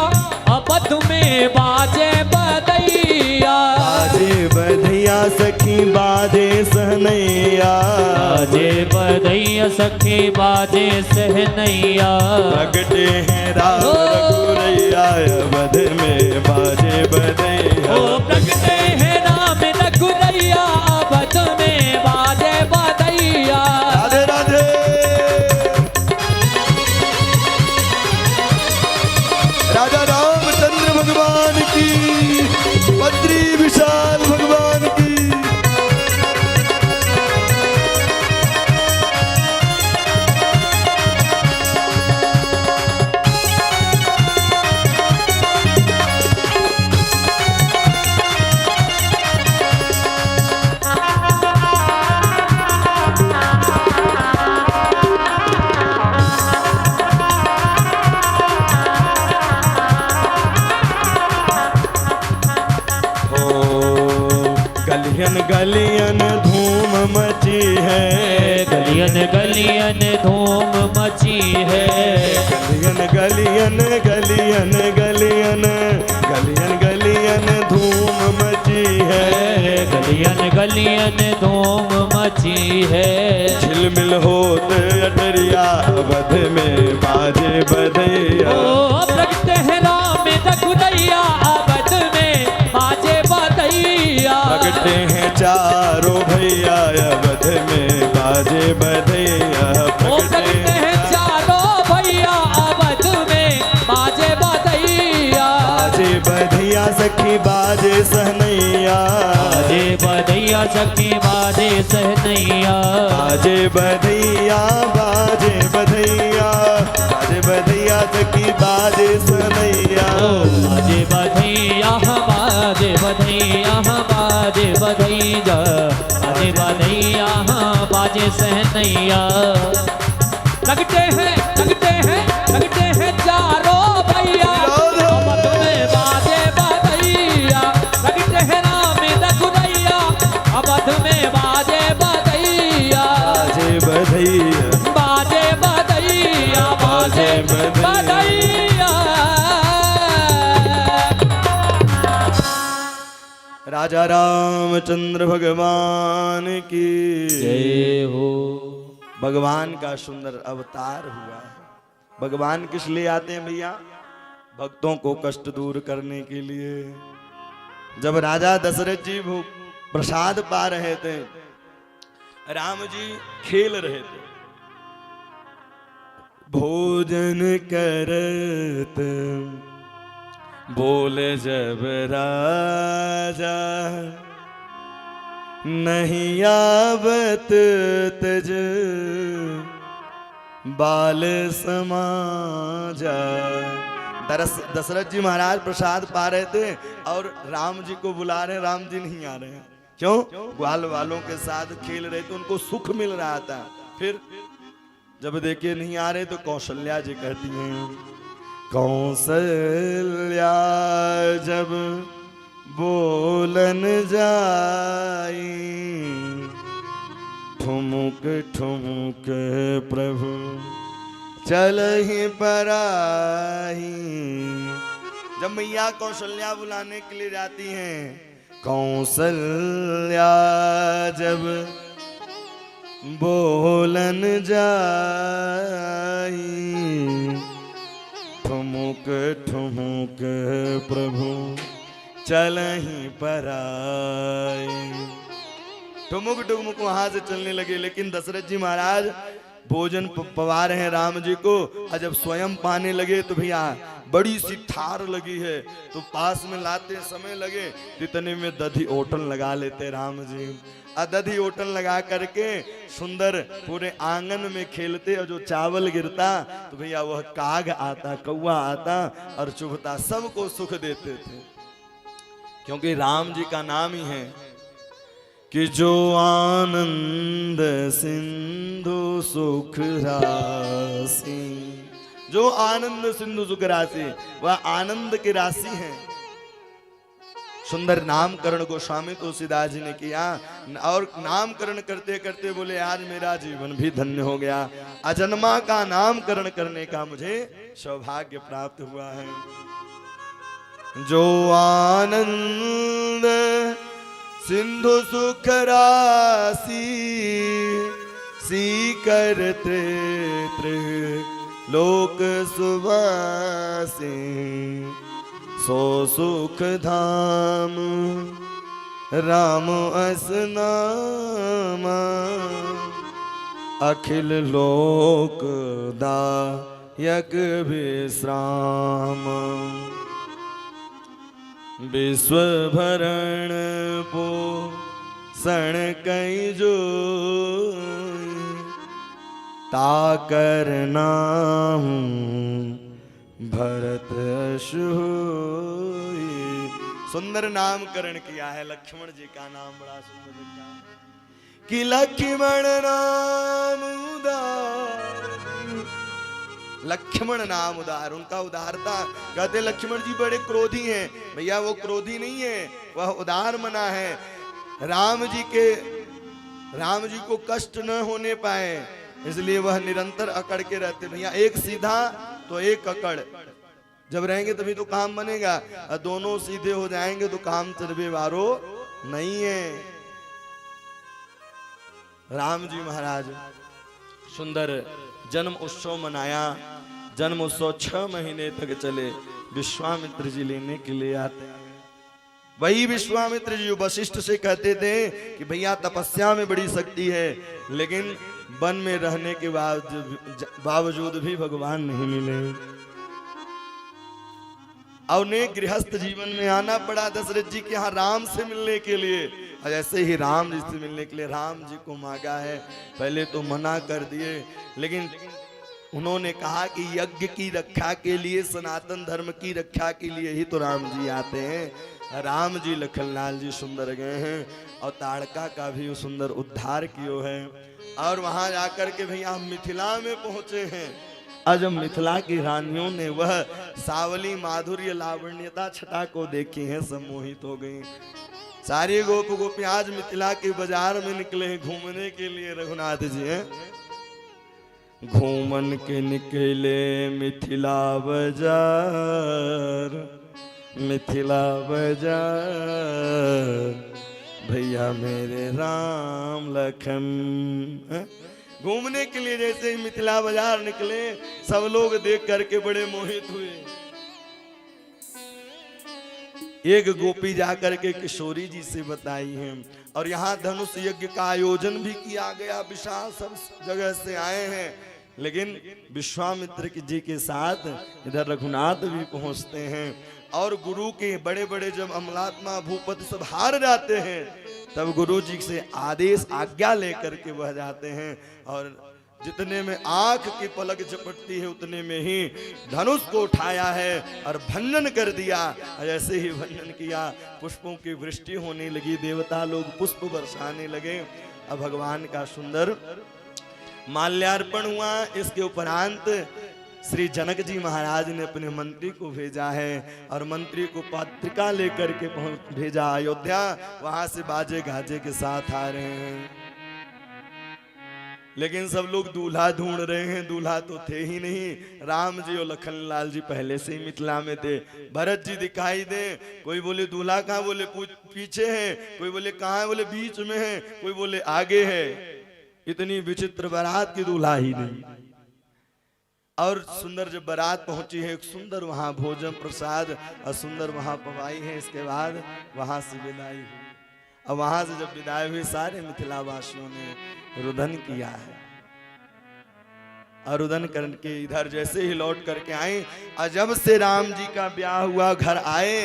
अवध में बाजे बधैया। बाजे बधैया सखी बाजे सहनैया, बाजे बधैया सखी बाजे सहनैया। प्रगटे हैं राम रघुरैया अवध में बाजे बधैया। ओ प्रगटे हैं राम रघुरैया अवध में बाजे बधैया। राधे राधे। राजा रामचंद्र भगवान की, बद्री विशाल भगवान की। गलियन गलियन धूम मची है, गलियन गलियन धूम मची है। गलियन गलियन गलियन गलियन गलियन गलियन धूम मची है। गलियन गलियन धूम मची है। झिलमिल होत अटरिया अवध में बाजे बधैया। ओ प्रगटे हैं राम रघुरैया अवध में बाजे बधैया। प्रगटे हैं चारों भैया अवध में बाजे बधैया। ओ प्रगटे हैं चारों भैया अवध में बाजे बधैया। बाजे बधैया सखी बाजे सहनैया, बाजे बधैया सखी बाजे सहनैया। बाजे बधैया बाजे बधैया, बाजे बधैया सखी बाजे सहनैया। बाजे बधैया बाजे बधैया बाजे बधैया। बाजे बधैया बाजे सहनैया। लगते हैं चारों भैया अवध में बाजे बधैया। लगते हैं राम रघुरैया अवध में बाजे बधैया। बाजे बधैया बाजे बधैया बाजे बधैया। राजा रामचंद्र भगवान की जय हो। भगवान का सुंदर अवतार हुआ है। भगवान किस लिए आते हैं भैया? भक्तों को कष्ट दूर करने के लिए। जब राजा दशरथ जी प्रसाद पा रहे थे, राम जी खेल रहे थे, भोजन करत बोले जब राजा नहीं आवत तज बाल समाजा। दशरथ जी महाराज प्रसाद पा रहे थे और राम जी को बुला रहे, राम जी नहीं आ रहे हैं। क्यों? ग्वाल वालों के साथ खेल रहे थे, उनको सुख मिल रहा था। फिर जब देखे नहीं आ रहे तो कौशल्या जी कहती हैं, कौशल्या जब बोलन जाई, ठुमुक ठुमुक प्रभु चलहि पराही। जब मैया कौशल्या बुलाने के लिए जाती हैं, कौशल्या जब बोलन जाई, ठुमुक ठुमुक प्रभु चलहि पराई। ठुमुक ठुमुक वहां से चलने लगे। लेकिन दशरथ जी महाराज भोजन पवा रहे हैं राम जी को, और जब स्वयं पाने लगे तो भैया बड़ी सी थार लगी है, तो पास में लाते समय लगे तो इतने में दधी ओटन लगा लेते राम जी। दधी ओटन लगा करके सुंदर पूरे आंगन में खेलते, और जो चावल गिरता तो भैया वह काग आता, कौवा आता और चुभता, सबको सुख देते थे। क्योंकि राम जी का नाम ही है कि जो आनंद सिंधु सुख राशि, जो आनंद सिंधु सुख राशि, वह आनंद की राशि है। सुंदर नामकरण गोस्वामी तुलसीदास जी ने किया, और नामकरण करते करते बोले आज मेरा जीवन भी धन्य हो गया, अजन्मा का नामकरण करने का मुझे सौभाग्य प्राप्त हुआ है। जो आनंद सिंधु सुख राशि, सीकरते लोक सुवासी, सो सुख धाम राम अस नामा, अखिल लोक दायक विश्राम। विश्व भरण पोषण कई जो, ताकर नाम भरत अशु। सुंदर नामकरण किया है। लक्ष्मण जी का नाम बड़ा सुंदर लिखा है कि लक्ष्मण नाम उदार, लक्ष्मण नाम उदार, उनका उदारता। कहते लक्ष्मण जी बड़े क्रोधी हैं, भैया वो क्रोधी नहीं है, वह उदार मना है। राम जी को कष्ट न होने पाए इसलिए वह निरंतर अकड़ के रहते। भैया एक सीधा तो एक अकड़, जब रहेंगे तभी तो काम बनेगा, और दोनों सीधे हो जाएंगे तो काम चलबे वारो नहीं है। राम जी महाराज सुंदर जन्म उत्सव मनाया। जन्म उत्सव 6 महीने तक चले। विश्वामित्र जी लेने के लिए आते हैं। वही विश्वामित्र जी वशिष्ठ से कहते थे कि भैया तपस्या में बड़ी शक्ति है, लेकिन वन में रहने के बावजूद भी भगवान नहीं मिले, और उन्हें गृहस्थ जीवन में आना पड़ा दशरथ जी के यहाँ राम से मिलने के लिए। और ऐसे ही राम जी से मिलने के लिए राम जी को मांगा है। पहले तो मना कर दिए, लेकिन उन्होंने कहा कि यज्ञ की रक्षा के लिए, सनातन धर्म की रक्षा के लिए ही तो राम जी आते हैं। राम जी लखनलाल जी सुंदर गए हैं, और ताड़का का भी सुंदर उद्धार कियो है। और वहां जाकर के भैया हम मिथिला में पहुंचे हैं। आज हम मिथिला की रानियों ने वह सावली माधुर्य लावण्यता छटा को देखी है, सम्मोहित हो गई। सारे गोप गोपी आज मिथिला के बाजार में निकले हैं घूमने के लिए। रघुनाथ जी हैं घूमन के निकले मिथिला बाजार, मिथिला बाजार, भैया मेरे राम लखन। घूमने के लिए जैसे ही मिथिला बाजार निकले, सब लोग देख करके बड़े मोहित हुए। एक गोपी जाकर के किशोरी जी से बताई है, और यहाँ धनुष यज्ञ का आयोजन भी किया गया, विशाल सब जगह से आए हैं। लेकिन विश्वामित्र जी के साथ इधर रघुनाथ भी पहुंचते हैं, और गुरु के बड़े बड़े जब अमलात्मा भूपति सब हार जाते हैं तब गुरु जी से आदेश आज्ञा लेकर के वह जाते हैं और जितने में आंख की पलक झपटती है उतने में ही धनुष को उठाया है और भंजन कर दिया। जैसे ही भंजन किया पुष्पों की वृष्टि होने लगी, देवता लोग पुष्प बरसाने लगे। अब भगवान का सुंदर माल्यार्पण हुआ। इसके उपरांत श्री जनक जी महाराज ने अपने मंत्री को भेजा है और मंत्री को पत्रिका लेकर के भेजा अयोध्या। वहां से बाजे गाजे के साथ आ रहे हैं, लेकिन सब लोग दूल्हा ढूंढ रहे हैं। दूल्हा तो थे ही नहीं। राम जी और लखन लाल जी पहले से ही मिथिला में थे। भरत जी दिखाई दे, कोई बोले दूल्हा कहाँ, बोले पीछे है, कोई बोले कहाँ है, बोले बीच में है, कोई बोले आगे है। इतनी विचित्र बारात की दूल्हा ही नहीं। और सुंदर जब बारात पहुंची है, एक सुंदर वहां भोजन प्रसाद और सुंदर वहां पवाई है। इसके बाद वहां से विदाई हुई। अब वहां से जब विदाई हुई सारे मिथिला वासियों ने रुदन किया है और रुदन करके इधर जैसे ही लौट करके आए, और जब से राम जी का ब्याह हुआ घर आए,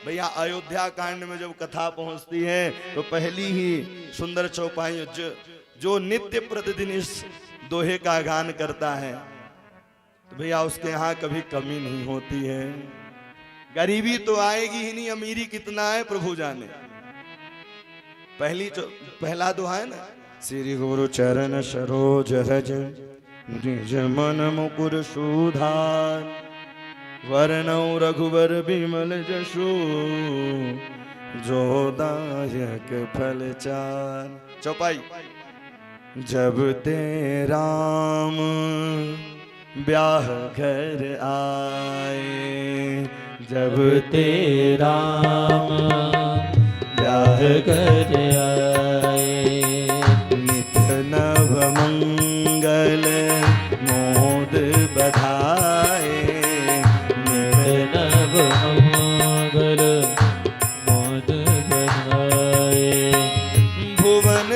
भैया अयोध्या कांड में जब कथा पहुंचती है तो पहली ही सुंदर चौपाई जो नित्य प्रतिदिन इस दोहे का गान करता है तो भैया उसके यहाँ कभी कमी नहीं होती है। गरीबी तो आएगी ही नहीं, अमीरी कितना है प्रभु जाने। पहला दोहा है ना, श्री गुरु चरण सरोज रज निज मन मुकुर सुधार, वर्णौ रघुवर बिमल जसु जो दायक फल चार। चौपाई। जब ते राम ब्याह घर आए, जब ते राम ब्याह घर आए, नित नव मंगल मोद बधाए, नित नव मंगल मोद बधाए। भुवन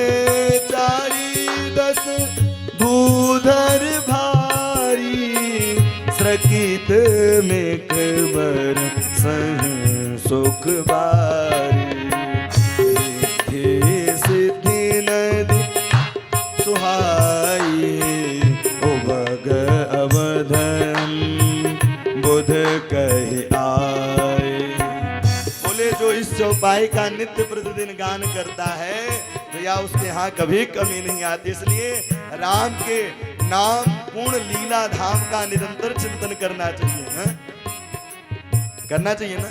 चारी दस भूधर भारी, सकित में खबर सह सुख बारी, सिद्धि नदी सुहाई, उबग अवधम बुध कहि आए। बोले जो इस चौपाई का नित्य प्रतिदिन गान करता है भैया उसके यहाँ कभी कमी नहीं आती। इसलिए राम के नाम पूर्ण लीला धाम का निरंतर चिंतन करना चाहिए, है? करना चाहिए ना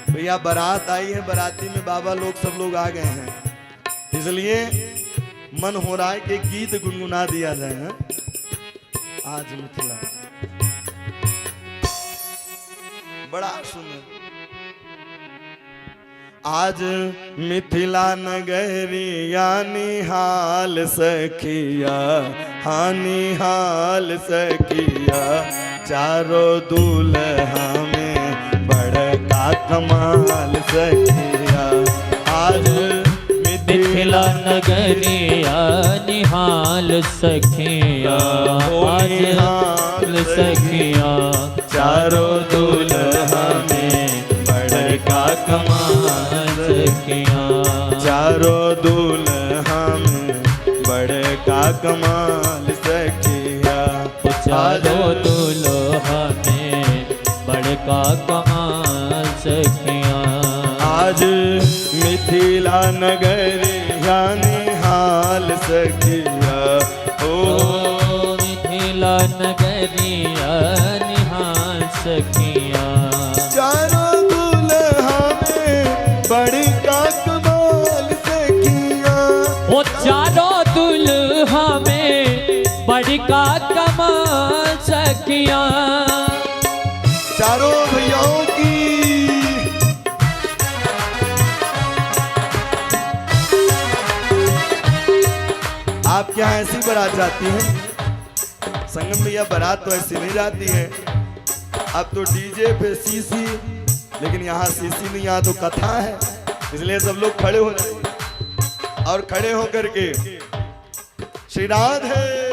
भैया। बारात आई है, बाराती में बाबा लोग सब लोग आ गए हैं, इसलिए मन हो रहा है कि गीत गुनगुना दिया जाए, है? आज मिथिला बड़ा सुंदर। आज मिथिला नगरिया निहाल सखिया, हानि हाल सखिया, चारों दूल्हा में बड़का कमाल सखिया। आज मिथिला नगरिया निहाल सखिया, आज निहाल सखिया, चारों दूल्हा में बड़का कमाल सखिया, चारों दूल्हा में बड़का कमाल सखिया। चारों दूल्हा में बड़का कमाल सखिया। आज मिथिला नगरिया निहाल सखिया, ओ मिथिला नगरिया निहाल सखिया, चारों दूल्हा में बड़का कमाल सखिया। ओ चारों दूल्हा में बड़का कमाल सखिया। चारों भैयाओं की आप क्या ऐसी बारात जाती है? संगम भैया बारात तो ऐसी नहीं जाती है। अब तो डीजे पे सीसी, लेकिन यहाँ सीसी नहीं, यहाँ तो कथा है। इसलिए सब लोग खड़े हो जाए और खड़े होकर के श्री राधे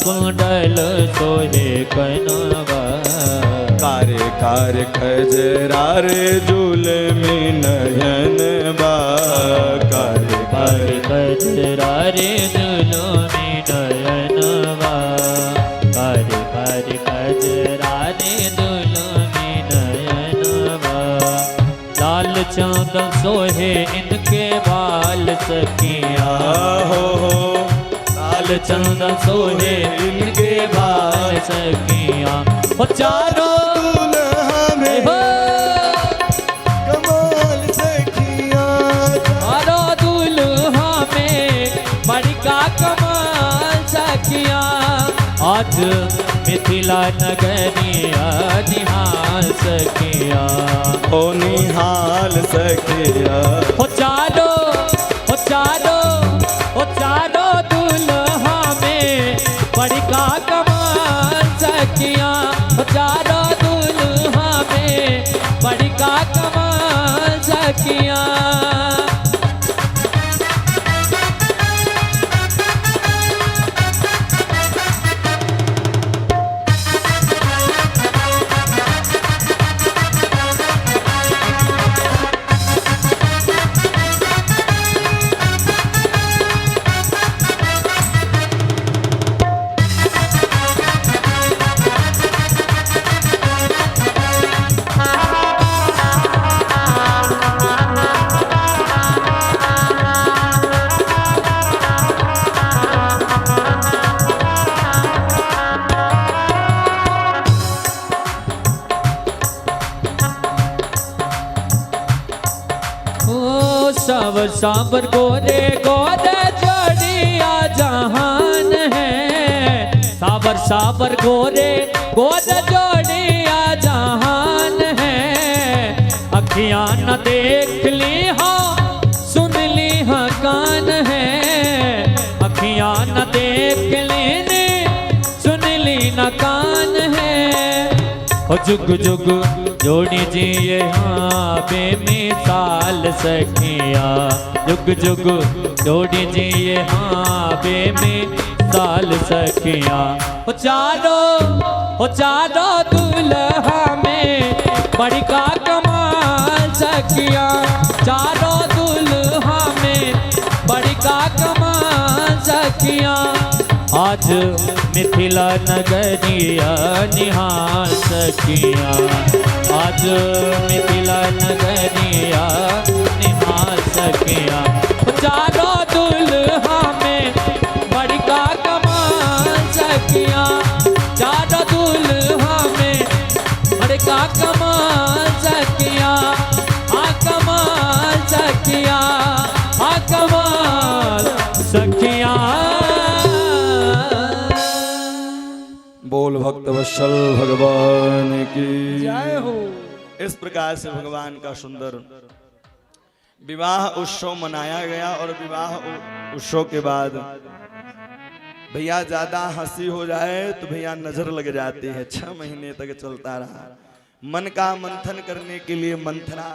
कुंडल सोहे कनवा। कारे कारे खजरा रे जुलमी नयन बा। कारे कारे खजरा रे जुलमी नयनवा। कारे कारे खजरा रे जुलमी नयनवा। लाल चंदन सोहे इनके बाल सखिया हो लाल चंदन सोहे इनके बाल सखिया। वो चारों दुल्हा में हो कमाल सखिया। चारों दुल्हा में बड़का कमाल सखिया। आज मिथिला नगरिया निहाल सखिया। ओ निहाल सखिया। वो चारों दुल्हा में बड़का कमाल सखिया। वो चारों दुल्हा में बड़का कमाल सखिया। सावर सावर गोरे गोरे जोड़िया जहान है। सावर सावर गोरे गोरे जोड़िया जहान है। अखियां न देख ली हो सुन ली हाँ कान है। अखियां न देख ली सुन ली न कान है। ओ जुग जुग जोड़ी जी ये हाँ बेमिसाल सखिया। जुग जुग जोड़ी जी ये हाँ बेमिसाल सखिया। ओ चारों दुल्हा में बड़का कमाल सखिया। चारों दुल्हा में बड़का कमाल सखिया। आज मिथिला नगरिया निहाल सखिया। आज मिथिला नगरिया निहाल सखिया। चारों दुल्हा में बड़का कमाल सखिया। चारों दुल्हा में बड़का कमाल सखिया। आ कमाल सखिया। आ कमाल सखिया। बोल भक्त वत्सल भगवान की जय हो। इस प्रकार से भगवान का सुंदर विवाह उत्सव मनाया गया। और विवाह उत्सव के बाद भैया ज्यादा हंसी हो जाए तो भैया नजर लग जाती है। 6 महीने तक चलता रहा। मन का मंथन करने के लिए मंथरा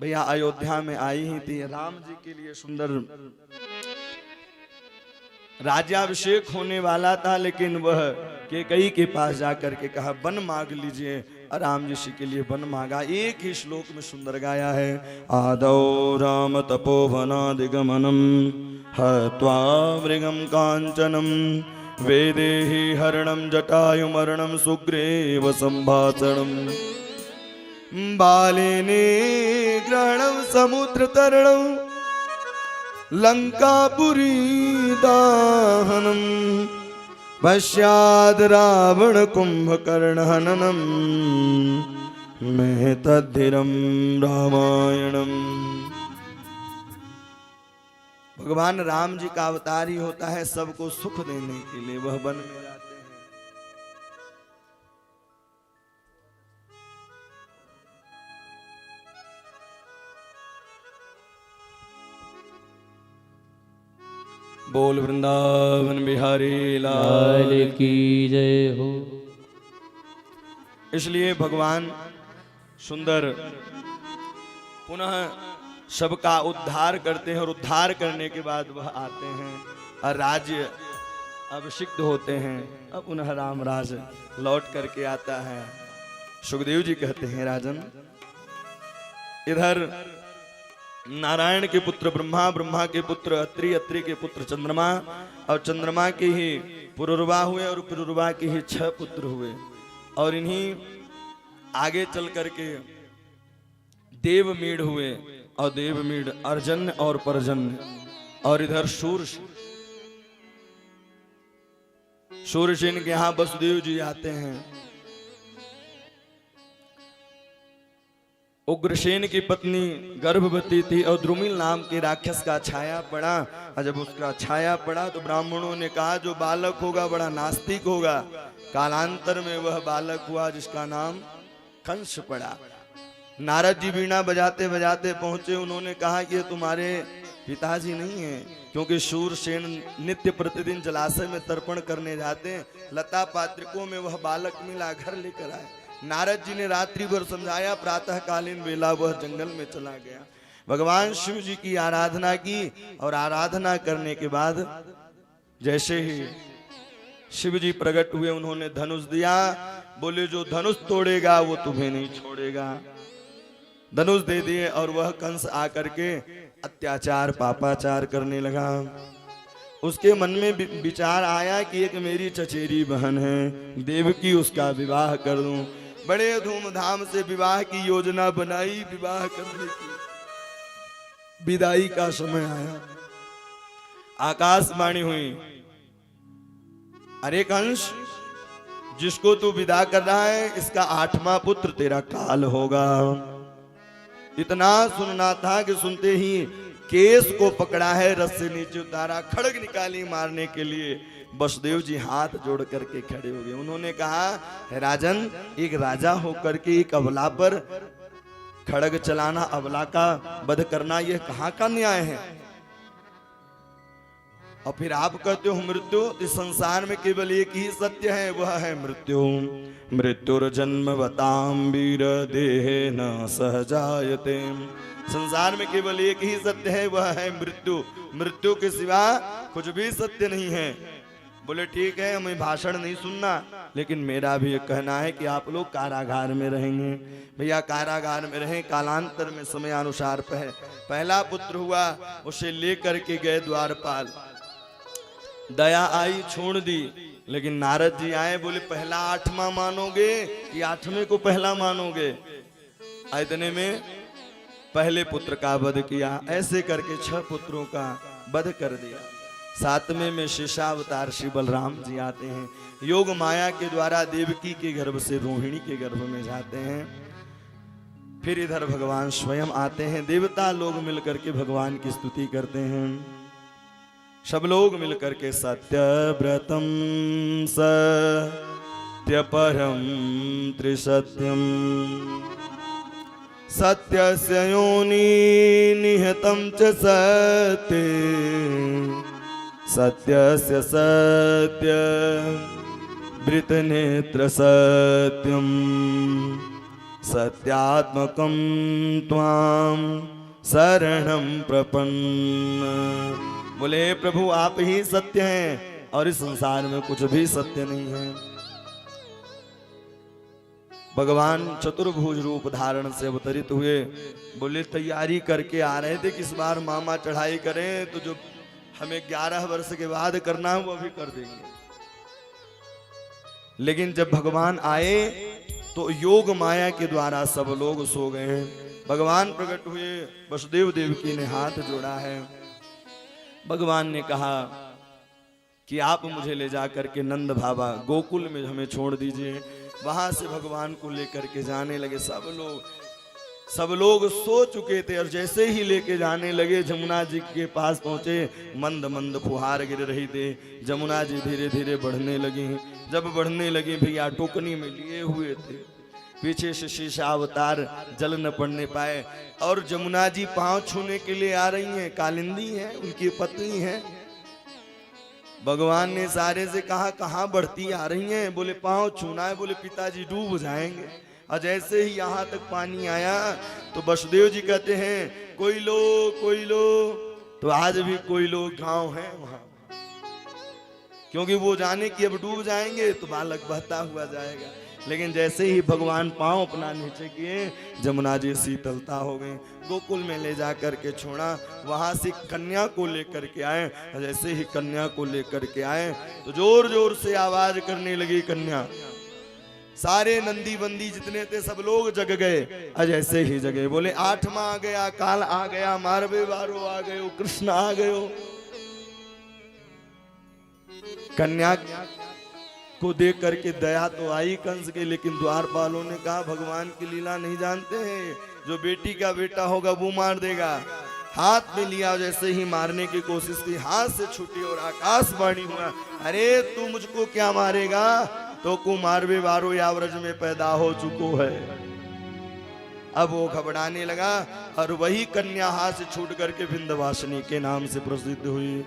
भैया अयोध्या में आई ही थी। राम जी के लिए सुंदर राज्याभिषेक होने वाला था, लेकिन वह कैकेयी के पास जाकर के कहा वन मांग लीजिए। राम जी के लिए वन मांगा। एक ही श्लोक में सुंदर गाया है। आदौ राम तपोवनादिगमनम हत्वा मृगम कांचनम वेदेहि हरणम जटायुमरणम सुग्रीव संभाषणम बालिनी ग्रहणम समुद्र तरणम लंकापुरी दाहनम पश्चाद रावण कुंभकर्ण हननम में तद्धिरम रामायणम। भगवान राम जी का अवतार ही होता है सबको सुख देने के लिए। वह वन में जाते हैं। बोल वृंदावन बिहारी लाल की जय हो। इसलिए भगवान सुंदर पुनः सबका उद्धार करते हैं और उद्धार करने के बाद वह आते हैं और राज्य अभिषिक्त होते हैं। अब पुनः रामराज लौट करके आता है। सुखदेव जी कहते हैं राजन, इधर नारायण के पुत्र ब्रह्मा, ब्रह्मा के पुत्र अत्रि, अत्रि के पुत्र चंद्रमा, और चंद्रमा के ही पुरुरवा हुए और पुरुरवा के ही 6 पुत्र हुए। और इन्हीं आगे चल करके देवमीढ़ हुए, और देवमीढ़ अर्जन्य और परजन्य। और इधर सूर्यसेन के यहां वसुदेव जी आते हैं। उग्रसेन की पत्नी गर्भवती थी और द्रुमिल नाम के राक्षस का छाया पड़ा। और जब उसका छाया पड़ा तो ब्राह्मणों ने कहा जो बालक होगा बड़ा नास्तिक होगा। कालांतर में वह बालक हुआ जिसका नाम कंस पड़ा। नारद जी वीणा बजाते बजाते पहुंचे। उन्होंने कहा कि ये तुम्हारे पिताजी नहीं है, क्योंकि शूरसेन नित्य प्रतिदिन जलाशय में तर्पण करने जाते। लता पात्रिकों में वह बालक मिला, घर लेकर आए। नारद जी ने रात्रि भर समझाया, प्रातः कालीन बेला वह जंगल में चला गया। भगवान शिव जी की आराधना की, और आराधना करने के बाद जैसे ही शिव जी प्रकट हुए, उन्होंने धनुष दिया। बोले जो धनुष तोड़ेगा वो तुम्हें नहीं छोड़ेगा। धनुष दे दिए, और वह कंस आकर के अत्याचार पापाचार करने लगा। उसके मन में विचार आया कि एक मेरी चचेरी बहन है देवकी, उसका विवाह कर दूं। बड़े धूमधाम से विवाह की योजना बनाई। विवाह करने की विदाई का समय आया, आकाशवाणी हुई, अरे कंस, जिसको तू विदा कर रहा है इसका 8वां पुत्र तेरा काल होगा। इतना सुनना था कि सुनते ही केस को पकड़ा है, रस से नीचे उतारा, खड़ग निकाली मारने के लिए। वसुदेव जी हाथ जोड़ करके खड़े हो गए। उन्होंने कहा, राजन, एक राजा होकर के एक अबला पर खड़ग चलाना, अबला का वध करना, यह कहाँ का न्याय है? और फिर आप कहते हो मृत्यु। इस संसार में केवल एक ही सत्य है, वह है मृत्यु। मृत्युर्जन्म बताम वीर देहे न सहजायते। संसार में केवल एक ही सत्य है, वह है मृत्यु। मृत्यु के सिवा कुछ भी सत्य नहीं है। बोले ठीक है, हमें भाषण नहीं सुनना, लेकिन मेरा भी एक कहना है कि आप लोग कारागार में रहेंगे। भैया कारागार में रहें। कालांतर में समय अनुसार पहला पुत्र हुआ, उसे लेकर के गए द्वारपाल। दया आई, छोड़ दी। लेकिन नारद जी आए, बोले पहला 8वां मानोगे कि 8वें को पहला मानोगे? इतने में पहले पुत्र का वध किया। ऐसे करके 6 पुत्रों का वध कर दिया। 7वें में शेषावतार श्री बलराम जी आते हैं। योग माया के द्वारा देवकी के गर्भ से रोहिणी के गर्भ में जाते हैं। फिर इधर भगवान स्वयं आते हैं। देवता लोग मिलकर के भगवान की स्तुति करते हैं। सब लोग मिलकर के सत्यव्रतम सत्य परम त्रिसत्यम सत्यस्य योनि निहतं च सत्ये सत्यस्य सत्य वृतनेत्र सत्यम सत्यात्मकं त्वां शरणं प्रपन्न। बोले प्रभु आप ही सत्य हैं और इस संसार में कुछ भी सत्य नहीं है। भगवान चतुर्भुज रूप धारण से अवतरित हुए। बोले तैयारी करके आ रहे थे कि इस बार मामा चढ़ाई करें, तो जो हमें 11 वर्ष के बाद करना है वो भी कर देंगे। लेकिन जब भगवान आए तो योग माया के द्वारा सब लोग सो गए। भगवान प्रकट हुए, वसुदेव देवकी ने हाथ जोड़ा है। भगवान ने कहा कि आप मुझे ले जाकर के नंद बाबा गोकुल में हमें छोड़ दीजिए। वहां से भगवान को लेकर के जाने लगे। सब लोग सो चुके थे और जैसे ही लेके जाने लगे जमुना जी के पास पहुंचे। मंद मंद फुहार गिर रही थी। जमुना जी धीरे धीरे बढ़ने लगी। जब बढ़ने लगी भैया टोकनी में लिए हुए थे। पीछे से शीशावतार जल न पड़ने पाए और जमुना जी पांव छूने के लिए आ रही हैं। कालिंदी है, उनकी पत्नी है। भगवान ने सारे से कहा कहाँ बढ़ती आ रही हैं? बोले पांव छूना है। बोले पिताजी डूब जाएंगे। और जैसे ही यहाँ तक पानी आया तो वसुदेव जी कहते हैं कोई लो। तो आज भी कोई लोग गांव है वहां। क्योंकि वो जाने कि अब डूब जाएंगे तो बालक बहता हुआ जाएगा। लेकिन जैसे ही भगवान पांव अपना नीचे किए, जमुना जी शीतलता हो गई। गोकुल में ले जा करके छोड़ा, वहां से कन्या को लेकर के आए। जैसे ही कन्या को लेकर के आए तो जोर जोर से आवाज करने लगी कन्या। सारे नंदी बंदी जितने थे सब लोग जग गए। जैसे ही जगे बोले आठवां आ गया, काल आ गया, मारवे बारो आ गयो, कृष्ण आ गयो। कन्या को देख करके दया तो आई कंस के, लेकिन द्वारपालों ने कहा भगवान की लीला नहीं जानते हैं, जो बेटी का बेटा होगा वो मार देगा। हाथ में लिया, जैसे ही मारने की कोशिश की, हाथ से छूटी और आकाशवाणी हुआ, अरे तू मुझको क्या मारेगा, तो को मारवे बारो यावरज में पैदा हो चुको है। अब वो घबराने लगा और वही कन्या हाथ से छूट करके विंध्यवासिनी के नाम से प्रसिद्ध हुई।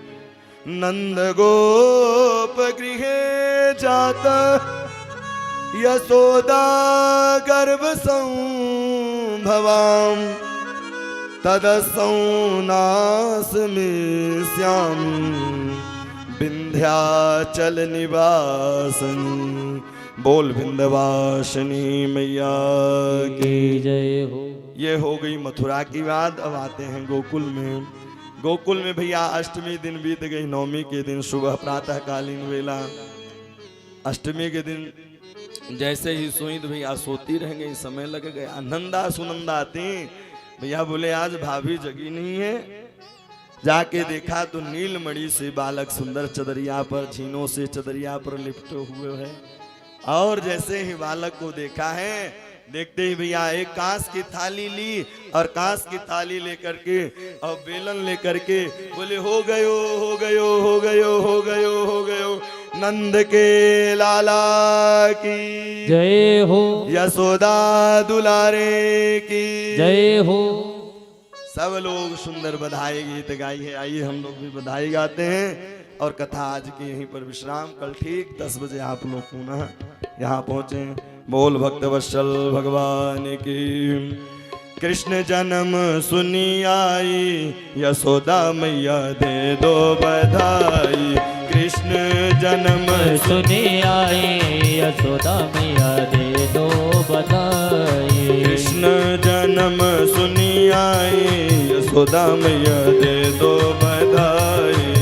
नंद गोप गृहे जाता यशोदा गर्भ संभवाम तदसौ नास में श्यामी विंध्याचल निवासनी। बोल विंध्यवासिनी मैया की जय हो। ये हो गई मथुरा की बात। अब आते हैं गोकुल में। गोकुल में भैया अष्टमी दिन बीत गई, नवमी के दिन सुबह प्रातः कालीन वेला। अष्टमी के दिन जैसे ही सोई तो भैया सोती रह गई, समय लग गया। नंदा सुनंदा आती, भैया बोले आज भाभी जगी नहीं है। जाके देखा तो नीलमणि से बालक सुंदर चदरिया पर, झीनों से चदरिया पर लिपटे हुए है। और जैसे ही बालक को देखा है, देखते ही भैया एक कांस की थाली ली और कांस की थाली लेकर के और बेलन लेकर के बोले हो गयो हो गयो हो गयो हो गयो हो गयो। नंद के लाला की जय हो, यशोदा दुलारे की जय हो। सब लोग सुंदर बधाई गीत गाई है। आइए हम लोग भी बधाई गाते हैं और कथा आज की यहीं पर विश्राम। कल ठीक 10 बजे आप लोग पुनः यहाँ पहुँचे। बोल भक्तवत्सल भगवान की। कृष्ण जन्म सुनी आई, यशोदा मैया दे दो बधाई। कृष्ण जन्म सुनी आई, यशोदा मैया दे दो बधाई। कृष्ण जन्म सुनी आई, यशोदा मैया दे दो बधाई।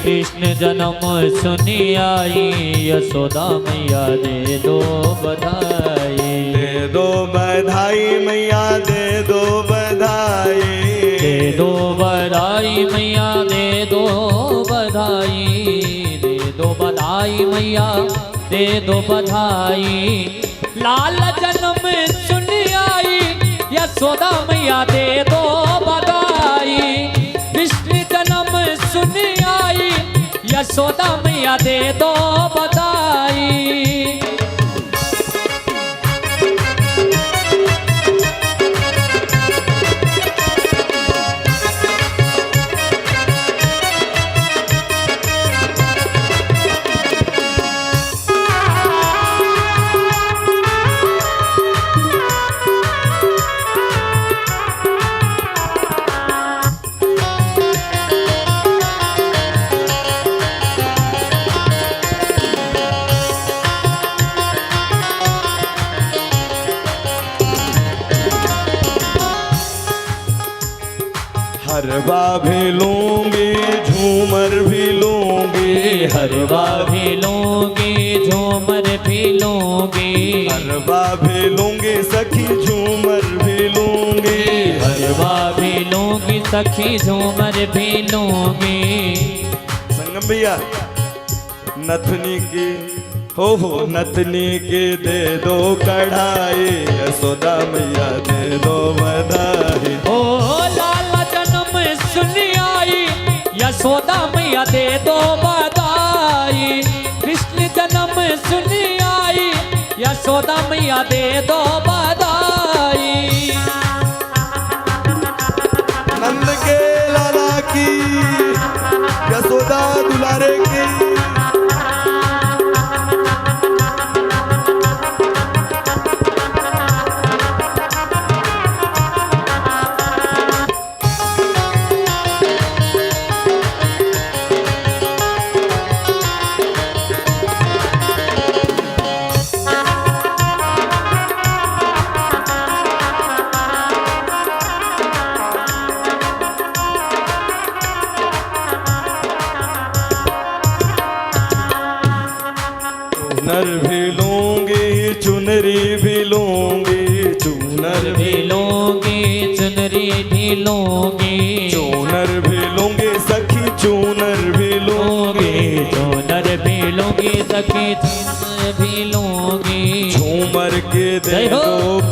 कृष्ण जन्म सुनी आई, यशोदा मैया दे दो बधाई। दे दो बधाई मैया दे दो बधाई। दे दो बधाई मैया दे दो बधाई। दे दो बधाई मैया दे दो बधाई। लाल जन्म सुनी आई, यशोदा मैया दे दो बधाई। कृष्ण जन्म सुनी आई, यशोदा मैया दे दो बधाई। हरवा भी लूंगी झूमर भी लूंगी। हरवा भी लूंगी झूमर भी लूंगी। हरवा भी लूंगी सखी झूमर भी लूंगी। हरवा भी लूंगी सखी झूमर भी लूंगी। संगम भैया नथनी की हो नथनी के दे दो कढ़ाई। यशोदा मैया दे दो बधाई। ओ लाल जन्म सुनी आई, यशोदा मैया दे दो बधाई। कृष्ण जन्म सुनी आई, यशोदा मैया दे दो बधाई। नंद के लाला की, यशोदा दुलारे की। चूनर भी लूंगी चुनरी भी लूंगी चूनर भी लूंगी चुनरी भी लूंगी चूनर भी लूंगी सखी चूनर भी लूंगी चूनर भी लूंगी सखी चूनर भी लूंगी झूमर के दे दो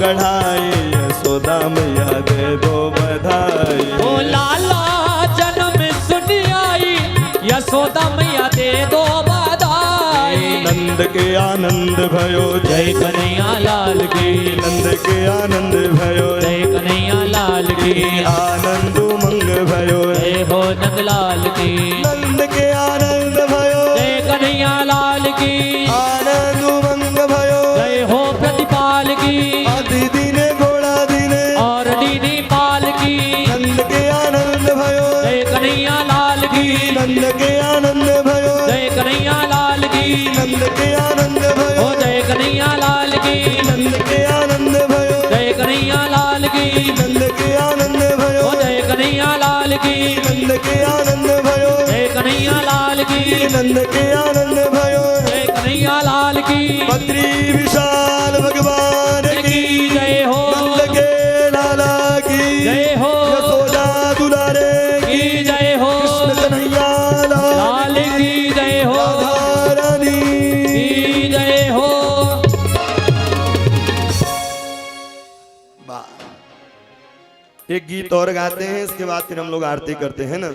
कढ़ाई यशोदा मैया दे दो बधाई ओ लाला जन्म सुन आई यशोदा मैया दे दो बधाई नंद के आनंद भयो जय कन्हैया लाल की नंद के आनंद भयो जय कन्हैया लाल की आनंद उमंग भयो जय हो नंद लाल की नंद के आनंद भयो जय कन्हैया लाल की आनंद उमंग भयो जय हो प्रतिपाल की आदि दीने घोड़ा दीने और दीनी पाल की नंद के आनंद भयो जय कन्हैया लाल की नंद के आनंद भयो जय कन्हैया लाल की नंद के आनंद भयो ओ जय कन्हैया लाल की नंद के आनंद भयो जय कन्हैया लाल की नंद के आनंद भयो ओ जय कन्हैया लाल की नंद के आनंद भयो जय कन्हैया लाल की नंद के आनंद भयो जय कन्हैया लाल की बद्री विशाल भगवान की जय हो नंद के लाला की जय हो यशोदा दुलारे की जय हो कृष्ण कन्हैया लाल की जय हो राधा रानी की जय हो एक गीत और गाते हैं इसके बाद फिर हम लोग आरती करते हैं ना।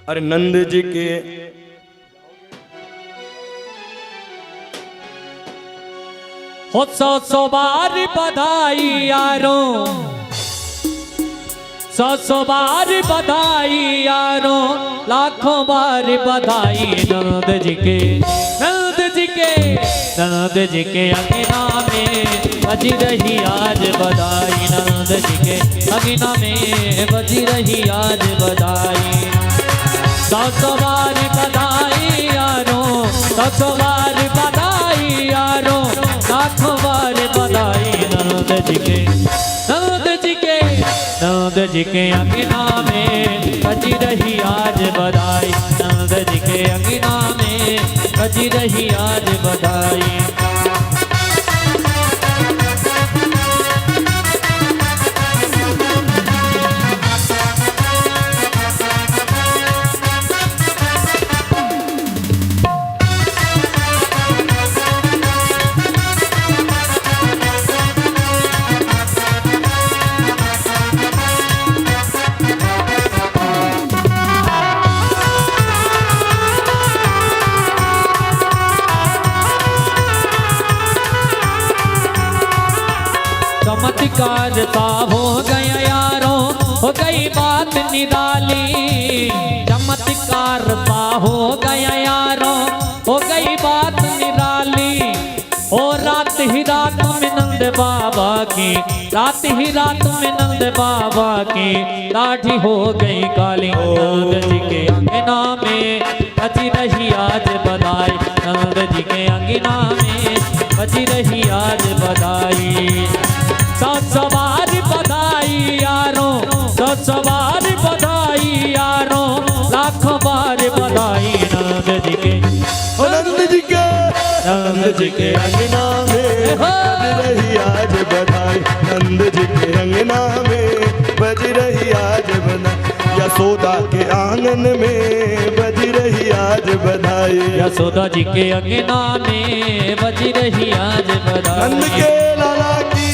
अरे नंद जी के हो सौ बार बधाई यारों सौ बार बधाई यारों लाखों बार बधाई नंद जी के नंद जी के नंद जी के अंगना में बजी रही आज बधाई नंद जी के अंगना में बजी रही आज बधाई सौ बार बधाई यारों सौ बार बधाई यारों लाखों बार बधाई नंद जी के नंद जी के नंद जी के अंगना में बजी रही आज बधाई नंद जी के अंगना में बजी रही आज बधाई चमत्कार सा हो गया यारों हो गई बात निराली चमत्कार सा हो गया यारों हो गई बात निराली ओ रात ही रात में नंद बाबा की रात ही रात में नंद बाबा की लाठी हो गई काली नंद जी के अंगना में बजी रही आज बधाई नंद जी के अंगना में बजी रही आज बधाई सौ बार बधाई यारों सौ बार बधाई यारों लाखों बार बधाई नंद जी के नंद जी के नंद जी के अंगना में बज रही आज बधाई नंद जी के अंगना में बज रही आज बधाई यशोदा के आंगन में बज रही आज बधाई यशोदा जी के अंगना में बज रही आज बधाई नंद के लाला की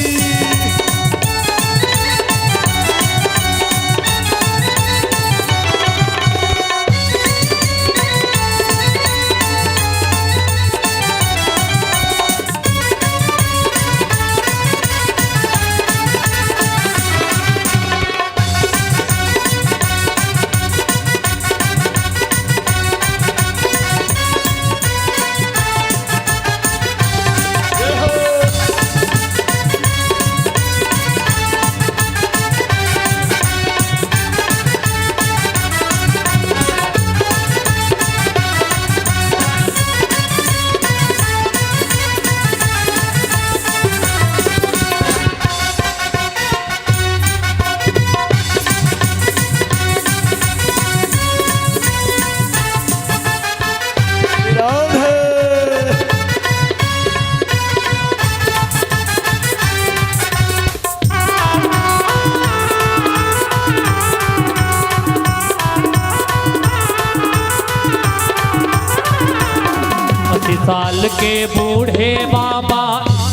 80 साल के बूढ़े बाबा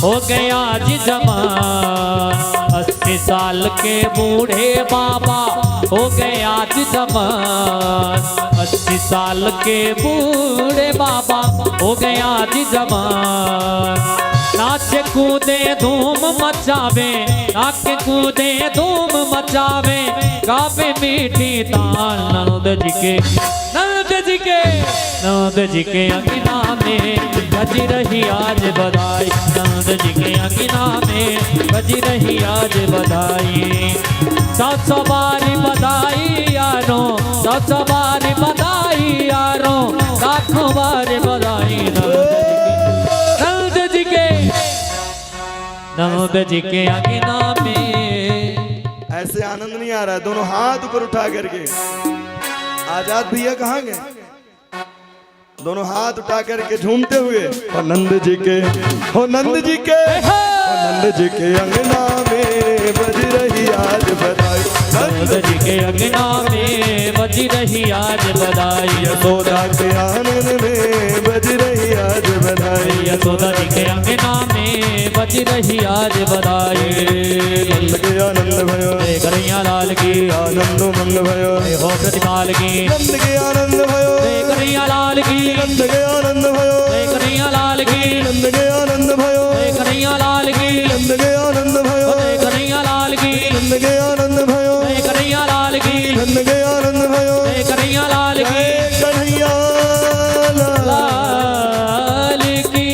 हो गए आज जवान। 80 साल के बूढ़े बाबा हो गए आज जवान। 80 साल के बूढ़े बाबा हो गए आज जवान। नाचे कूदे धूम मचावे, नाचे कूदे धूम मचावे, गावे मीठी तान। नंद जी के अंगना में बज रही आज बधाई। नंद जी के अंगना में बज रही आज बधाई। 700 बारी बधाई यारों, 700 बारी बधाई यारों, लाखों बारी बधाई। नंद जी के अंगना में। ऐसे आनंद नहीं आ रहा है, दोनों हाथ ऊपर उठा करके। आजाद भैया कहाँ गए? दोनों हाथ उठा करके झूमते हुए और नंद जी के, हो नंद जी के, हो नंद जी के अंगना में बज रही आज बधाई। नंद जी के अंगना में बज रही आज बधाई। यशोदा के आनंद में बज रही आज बधाई। यशोदा जी के अंगना में बज रही आज बधाई। नंद के आनंद भयो, कन्हैया लाल की आनंद मंग भयो, हो प्रतिपाल की। नंद के आनंद भयो, कन्हैया लाल की। नंद के आनंद भयो, कन्हैया लाल की। नंद के आनंद भयो, कन्हैया लाल की। नंद के आनंद भयो, कन्हैया लाल की। नंद के आनंद भयो, कन्हैया लाल की। नंद के आनंद भयो, कन्हैया लाल की। कन्हैया लाल की।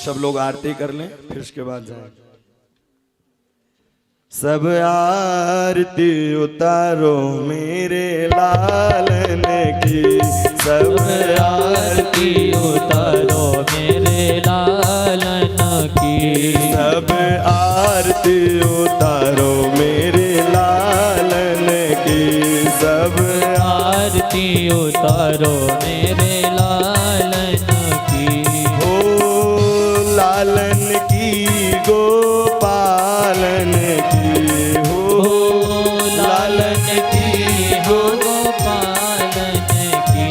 सब लोग आरती कर लें, फिर उसके बाद जाएं। सब आरती उतारो मेरे लालन की, सब आरती उतारो मेरे लालन की। सब आरती उतारो मेरे लालन की, सब आरती उतारो मेरे लालन की। हो लालन की गोपालन की, हो लालन की हो गोपालन की।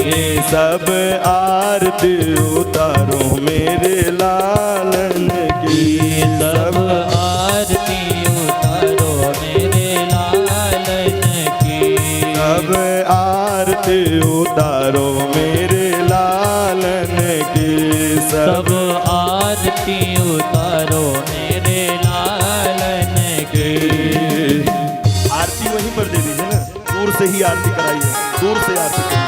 सब आरती उतारो मेरे लालन की, सब आरती उतारो मेरे लालन की। सब आरती उतारो मेरे लालन की, सब आरती उतारो मेरे लालन की। आरती वहीं पर दे दीजिए ना, दूर से ही आरती कराइए, दूर से आरती कराइए।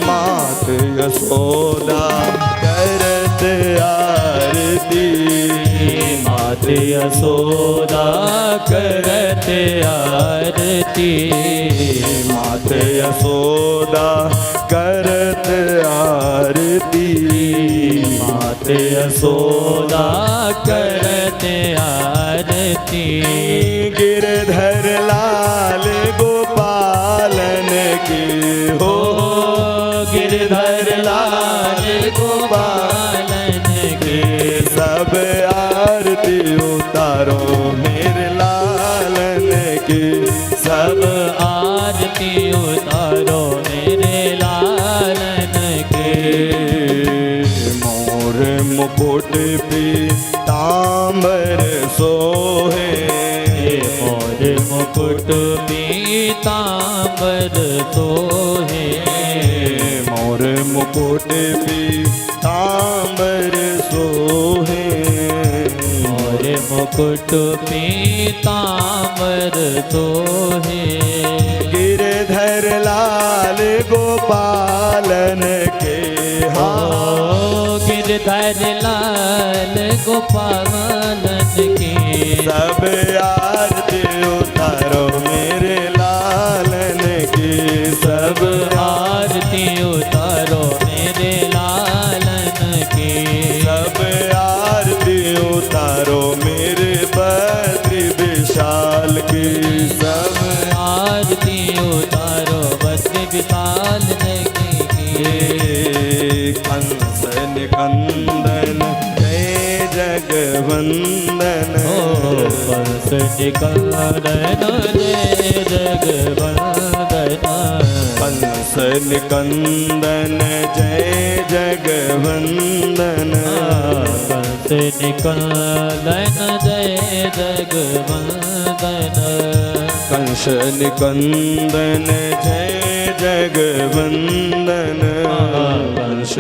मात यशोदा करत आरती, मात यशोदा करत आरती। मात यशोदा करत आरती, मात यशोदा करत आरती। गिरधर लाल गोपालन की, हो गिरधर लाल गोपालन की। सब आरती उतारो मेरे लालन की, सब आरती उतारो मेरे लालन के। मोर मुकुट पीतांबर सोहे, मोर मुकुट पीतांबर सोहे। मोर मुकुट पीतांबर सोहे, मोर मुकुट पीतांबर सोहे। गिरधर लाल गोपालन के, हो गिरधर लाल गोपालन की। सब आरती उतारो मेरे लालन की, सब आरती उतारो मेरे लालन की। सब आरती उतारो मेरे बद्री विशाल की, सब आरती उतारो बद्री विशाल की। कंसन कंदन जय जगवंदन, ओ निकंदन जय जगवंदन कंस निकंदन जय जगवंदन कंस निकंदन जय जगवंदन कंस निकंदन जय जगवंदन कंस